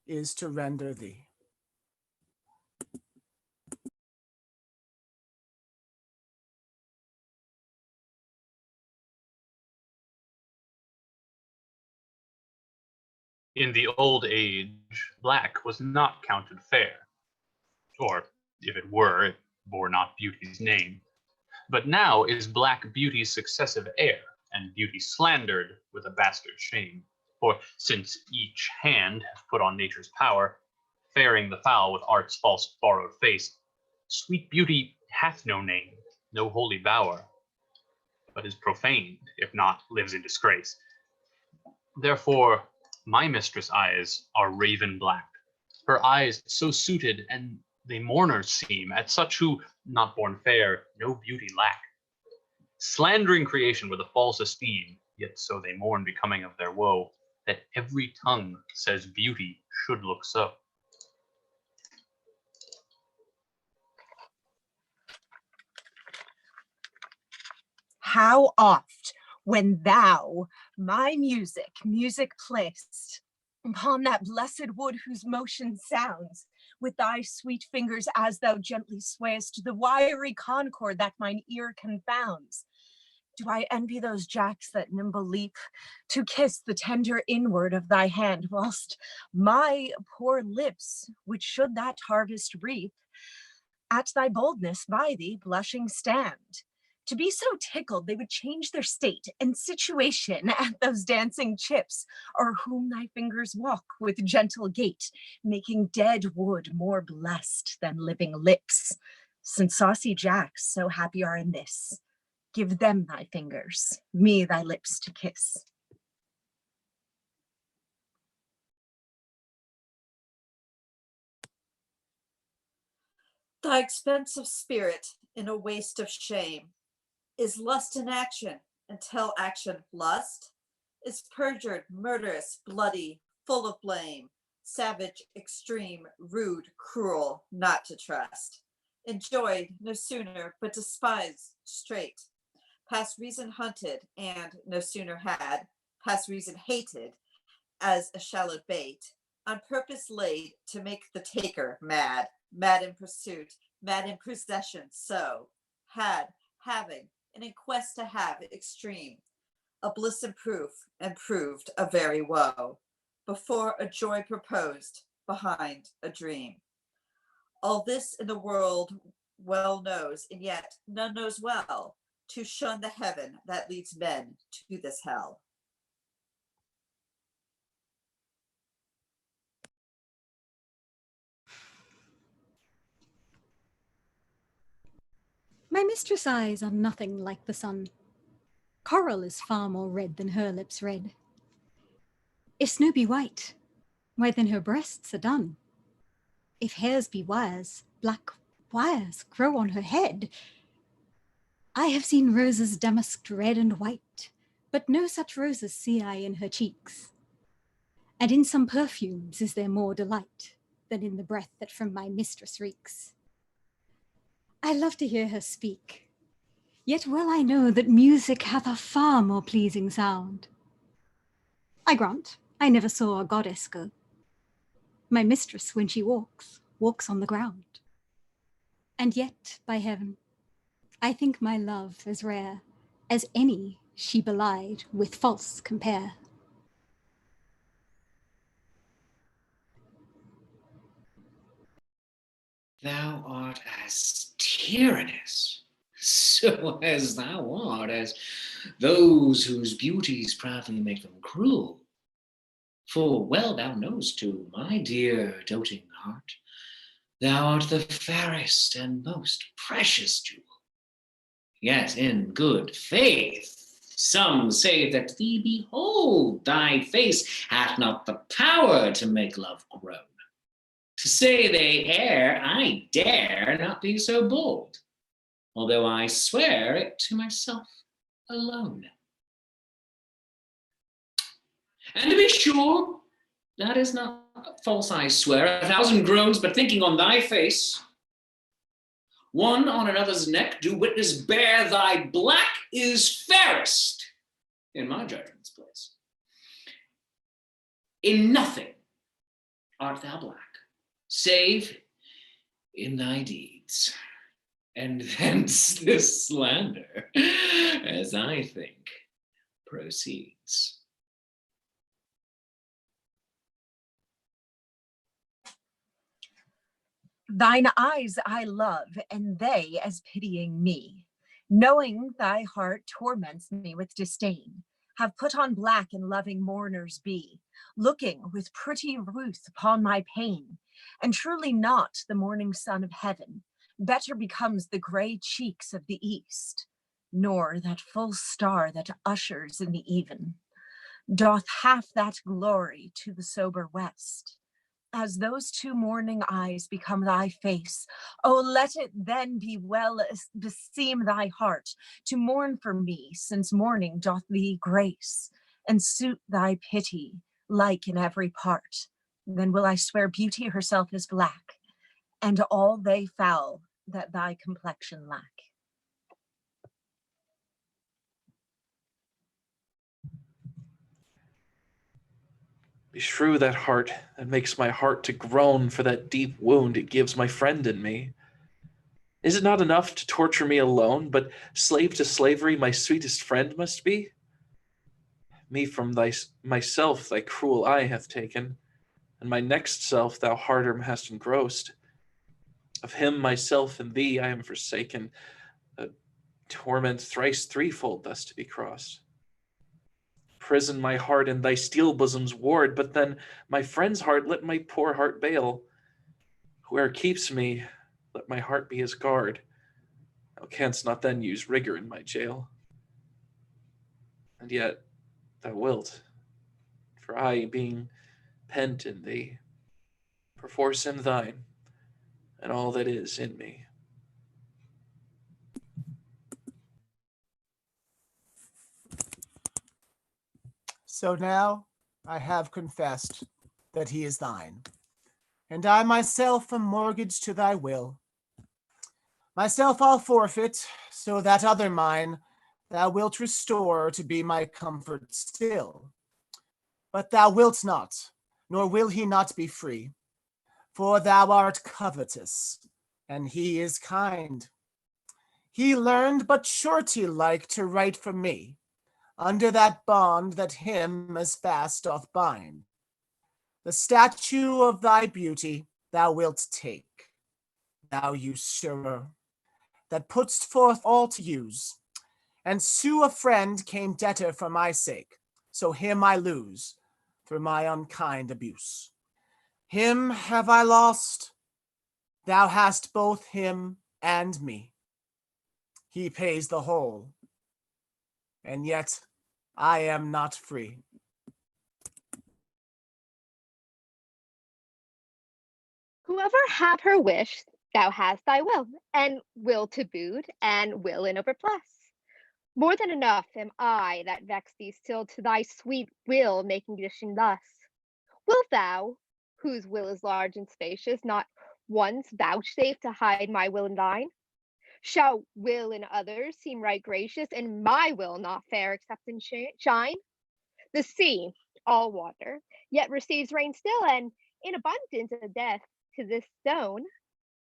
is to render thee. In the old age, black was not counted fair, or if it were, it bore not beauty's name. But now is black beauty's successive heir, and beauty slandered with a bastard shame. For since each hand hath put on nature's power, fairing the foul with art's false borrowed face, sweet beauty hath no name, no holy bower, but is profaned, if not lives in disgrace. Therefore my mistress' eyes are raven black, her eyes so suited and they mourners seem, at such who, not born fair, no beauty lack. Slandering creation with a false esteem, yet so they mourn becoming of their woe, that every tongue says beauty should look so. How oft, when thou, my music placed, upon that blessed wood whose motion sounds, with thy sweet fingers as thou gently swayest the wiry concord that mine ear confounds, do I envy those jacks that nimble leap to kiss the tender inward of thy hand, whilst my poor lips, which should that harvest reap, at thy boldness by thee blushing stand. To be so tickled they would change their state and situation at those dancing chips, or whom thy fingers walk with gentle gait, making dead wood more blessed than living lips. Since saucy jacks so happy are in this, give them thy fingers, me thy lips to kiss. Thy expense of spirit in a waste of shame is lust in action until action lust is perjured, murderous, bloody, full of blame, savage, extreme, rude, cruel, not to trust, enjoyed no sooner but despised straight, past reason hunted and no sooner had, past reason hated as a shallow bait, on purpose laid to make the taker mad, mad in pursuit, mad in possession, so had, having, and in quest to have extreme, a bliss in proof, and proved a very woe, before a joy proposed, behind a dream. All this in the world well knows, and yet none knows well, to shun the heaven that leads men to this hell. My mistress' eyes are nothing like the sun. Coral is far more red than her lips red. If snow be white, why then her breasts are dun. If hairs be wires, black wires grow on her head. I have seen roses damasked red and white, but no such roses see I in her cheeks. And in some perfumes is there more delight than in the breath that from my mistress reeks. I love to hear her speak, yet well I know that music hath a far more pleasing sound. I grant I never saw a goddess go. My mistress, when she walks, walks on the ground. And yet, by heaven, I think my love as rare as any she belied with false compare. Thou art as tyrannous, so as thou art as those whose beauties proudly make them cruel. For well thou knowest too, my dear doting heart, thou art the fairest and most precious jewel. Yet in good faith, some say that thee behold, thy face hath not the power to make love groan. To say they err, I dare not be so bold, although I swear it to myself alone. And to be sure, that is not false I swear, 1,000 groans, but thinking on thy face, one on another's neck do witness bear thy black is fairest in my judgment's place. In nothing art thou black, save in thy deeds, and thence this slander, as I think, proceeds. Thine eyes I love, and they as pitying me, knowing thy heart torments me with disdain, have put on black and loving mourners be, looking with pretty ruth upon my pain, and truly not the morning sun of heaven, better becomes the gray cheeks of the east, nor that full star that ushers in the even, doth half that glory to the sober west. as those two morning eyes become thy face, oh, let it then be well beseem thy heart to mourn for me, since morning doth thee grace, and suit thy pity like in every part. Then will I swear beauty herself is black, and all they foul that thy complexion lack. Beshrew that heart that makes my heart to groan for that deep wound it gives my friend in me. Is it not enough to torture me alone, but slave to slavery my sweetest friend must be? Me from myself thy cruel eye hath taken, and my next self thou harder hast engrossed. Of him, myself, and thee I am forsaken, a torment thrice threefold thus to be crossed. Prison my heart in thy steel bosom's ward, but then my friend's heart let my poor heart bail. Whoe'er keeps me, let my heart be his guard. Thou canst not then use rigor in my jail. And yet thou wilt, for I, being pent in thee, perforce am thine, and all that is in me. So now I have confessed that he is thine, and I myself am mortgaged to thy will. Myself I'll forfeit, so that other mine thou wilt restore to be my comfort still. But thou wilt not, nor will he not be free, for thou art covetous, and he is kind. He learned but surety-like to write for me, under that bond that him as fast doth bind. The statue of thy beauty thou wilt take, thou usurer, that put'st forth all to use, and sue a friend came debtor for my sake, so him I lose through my unkind abuse. Him have I lost, thou hast both him and me. He pays the whole, and yet I am not free. Whoever have her wish, thou hast thy will, and will to boot, and will in overplus. More than enough am I that vex thee still to thy sweet will making condition thus. Wilt thou, whose will is large and spacious, not once vouchsafe to hide my will in thine? Shall will in others seem right gracious, and my will not fair except in shine? The sea, all water, yet receives rain still, and in abundance of death to this stone.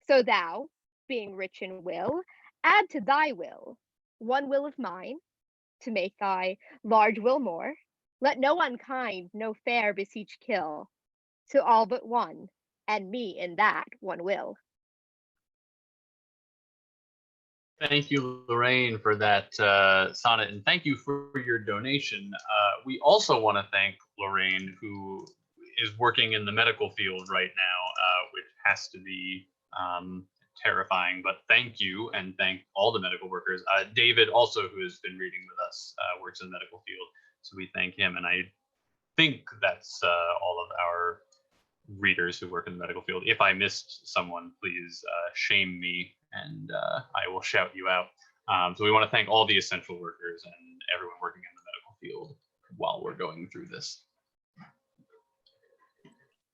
So thou, being rich in will, add to thy will one will of mine, to make thy large will more. Let no unkind, no fair beseech kill, to all but one, and me in that one will. Thank you, Lorraine, for that sonnet, and thank you for your donation. We also want to thank Lorraine, who is working in the medical field right now, which has to be terrifying, but thank you, and thank all the medical workers. David, also, who has been reading with us, works in the medical field, so we thank him, and I think that's all of our readers who work in the medical field. If I missed someone, please shame me, and I will shout you out. So we want to thank all the essential workers and everyone working in the medical field while we're going through this.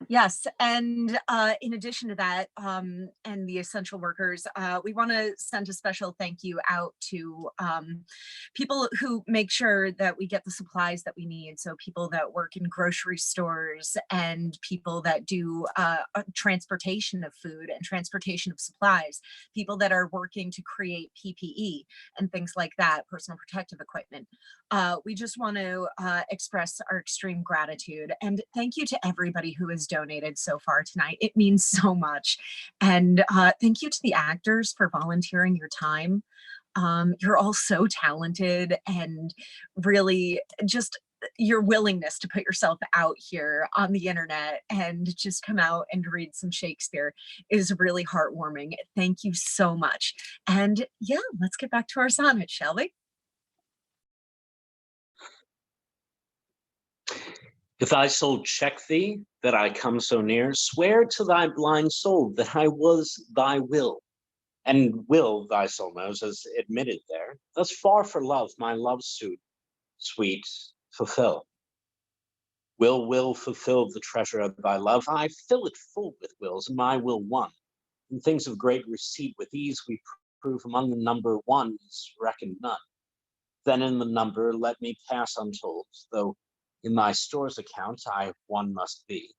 Yes, and in addition to that, and the essential workers, we want to send a special thank you out to people who make sure that we get the supplies that we need. So people that work in grocery stores and people that do transportation of food and transportation of supplies, people that are working to create PPE and things like that, personal protective equipment. We just want to express our extreme gratitude and thank you to everybody who has donated so far tonight. It means so much. And thank you to the actors for volunteering your time. You're all so talented, and really just your willingness to put yourself out here on the internet and just come out and read some Shakespeare is really heartwarming. Thank you so much. And yeah, let's get back to our sonnet, shall we? If thy soul check thee, that I come so near, swear to thy blind soul that I was thy will. And will, thy soul knows, as admitted there, thus far for love, my love suit, sweet, fulfill. Will fulfill the treasure of thy love. I fill it full with wills, and my will one. In things of great receipt with ease we prove among the number one is reckoned none. Then in the number let me pass untold, though in thy store's account I one must be.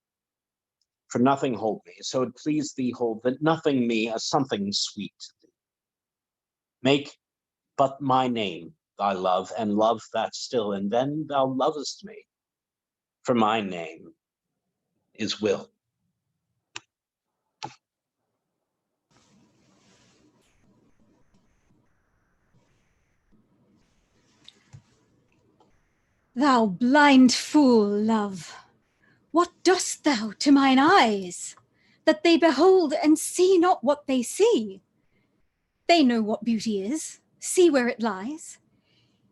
For nothing hold me, so it please thee hold that nothing me a something sweet to thee. Make but my name thy love, and love that still, and then thou lovest me. For my name is Will. Thou blind fool, love, what dost thou to mine eyes, that they behold and see not what they see? They know what beauty is, see where it lies,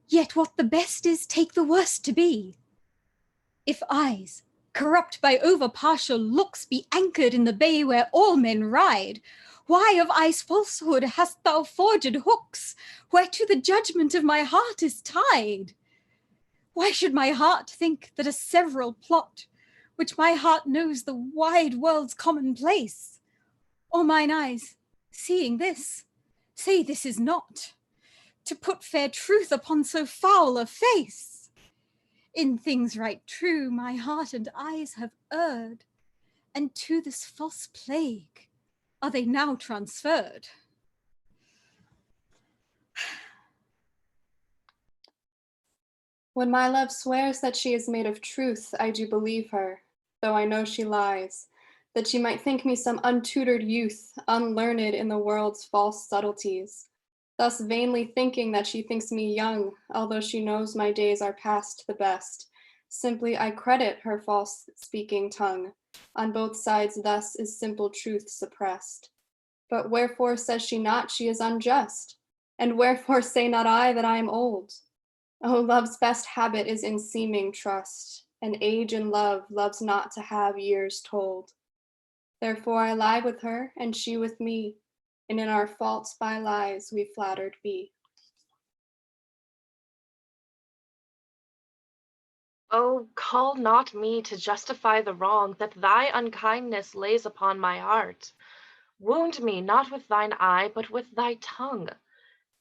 yet what the best is take the worst to be. If eyes, corrupt by over-partial looks, be anchored in the bay where all men ride, why of eyes' falsehood hast thou forged hooks, whereto the judgment of my heart is tied? Why should my heart think that a several plot, which my heart knows the wide world's commonplace, or mine eyes, seeing this, say this is not, to put fair truth upon so foul a face? In things right true my heart and eyes have erred, and to this false plague are they now transferred. When my love swears that she is made of truth, I do believe her, though I know she lies, that she might think me some untutored youth, unlearned in the world's false subtleties, thus vainly thinking that she thinks me young, although she knows my days are past the best. Simply I credit her false speaking tongue. On both sides thus is simple truth suppressed. But wherefore says she not she is unjust? And wherefore say not I that I am old? Oh, love's best habit is in seeming trust, and age in love loves not to have years told. Therefore I lie with her, and she with me, and in our faults by lies we flattered be. Oh, call not me to justify the wrong that thy unkindness lays upon my heart. Wound me not with thine eye, but with thy tongue.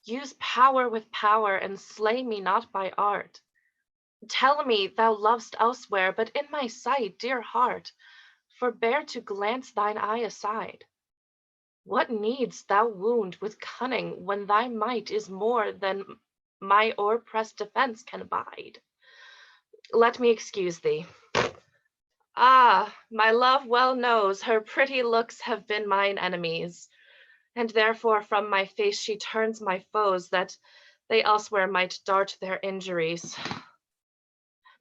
Use power with power, and slay me not by art. Tell me thou lovest elsewhere, but in my sight, dear heart, forbear to glance thine eye aside. What needs thou wound with cunning, when thy might is more than my o'erpressed defense can abide? Let me excuse thee. Ah, my love well knows her pretty looks have been mine enemies, and therefore from my face she turns my foes, that they elsewhere might dart their injuries.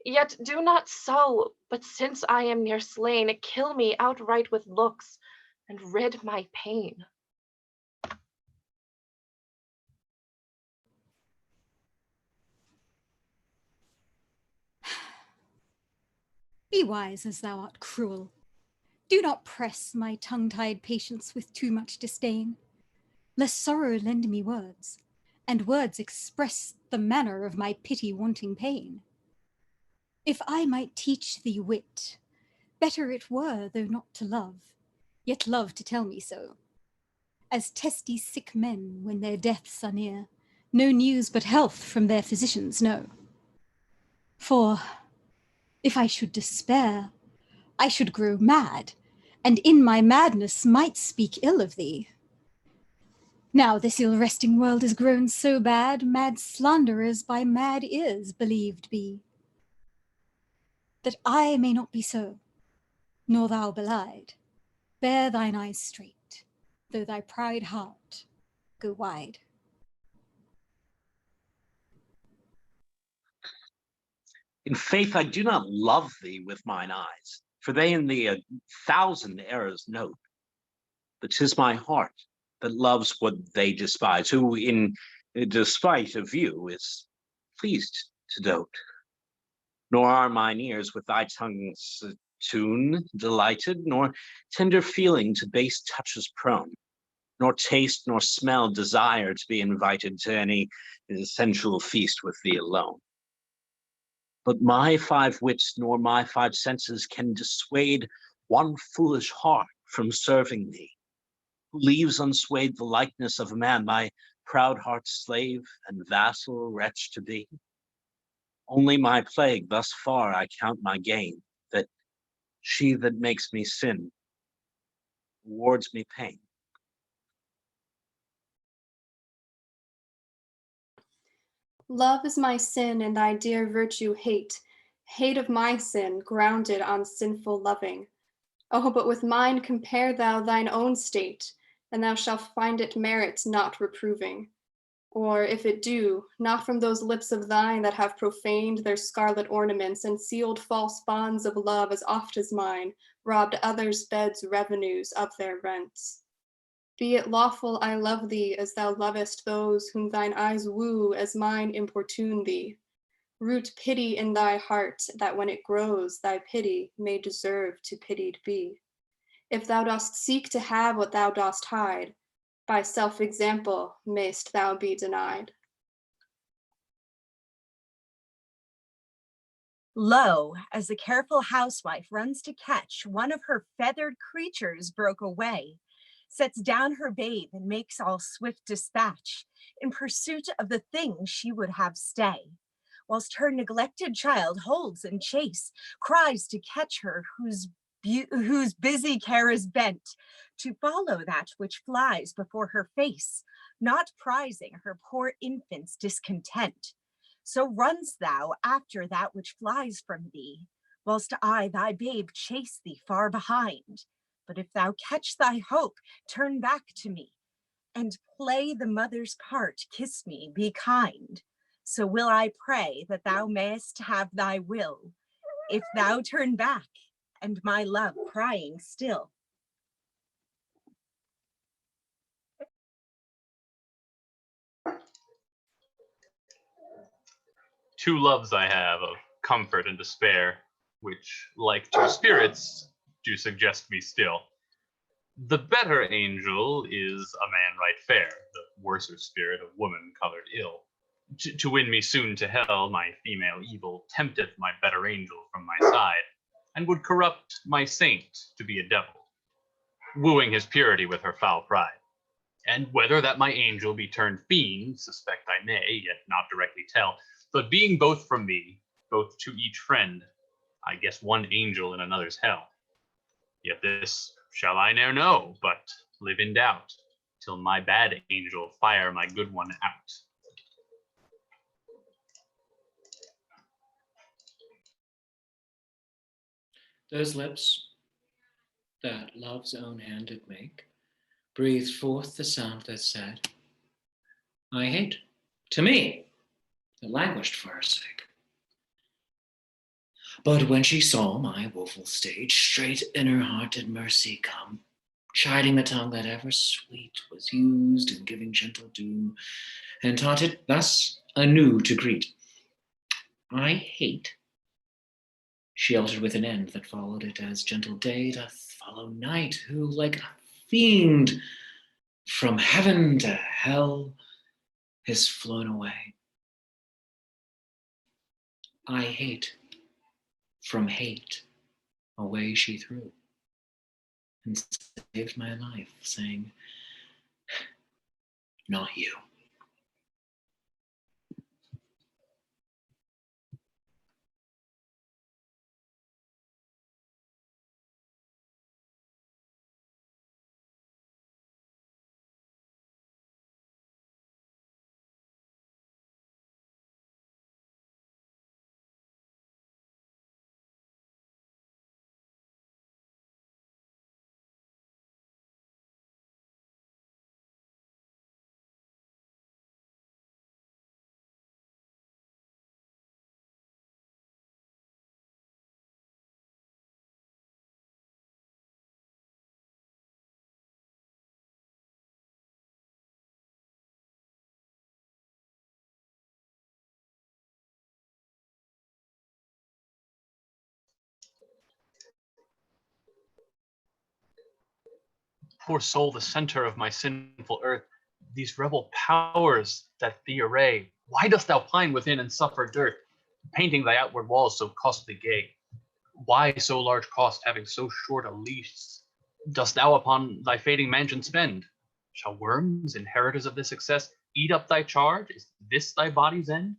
Yet do not so, but since I am near slain, kill me outright with looks, and rid my pain. Be wise as thou art cruel. Do not press my tongue-tied patience with too much disdain, lest sorrow lend me words, and words express the manner of my pity-wanting pain. If I might teach thee wit, better it were, though not to love, yet love to tell me so. As testy sick men, when their deaths are near, no news but health from their physicians know. For if I should despair, I should grow mad, and in my madness might speak ill of thee. Now this ill-resting world is grown so bad, mad slanderers by mad ears believed be. That I may not be so, nor thou belied, bear thine eyes straight, though thy proud heart go wide. In faith, I do not love thee with mine eyes, for they in thee 1,000 errors note. But 'tis my heart that loves what they despise, who in despite of you is pleased to dote. Nor are mine ears with thy tongue's tune delighted, nor tender feeling to base touches prone, nor taste nor smell desire to be invited to any sensual feast with thee alone. But my 5 wits nor my 5 senses can dissuade one foolish heart from serving thee, who leaves unswayed the likeness of a man, my proud heart's slave and vassal wretch to be. Only my plague thus far I count my gain, that she that makes me sin awards me pain. Love is my sin, and thy dear virtue hate, hate of my sin, grounded on sinful loving. Oh, but with mine compare thou thine own state, and thou shalt find it merits not reproving. Or if it do, not from those lips of thine that have profaned their scarlet ornaments and sealed false bonds of love as oft as mine, robbed others' beds' revenues of their rents. Be it lawful I love thee as thou lovest those whom thine eyes woo as mine importune thee. Root pity in thy heart, that when it grows, thy pity may deserve to pitied be. If thou dost seek to have what thou dost hide, by self-example mayst thou be denied. Lo, as the careful housewife runs to catch one of her feathered creatures broke away, sets down her babe and makes all swift dispatch in pursuit of the thing she would have stay, whilst her neglected child holds in chase, cries to catch her whose busy care is bent to follow that which flies before her face, not prizing her poor infant's discontent. So runs thou after that which flies from thee, whilst I, thy babe, chase thee far behind. But if thou catch thy hope, turn back to me, and play the mother's part, kiss me, be kind. So will I pray that thou mayest have thy will, if thou turn back, and my love crying still. Two loves I have of comfort and despair, which, like two spirits, do suggest me still. The better angel is a man right fair, the worser spirit of woman colored ill. To win me soon to hell, my female evil tempteth my better angel from my side, and would corrupt my saint to be a devil, wooing his purity with her foul pride. And whether that my angel be turned fiend, suspect I may, yet not directly tell. But being both from me, both to each friend, I guess one angel in another's hell. Yet this shall I ne'er know, but live in doubt, till my bad angel fire my good one out. Those lips that love's own hand did make breathed forth the sound that said, I hate, to me, that languished for her sake. But when she saw my woeful state, straight in her heart did mercy come, chiding the tongue that ever sweet was used in giving gentle doom, and taught it thus anew to greet. I hate. She altered with an end that followed it, as gentle day doth follow night, who, like a fiend, from heaven to hell is flown away. I hate, from hate, away she threw, and saved my life, saying, not you. Poor soul, the center of my sinful earth, these rebel powers that thee array, why dost thou pine within and suffer dirt, painting thy outward walls so costly gay? Why so large cost, having so short a lease, dost thou upon thy fading mansion spend? Shall worms, inheritors of this success, eat up thy charge? Is this thy body's end?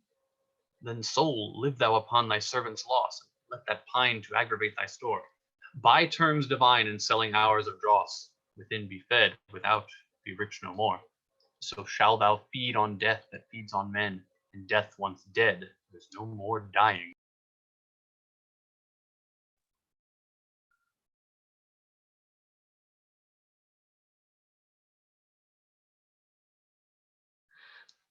Then, soul, live thou upon thy servant's loss, let that pine to aggravate thy store. Buy terms divine in selling hours of dross, within be fed, without be rich no more. So shall thou feed on death that feeds on men, and death once dead, there's no more dying.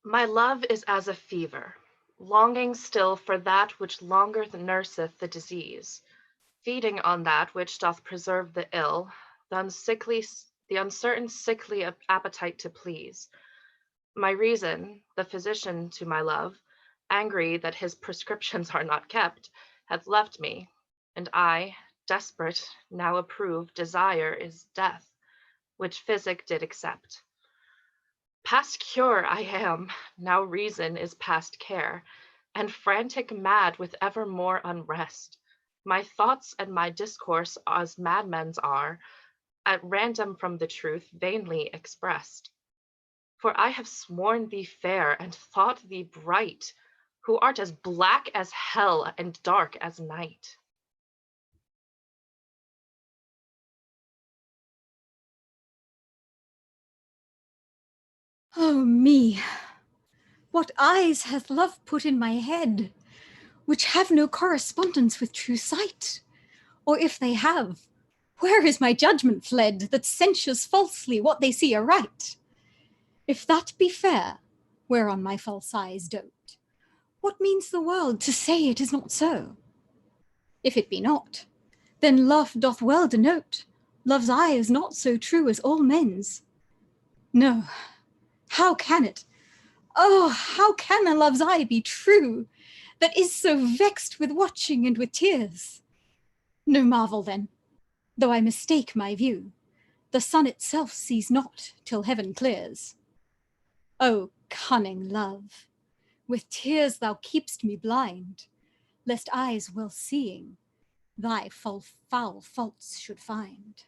My love is as a fever, longing still for that which longer nurseth the disease, feeding on that which doth preserve the ill, the uncertain sickly appetite to please. My reason, the physician to my love, angry that his prescriptions are not kept, hath left me, and I, desperate, now approve desire is death, which physic did accept. Past cure I am, now reason is past care, and frantic mad with ever more unrest. My thoughts and my discourse as madmen's are, at random from the truth vainly expressed. For I have sworn thee fair and thought thee bright, who art as black as hell and dark as night. Oh me, what eyes hath love put in my head, which have no correspondence with true sight? Or if they have, where is my judgment fled, that censures falsely what they see aright? If that be fair, whereon my false eyes dote, what means the world to say it is not so? If it be not, then love doth well denote love's eye is not so true as all men's. No, how can it? Oh, how can a love's eye be true, that is so vexed with watching and with tears? No marvel then, though I mistake my view, the sun itself sees not till heaven clears. O cunning love, with tears thou keep'st me blind, lest eyes well seeing thy foul faults should find.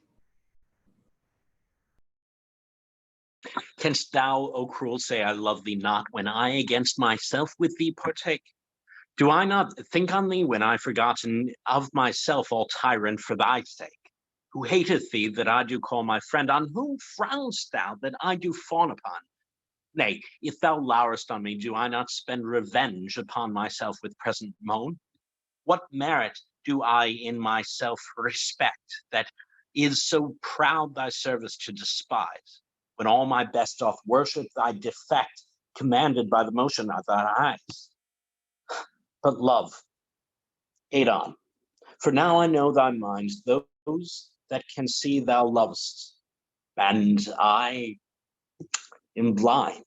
Canst thou, O cruel, say I love thee not, when I against myself with thee partake? Do I not think on thee when I forgotten of myself all tyrant for thy sake? Who hateth thee that I do call my friend? On whom frown'st thou that I do fawn upon? Nay, if thou lourest on me, do I not spend revenge upon myself with present moan? What merit do I in myself respect, that is so proud thy service to despise, when all my best doth worship thy defect, commanded by the motion of thy eyes? But love, aid on, for now I know thy mind, those that can see thou lovest, and I am blind.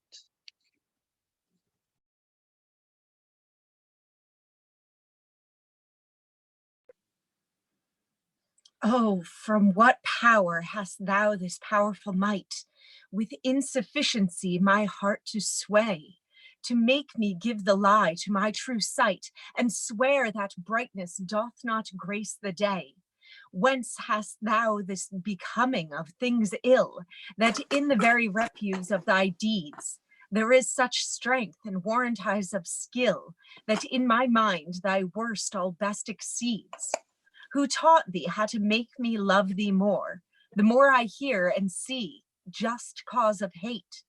Oh, from what power hast thou this powerful might, with insufficiency my heart to sway, to make me give the lie to my true sight, and swear that brightness doth not grace the day? Whence hast thou this becoming of things ill, that in the very refuse of thy deeds there is such strength and warrant eyes of skill, that in my mind thy worst all best exceeds? Who taught thee how to make me love thee more? The more I hear and see, just cause of hate.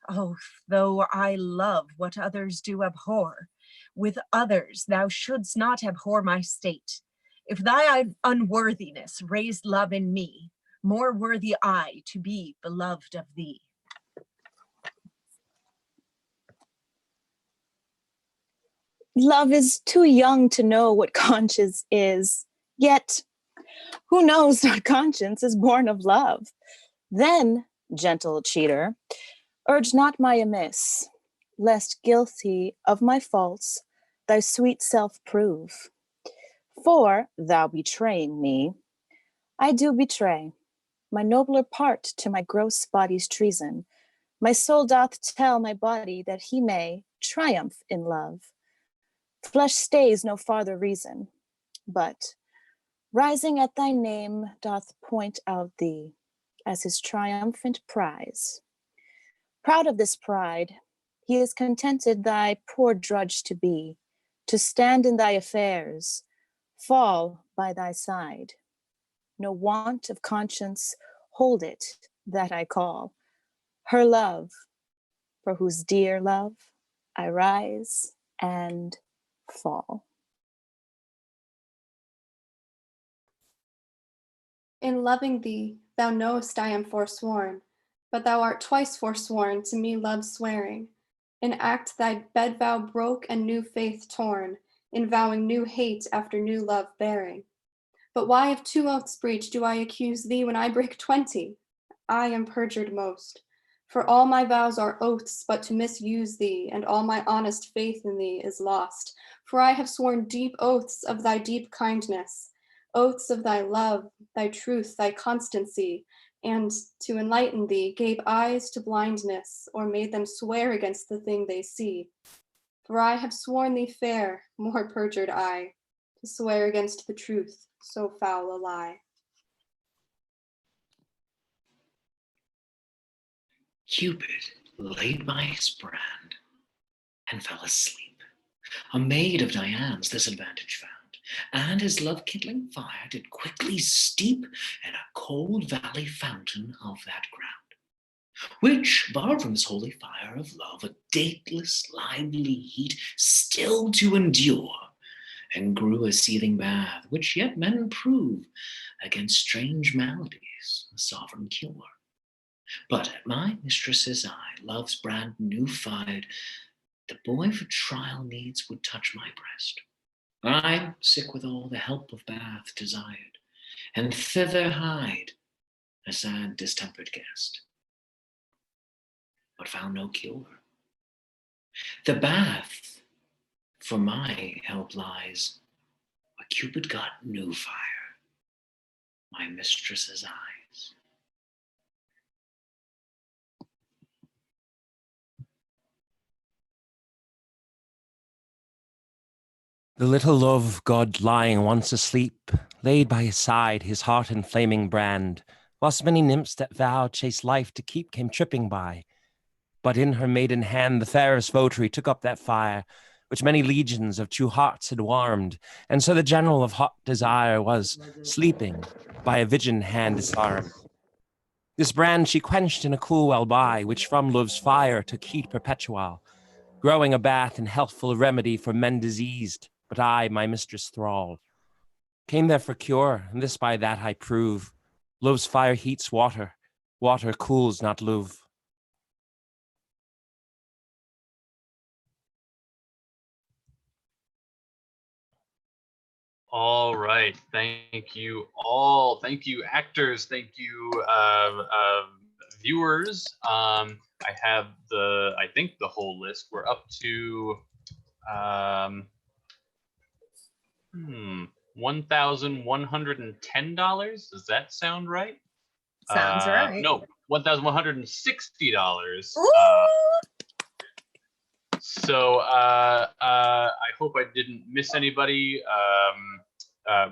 Oh, though I love what others do abhor, with others thou shouldst not abhor my state. If thy unworthiness raised love in me, more worthy I to be beloved of thee. Love is too young to know what conscience is, yet who knows not conscience is born of love? Then, gentle cheater, urge not my amiss, lest guilty of my faults thy sweet self prove. For, thou betraying me, I do betray, my nobler part to my gross body's treason. My soul doth tell my body that he may triumph in love. Flesh stays no farther reason, but rising at thy name doth point out thee as his triumphant prize. Proud of this pride, he is contented thy poor drudge to be, to stand in thy affairs, fall by thy side. No want of conscience hold it that I call her love, for whose dear love I rise and fall. In loving thee, thou knowest I am forsworn, but thou art twice forsworn to me love swearing. In act thy bed vow broke and new faith torn, in vowing new hate after new love bearing. But why of 2 oaths breach do I accuse thee when I break 20? I am perjured most. For all my vows are oaths but to misuse thee, and all my honest faith in thee is lost. For I have sworn deep oaths of thy deep kindness, oaths of thy love, thy truth, thy constancy, and to enlighten thee gave eyes to blindness, or made them swear against the thing they see. For I have sworn thee fair, more perjured I, to swear against the truth, so foul a lie. Cupid laid by his brand and fell asleep. A maid of Diane's this advantage found, and his love-kindling fire did quickly steep in a cold valley fountain of that ground, which, borrowed from his holy fire of love, a dateless, lively heat still to endure, and grew a seething bath, which yet men prove against strange maladies, a sovereign cure. But at my mistress's eye, love's brand new fired, the boy for trial needs would touch my breast. I, sick with all the help of bath desired, and thither hied a sad distempered guest, but found no cure. The bath for my help lies, where Cupid got new fire, my mistress's eyes. The little love god lying once asleep, laid by his side his heart and flaming brand, whilst many nymphs that vowed chaste life to keep came tripping by. But in her maiden hand the fairest votary took up that fire, which many legions of true hearts had warmed, and so the general of hot desire was sleeping, by a vigilant hand disarmed. This brand she quenched in a cool well by, which from love's fire took heat perpetual, growing a bath and healthful remedy for men diseased. But I, my mistress thrall, came there for cure, and this by that I prove. Love's fire heats water, water cools not love. All right. Thank you all. Thank you, actors. Thank you, viewers. I have I think the whole list. We're up to $1,110. Does that sound right? Sounds right. No, $1,160. So I hope I didn't miss anybody.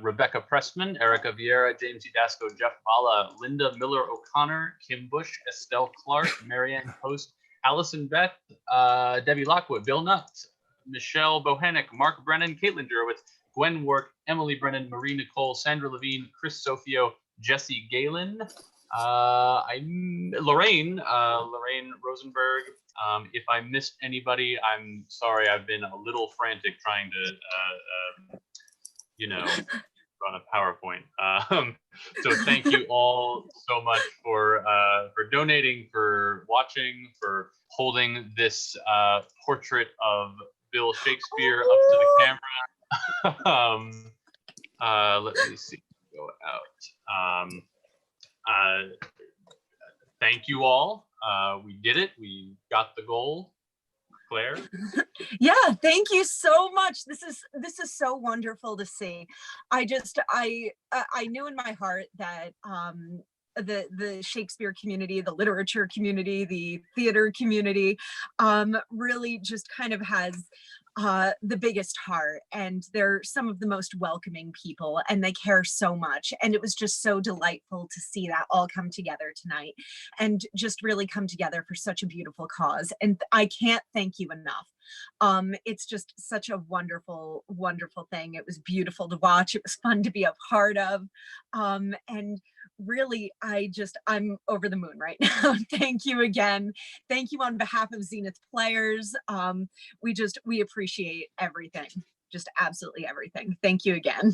Rebecca Pressman, Erica Vieira, James Udasco, Jeff Bala, Linda Miller O'Connor, Kim Bush, Estelle Clark, Marianne Post, Allison Beth, Debbie Lockwood, Bill Nutt, Michelle Bohannick, Mark Brennan, Caitlin Derwitz, Gwen Work, Emily Brennan, Marie Nicole, Sandra Levine, Chris Sofio, Jesse Galen, Lorraine Rosenberg. If I missed anybody, I'm sorry. I've been a little frantic trying to, run a PowerPoint. So thank you all so much for donating, for watching, for holding this portrait of Bill Shakespeare up to the camera. Let me see. Go out. Thank you all. We did it. We got the goal. Claire? Yeah, thank you so much. This is so wonderful to see. I knew in my heart that the Shakespeare community, the literature community, the theater community, really just kind of has the biggest heart, and they're some of the most welcoming people, and they care so much. And it was just so delightful to see that all come together tonight and just really come together for such a beautiful cause. And I can't thank you enough. It's just such a wonderful, wonderful thing. It was beautiful to watch. It was fun to be a part of. And really, I'm over the moon right now. Thank you again. Thank you on behalf of Zenith Players. We appreciate everything, just absolutely everything. Thank you again.